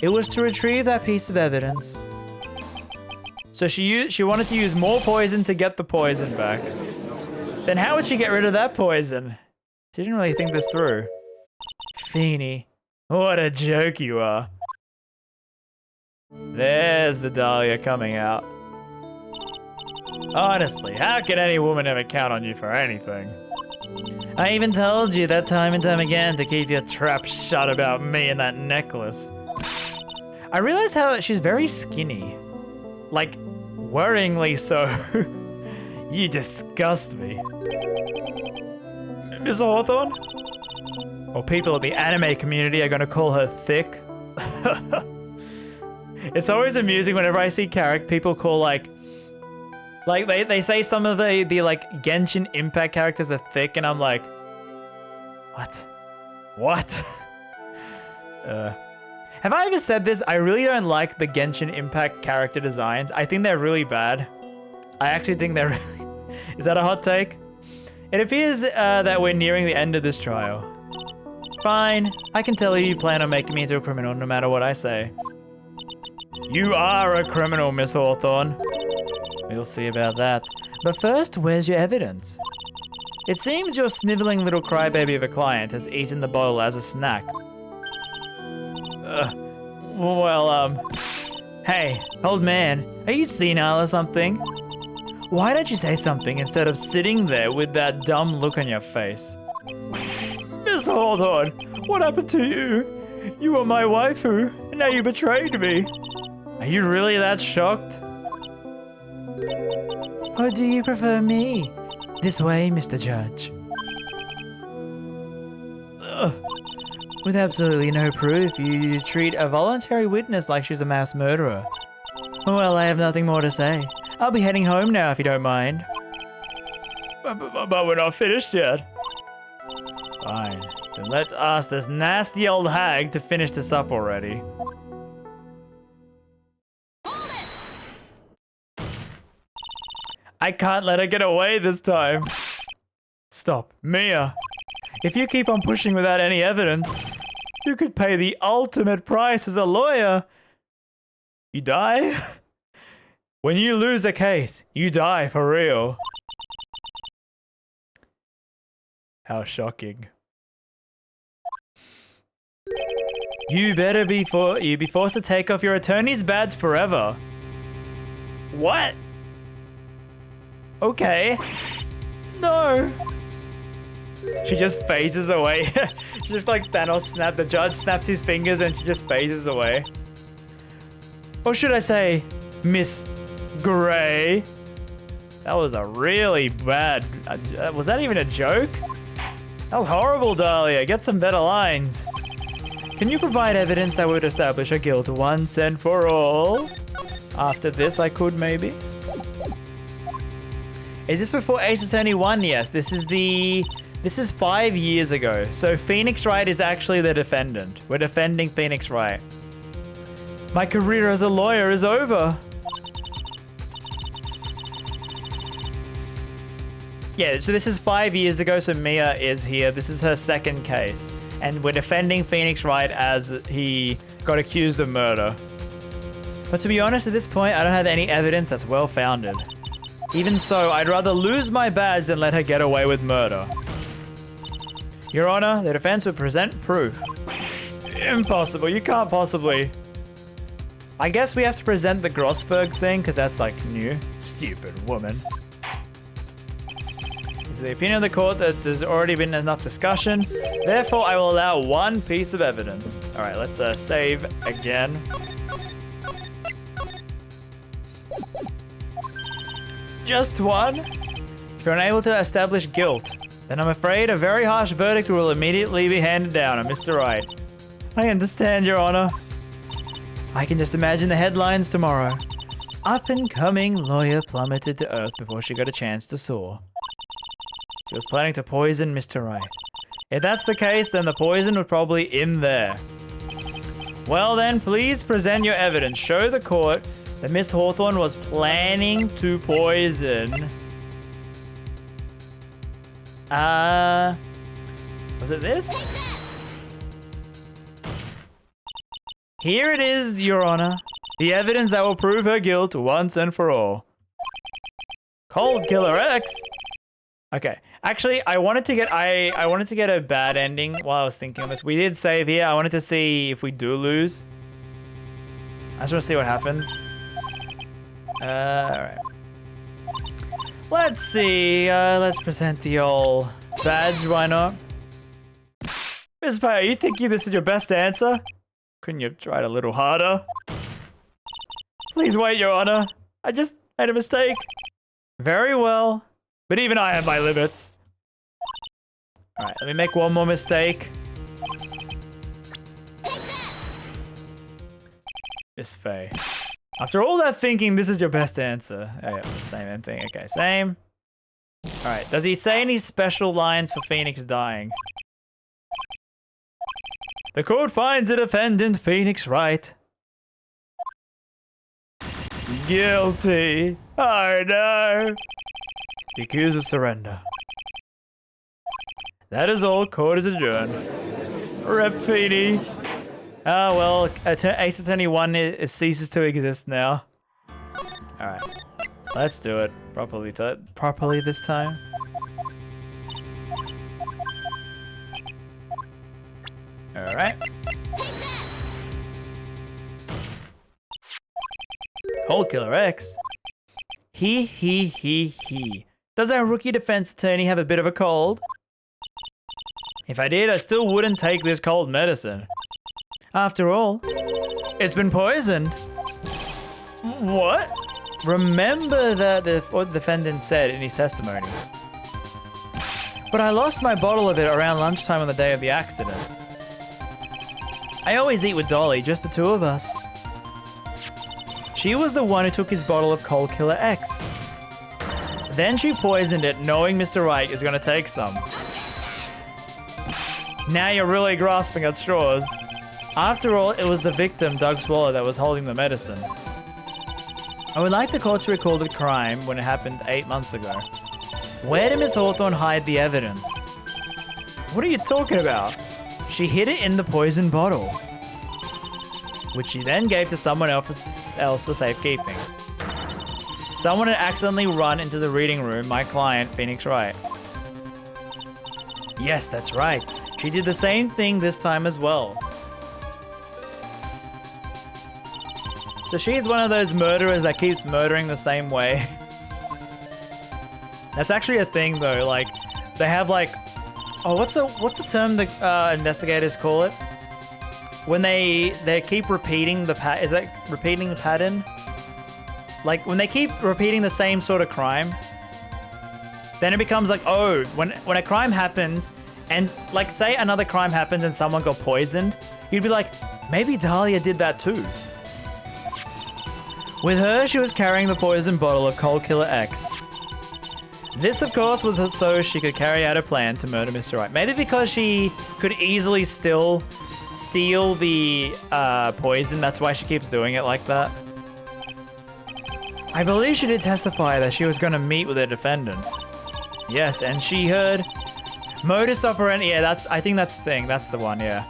It was to retrieve that piece of evidence. So she wanted to use more poison to get the poison back. Then how would she get rid of that poison? She didn't really think this through. Feeny, what a joke you are. There's the Dahlia coming out. Honestly, how can any woman ever count on you for anything? I even told you that time and time again to keep your trap shut about me and that necklace. I realize how she's very skinny. Like, worryingly so. You disgust me. Miss Hawthorne? Or people in the anime community are gonna call her thick. It's always amusing whenever I see people call like they say some of the like Genshin Impact characters are thick, and I'm like, what? Have I ever said this? I really don't like the Genshin Impact character designs. I think they're really bad. I actually think they're really... Is that a hot take? It appears that we're nearing the end of this trial. Fine. I can tell you plan on making me into a criminal no matter what I say. You are a criminal, Miss Hawthorne. We'll see about that. But first, where's your evidence? It seems your sniveling little crybaby of a client has eaten the bottle as a snack. Hey, old man, are you senile or something? Why don't you say something instead of sitting there with that dumb look on your face? Miss Hawthorne, what happened to you? You were my waifu, and now you betrayed me. Are you really that shocked? Or do you prefer me? This way, Mr. Judge. With absolutely no proof, you treat a voluntary witness like she's a mass murderer. Well, I have nothing more to say. I'll be heading home now if you don't mind. But we're not finished yet. Fine. Then let's ask this nasty old hag to finish this up already. I can't let her get away this time. Stop. Mia. If you keep on pushing without any evidence, you could pay the ultimate price as a lawyer. You die? When you lose a case, you die for real. How shocking. You'd be forced to take off your attorney's badge forever. What? Okay. No. She just phases away. She just like Thanos snapped. The judge snaps his fingers and she just phases away. Or should I say, Miss Gray? That was a really bad... was that even a joke? That was horrible, Dahlia. Get some better lines. Can you provide evidence that would establish her guilt once and for all? After this, I could maybe. Is this before Ace Attorney 1? Yes, this is 5 years ago. So Phoenix Wright is actually the defendant. We're defending Phoenix Wright. My career as a lawyer is over. Yeah, so this is 5 years ago, so Mia is here. This is her second case. And we're defending Phoenix Wright as he got accused of murder. But to be honest, at this point, I don't have any evidence that's well-founded. Even so, I'd rather lose my badge than let her get away with murder. Your Honor, the defense would present proof. Impossible, you can't possibly. I guess we have to present the Grossberg thing, because that's like new. Stupid woman. It's the opinion of the court that there's already been enough discussion. Therefore, I will allow one piece of evidence. All right, let's save again. Just one? If you're unable to establish guilt, then I'm afraid a very harsh verdict will immediately be handed down on Mr. Wright. I understand, Your Honor. I can just imagine the headlines tomorrow. Up-and-coming lawyer plummeted to earth before she got a chance to soar. She was planning to poison Mr. Wright. If that's the case, then the poison was probably in there. Well then, please present your evidence. Show the court that Miss Hawthorne was planning to poison. Was it this? Here it is, Your Honor. The evidence that will prove her guilt once and for all. Cold Killer X? Okay. Actually, I wanted to get a bad ending while I was thinking of this. We did save here. I wanted to see if we do lose. I just want to see what happens. Alright. Let's see. Let's present the old badge. Why not? Miss Pay, are you thinking this is your best answer? Couldn't you have tried a little harder? Please wait, Your Honor. I just made a mistake. Very well. But even I have my limits. Alright, let me make one more mistake. Miss Faye. After all that thinking, this is your best answer. Oh yeah, the same thing. Okay, same. Alright, does he say any special lines for Phoenix dying? The court finds the defendant, Phoenix Wright, guilty. Oh no. The accused will surrender. That is all. Court is adjourned. Rep Feeny. Oh well, Ace Attorney 1 ceases to exist now. Alright. Let's do it. Properly this time. Alright. Cold Killer X. He. Does our rookie defense attorney have a bit of a cold? If I did, I still wouldn't take this cold medicine. After all, it's been poisoned. What? Remember what the defendant said in his testimony. But I lost my bottle of it around lunchtime on the day of the accident. I always eat with Dolly, just the two of us. She was the one who took his bottle of Cold Killer X. Then she poisoned it, knowing Mr. Wright is going to take some. Now you're really grasping at straws. After all, it was the victim, Doug Swallow, that was holding the medicine. I would like the court to recall the crime when it happened 8 months ago. Where did Miss Hawthorne hide the evidence? What are you talking about? She hid it in the poison bottle, which she then gave to someone else for safekeeping. Someone had accidentally run into the reading room, my client, Phoenix Wright. Yes, that's right. She did the same thing this time as well. So she's one of those murderers that keeps murdering the same way. That's actually a thing though, like, they have like, oh, what's the term the investigators call it? When they keep repeating the is that repeating the pattern? Like when they keep repeating the same sort of crime, then it becomes like, oh, when a crime happens and like say another crime happens and someone got poisoned, you'd be like, maybe Dahlia did that too. With her, she was carrying the poison bottle of Cold Killer X. This, of course, was so she could carry out a plan to murder Mr. Wright. Maybe because she could easily still steal the poison, that's why she keeps doing it like that. I believe she did testify that she was going to meet with the defendant. Yes, and she heard modus operandi. Yeah, I think that's the thing. That's the one, yeah.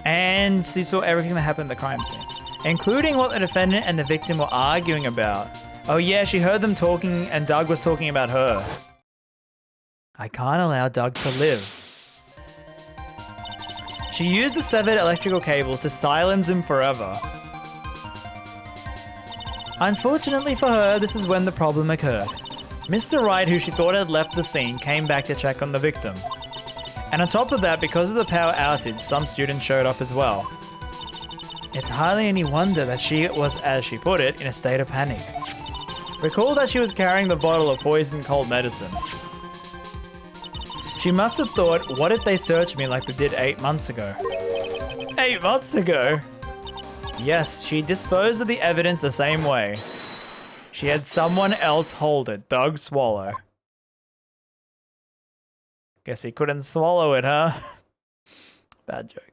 And she saw everything that happened at the crime scene, including what the defendant and the victim were arguing about. Oh yeah, she heard them talking and Doug was talking about her. I can't allow Doug to live. She used the severed electrical cables to silence him forever. Unfortunately for her, this is when the problem occurred. Mr. Wright, who she thought had left the scene, came back to check on the victim. And on top of that, because of the power outage, some students showed up as well. It's hardly any wonder that she was, as she put it, in a state of panic. Recall that she was carrying the bottle of poison cold medicine. She must have thought, what if they searched me like they did 8 months ago? 8 months ago? Yes, she disposed of the evidence the same way. She had someone else hold it. Doug swallow. Guess he couldn't swallow it, huh? Bad joke.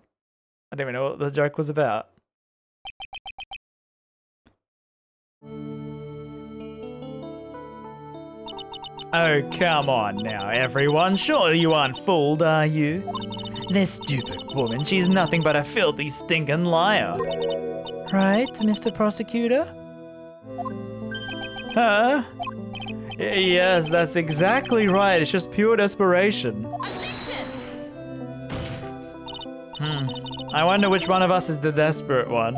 I don't even know what the joke was about. Oh, come on now, everyone. Surely you aren't fooled, are you? This stupid woman, she's nothing but a filthy, stinking liar. Right, Mr. Prosecutor? Huh? Yes, that's exactly right. It's just pure desperation. I wonder which one of us is the desperate one.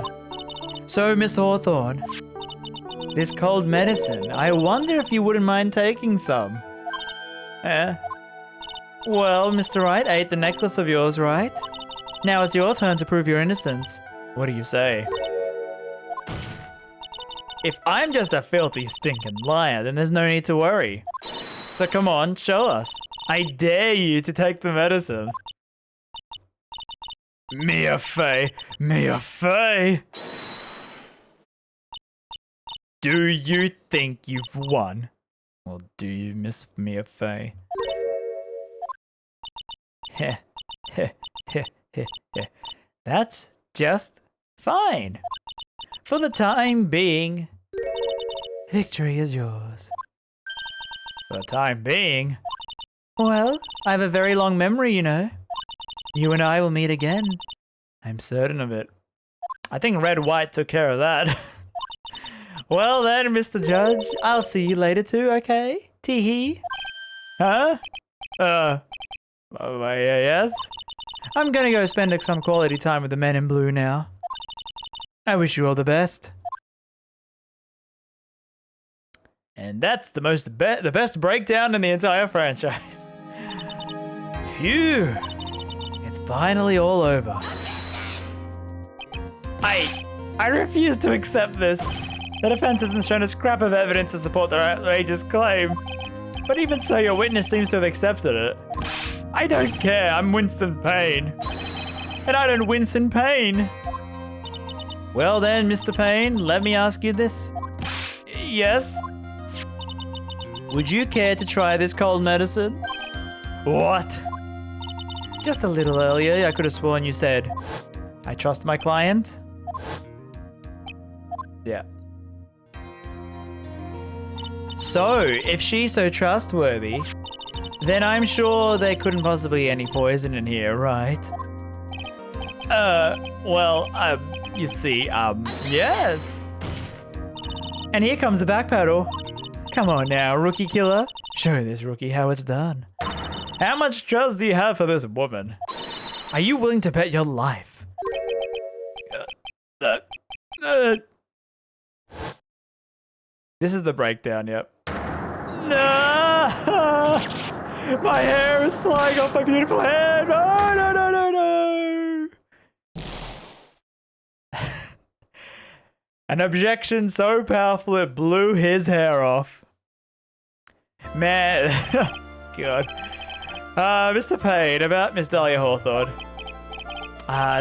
So, Miss Hawthorne, this cold medicine, I wonder if you wouldn't mind taking some. Well, Mr. Wright, I ate the necklace of yours, right? Now it's your turn to prove your innocence. What do you say? If I'm just a filthy, stinking liar, then there's no need to worry. So come on, show us. I dare you to take the medicine. Mia Fey! Mia Fey! Do you think you've won? Well, do you, Miss Mia Fey? Heh, heh, heh, heh, heh. That's just fine. For the time being, victory is yours. For the time being? Well, I have a very long memory, you know. You and I will meet again. I'm certain of it. I think Red White took care of that. Well then, Mr. Judge, I'll see you later too, okay? Tee-hee. Huh? Yes? I'm gonna go spend some quality time with the men in blue now. I wish you all the best. And that's the the best breakdown in the entire franchise. Phew. It's finally all over. I refuse to accept this. The defense hasn't shown a scrap of evidence to support their outrageous claim. But even so, your witness seems to have accepted it. I don't care, I'm Winston Payne. And I don't wince in pain. Well then, Mr. Payne, let me ask you this. Yes? Would you care to try this cold medicine? What? Just a little earlier, I could have sworn you said, I trust my client. Yeah. So, if she's so trustworthy, then I'm sure there couldn't possibly be any poison in here, right? You see, yes. And here comes the backpedal. Come on now, rookie killer. Show this rookie how it's done. How much trust do you have for this woman? Are you willing to bet your life? This is the breakdown, yep. No! My hair is flying off my beautiful hair! No, no, no, no, no! An objection so powerful it blew his hair off. Man, God. Mr. Payne, about Miss Dahlia Hawthorne.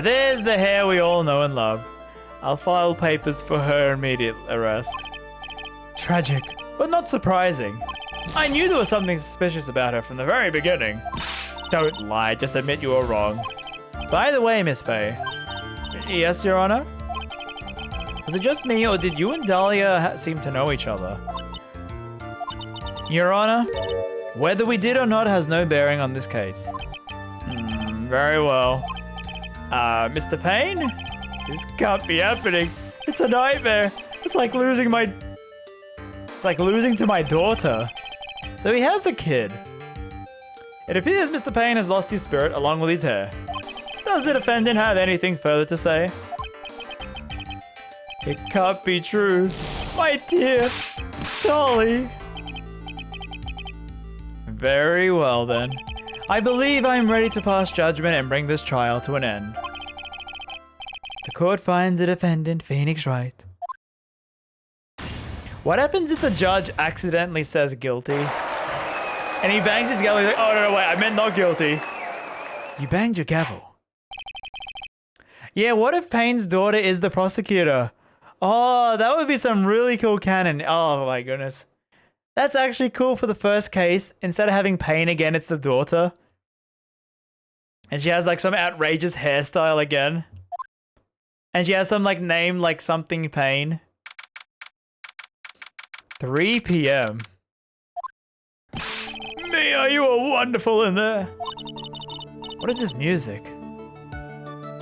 There's the hair we all know and love. I'll file papers for her immediate arrest. Tragic, but not surprising. I knew there was something suspicious about her from the very beginning. Don't lie, just admit you were wrong. By the way, Miss Fey. Yes, Your Honor? Was it just me, or did you and Dahlia seem to know each other? Your Honor, whether we did or not has no bearing on this case. Very well. Mr. Payne? This can't be happening. It's a nightmare. It's like losing to my daughter. So he has a kid. It appears Mr. Payne has lost his spirit along with his hair. Does the defendant have anything further to say? It can't be true. My dear Dolly. Very well then. I believe I am ready to pass judgment and bring this trial to an end. The court finds the defendant, Phoenix Wright. What happens if the judge accidentally says guilty? And he bangs his gavel, he's like, oh no, wait, I meant not guilty. You banged your gavel. Yeah, what if Payne's daughter is the prosecutor? Oh, that would be some really cool canon. Oh my goodness. That's actually cool for the first case. Instead of having Payne again, it's the daughter. And she has like some outrageous hairstyle again. And she has some like name like something Payne. 3 p.m. Mia, you are wonderful in there. What is this music?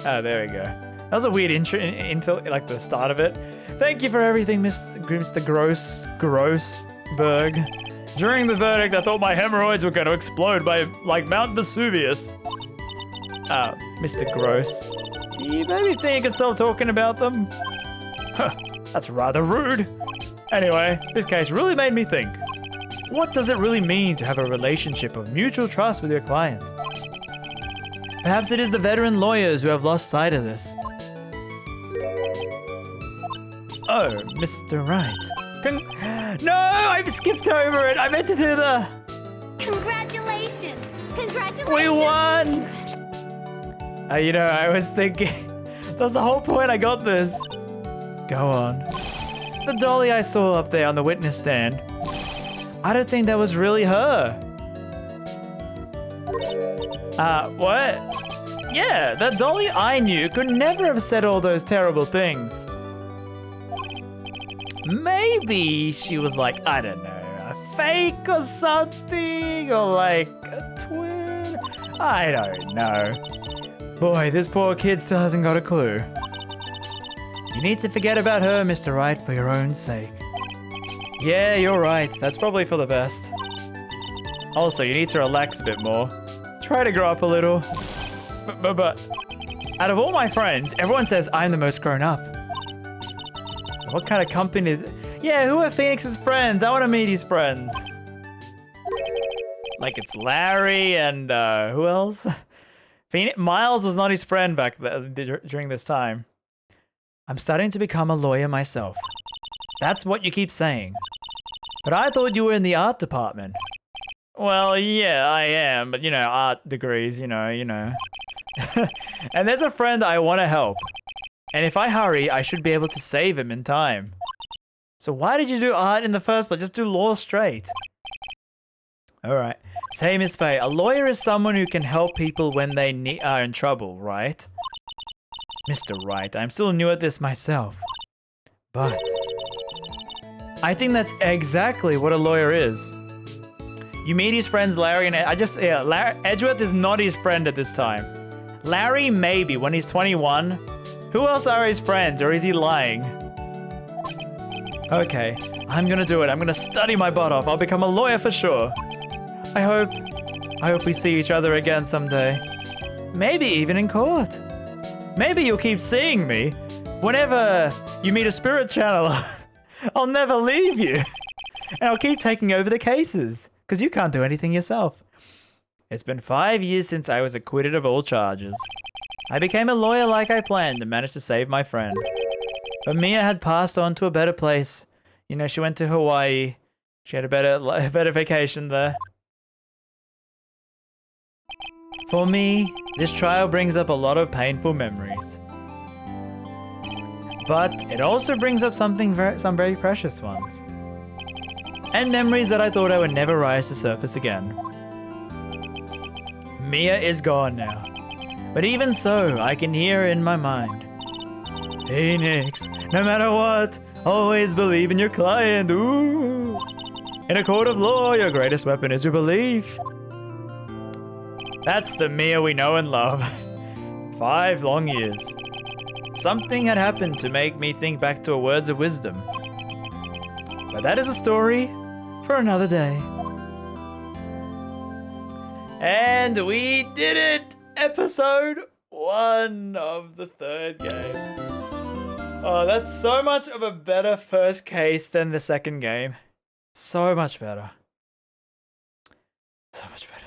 Oh, there we go. That was a weird intro into like the start of it. Thank you for everything, Mr. Grossberg. During the verdict, I thought my hemorrhoids were going to explode by like Mount Vesuvius. Mr. Gross. You maybe think I can stop talking about them? Huh, that's rather rude. Anyway, this case really made me think. What does it really mean to have a relationship of mutual trust with your client? Perhaps it is the veteran lawyers who have lost sight of this. Oh, Mr. Wright. No, I skipped over it. I meant to do the... Congratulations. Congratulations. We won. You know, I was thinking... That was the whole point I got this. Go on. The dolly I saw up there on the witness stand. I don't think that was really her. What? Yeah, that dolly I knew could never have said all those terrible things. Maybe she was like, I don't know, a fake or something, or like a twin? I don't know. Boy, this poor kid still hasn't got a clue. You need to forget about her, Mr. Wright, for your own sake. Yeah, you're right. That's probably for the best. Also, you need to relax a bit more. Try to grow up a little. But out of all my friends, everyone says I'm the most grown up. What kind of company? Yeah, who are Phoenix's friends? I want to meet his friends. Like it's Larry and who else? Miles was not his friend back during this time. I'm starting to become a lawyer myself. That's what you keep saying. But I thought you were in the art department. Well, yeah, I am, but you know, art degrees, you know. And there's a friend I want to help. And if I hurry, I should be able to save him in time. So why did you do art in the first place? Just do law straight. Alright. Say, Miss Faye, a lawyer is someone who can help people when they are in trouble, right? Mr. Wright, I'm still new at this myself. But I think that's exactly what a lawyer is. You meet his friends Larry and Edgeworth is not his friend at this time. Larry maybe when he's 21. Who else are his friends, or is he lying? Okay, I'm gonna do it. I'm gonna study my butt off. I'll become a lawyer for sure. I hope we see each other again someday. Maybe even in court. Maybe you'll keep seeing me. Whenever you meet a spirit channeler, I'll never leave you. And I'll keep taking over the cases, because you can't do anything yourself. It's been 5 years since I was acquitted of all charges. I became a lawyer like I planned and managed to save my friend. But Mia had passed on to a better place. You know, she went to Hawaii. She had a better vacation there. For me, this trial brings up a lot of painful memories. But it also brings up some very precious ones. And memories that I thought I would never rise to surface again. Mia is gone now. But even so, I can hear her in my mind. Phoenix, no matter what, always believe in your client. Ooh. In a court of law, your greatest weapon is your belief. That's the Mia we know and love. 5 long years. Something had happened to make me think back to words of wisdom. But that is a story for another day. And we did it! Episode 1 of the 3rd game. Oh, that's so much of a better first case than the second game. So much better. So much better.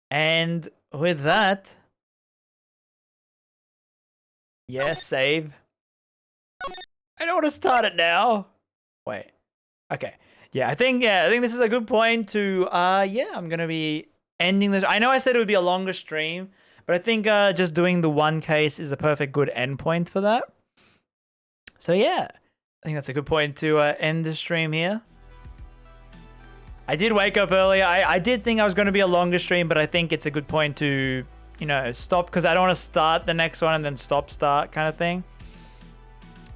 And with that, yes, save. I don't want to start it now. Wait. Okay. Yeah, I think this is a good point to I'm gonna be ending this. I know I said it would be a longer stream, but I think just doing the one case is a perfect good end point for that. So yeah, I think that's a good point to end the stream here. I did wake up earlier. I did think I was going to be a longer stream, but I think it's a good point to, you know, stop because I don't want to start the next one and then start kind of thing.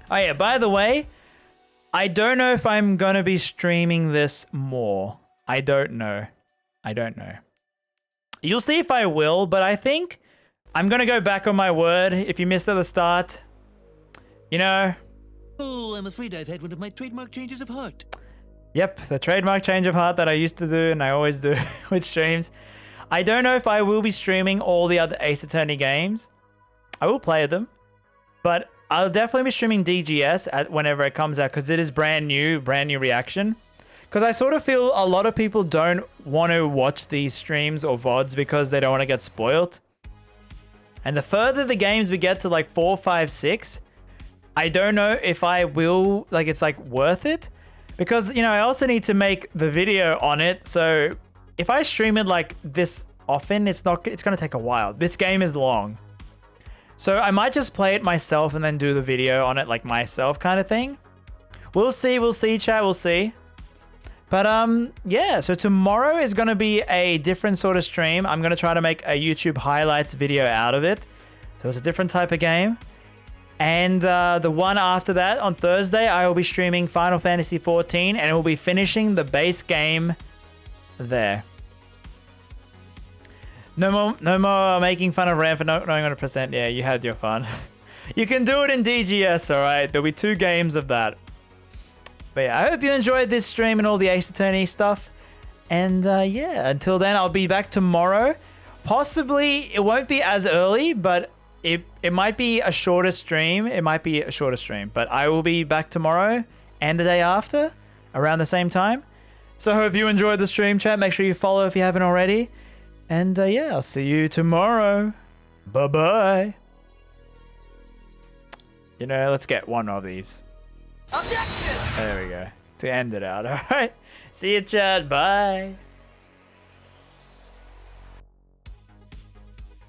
Oh yeah, by the way, I don't know if I'm going to be streaming this more. I don't know. You'll see if I will, but I think I'm going to go back on my word. If you missed at the start, you know. Oh, I'm afraid I've had one of my trademark changes of heart. Yep, the trademark change of heart that I used to do and I always do with streams. I don't know if I will be streaming all the other Ace Attorney games. I will play them, but I'll definitely be streaming DGS whenever it comes out because it is brand new reaction. Because I sort of feel a lot of people don't want to watch these streams or VODs because they don't want to get spoiled. And the further the games we get to like 4, 5, 6, I don't know if I will, like it's like worth it. Because, you know, I also need to make the video on it. So if I stream it like this often, it's going to take a while. This game is long. So I might just play it myself and then do the video on it like myself kind of thing. We'll see, chat, we'll see. But yeah, so tomorrow is going to be a different sort of stream. I'm going to try to make a YouTube highlights video out of it. So it's a different type of game. And the one after that, on Thursday, I will be streaming Final Fantasy XIV, and it will be finishing the base game there. No more making fun of Ram for not knowing 100%. Yeah, you had your fun. You can do it in DGS, alright? There'll be 2 games of that. But yeah, I hope you enjoyed this stream and all the Ace Attorney stuff. And yeah, until then, I'll be back tomorrow. Possibly, it won't be as early, but it might be a shorter stream. But I will be back tomorrow and the day after around the same time. So I hope you enjoyed the stream, chat. Make sure you follow if you haven't already. And yeah, I'll see you tomorrow. Bye-bye. You know, let's get one of these. Objection! There we go. To end it out, alright? See you, chat. Bye.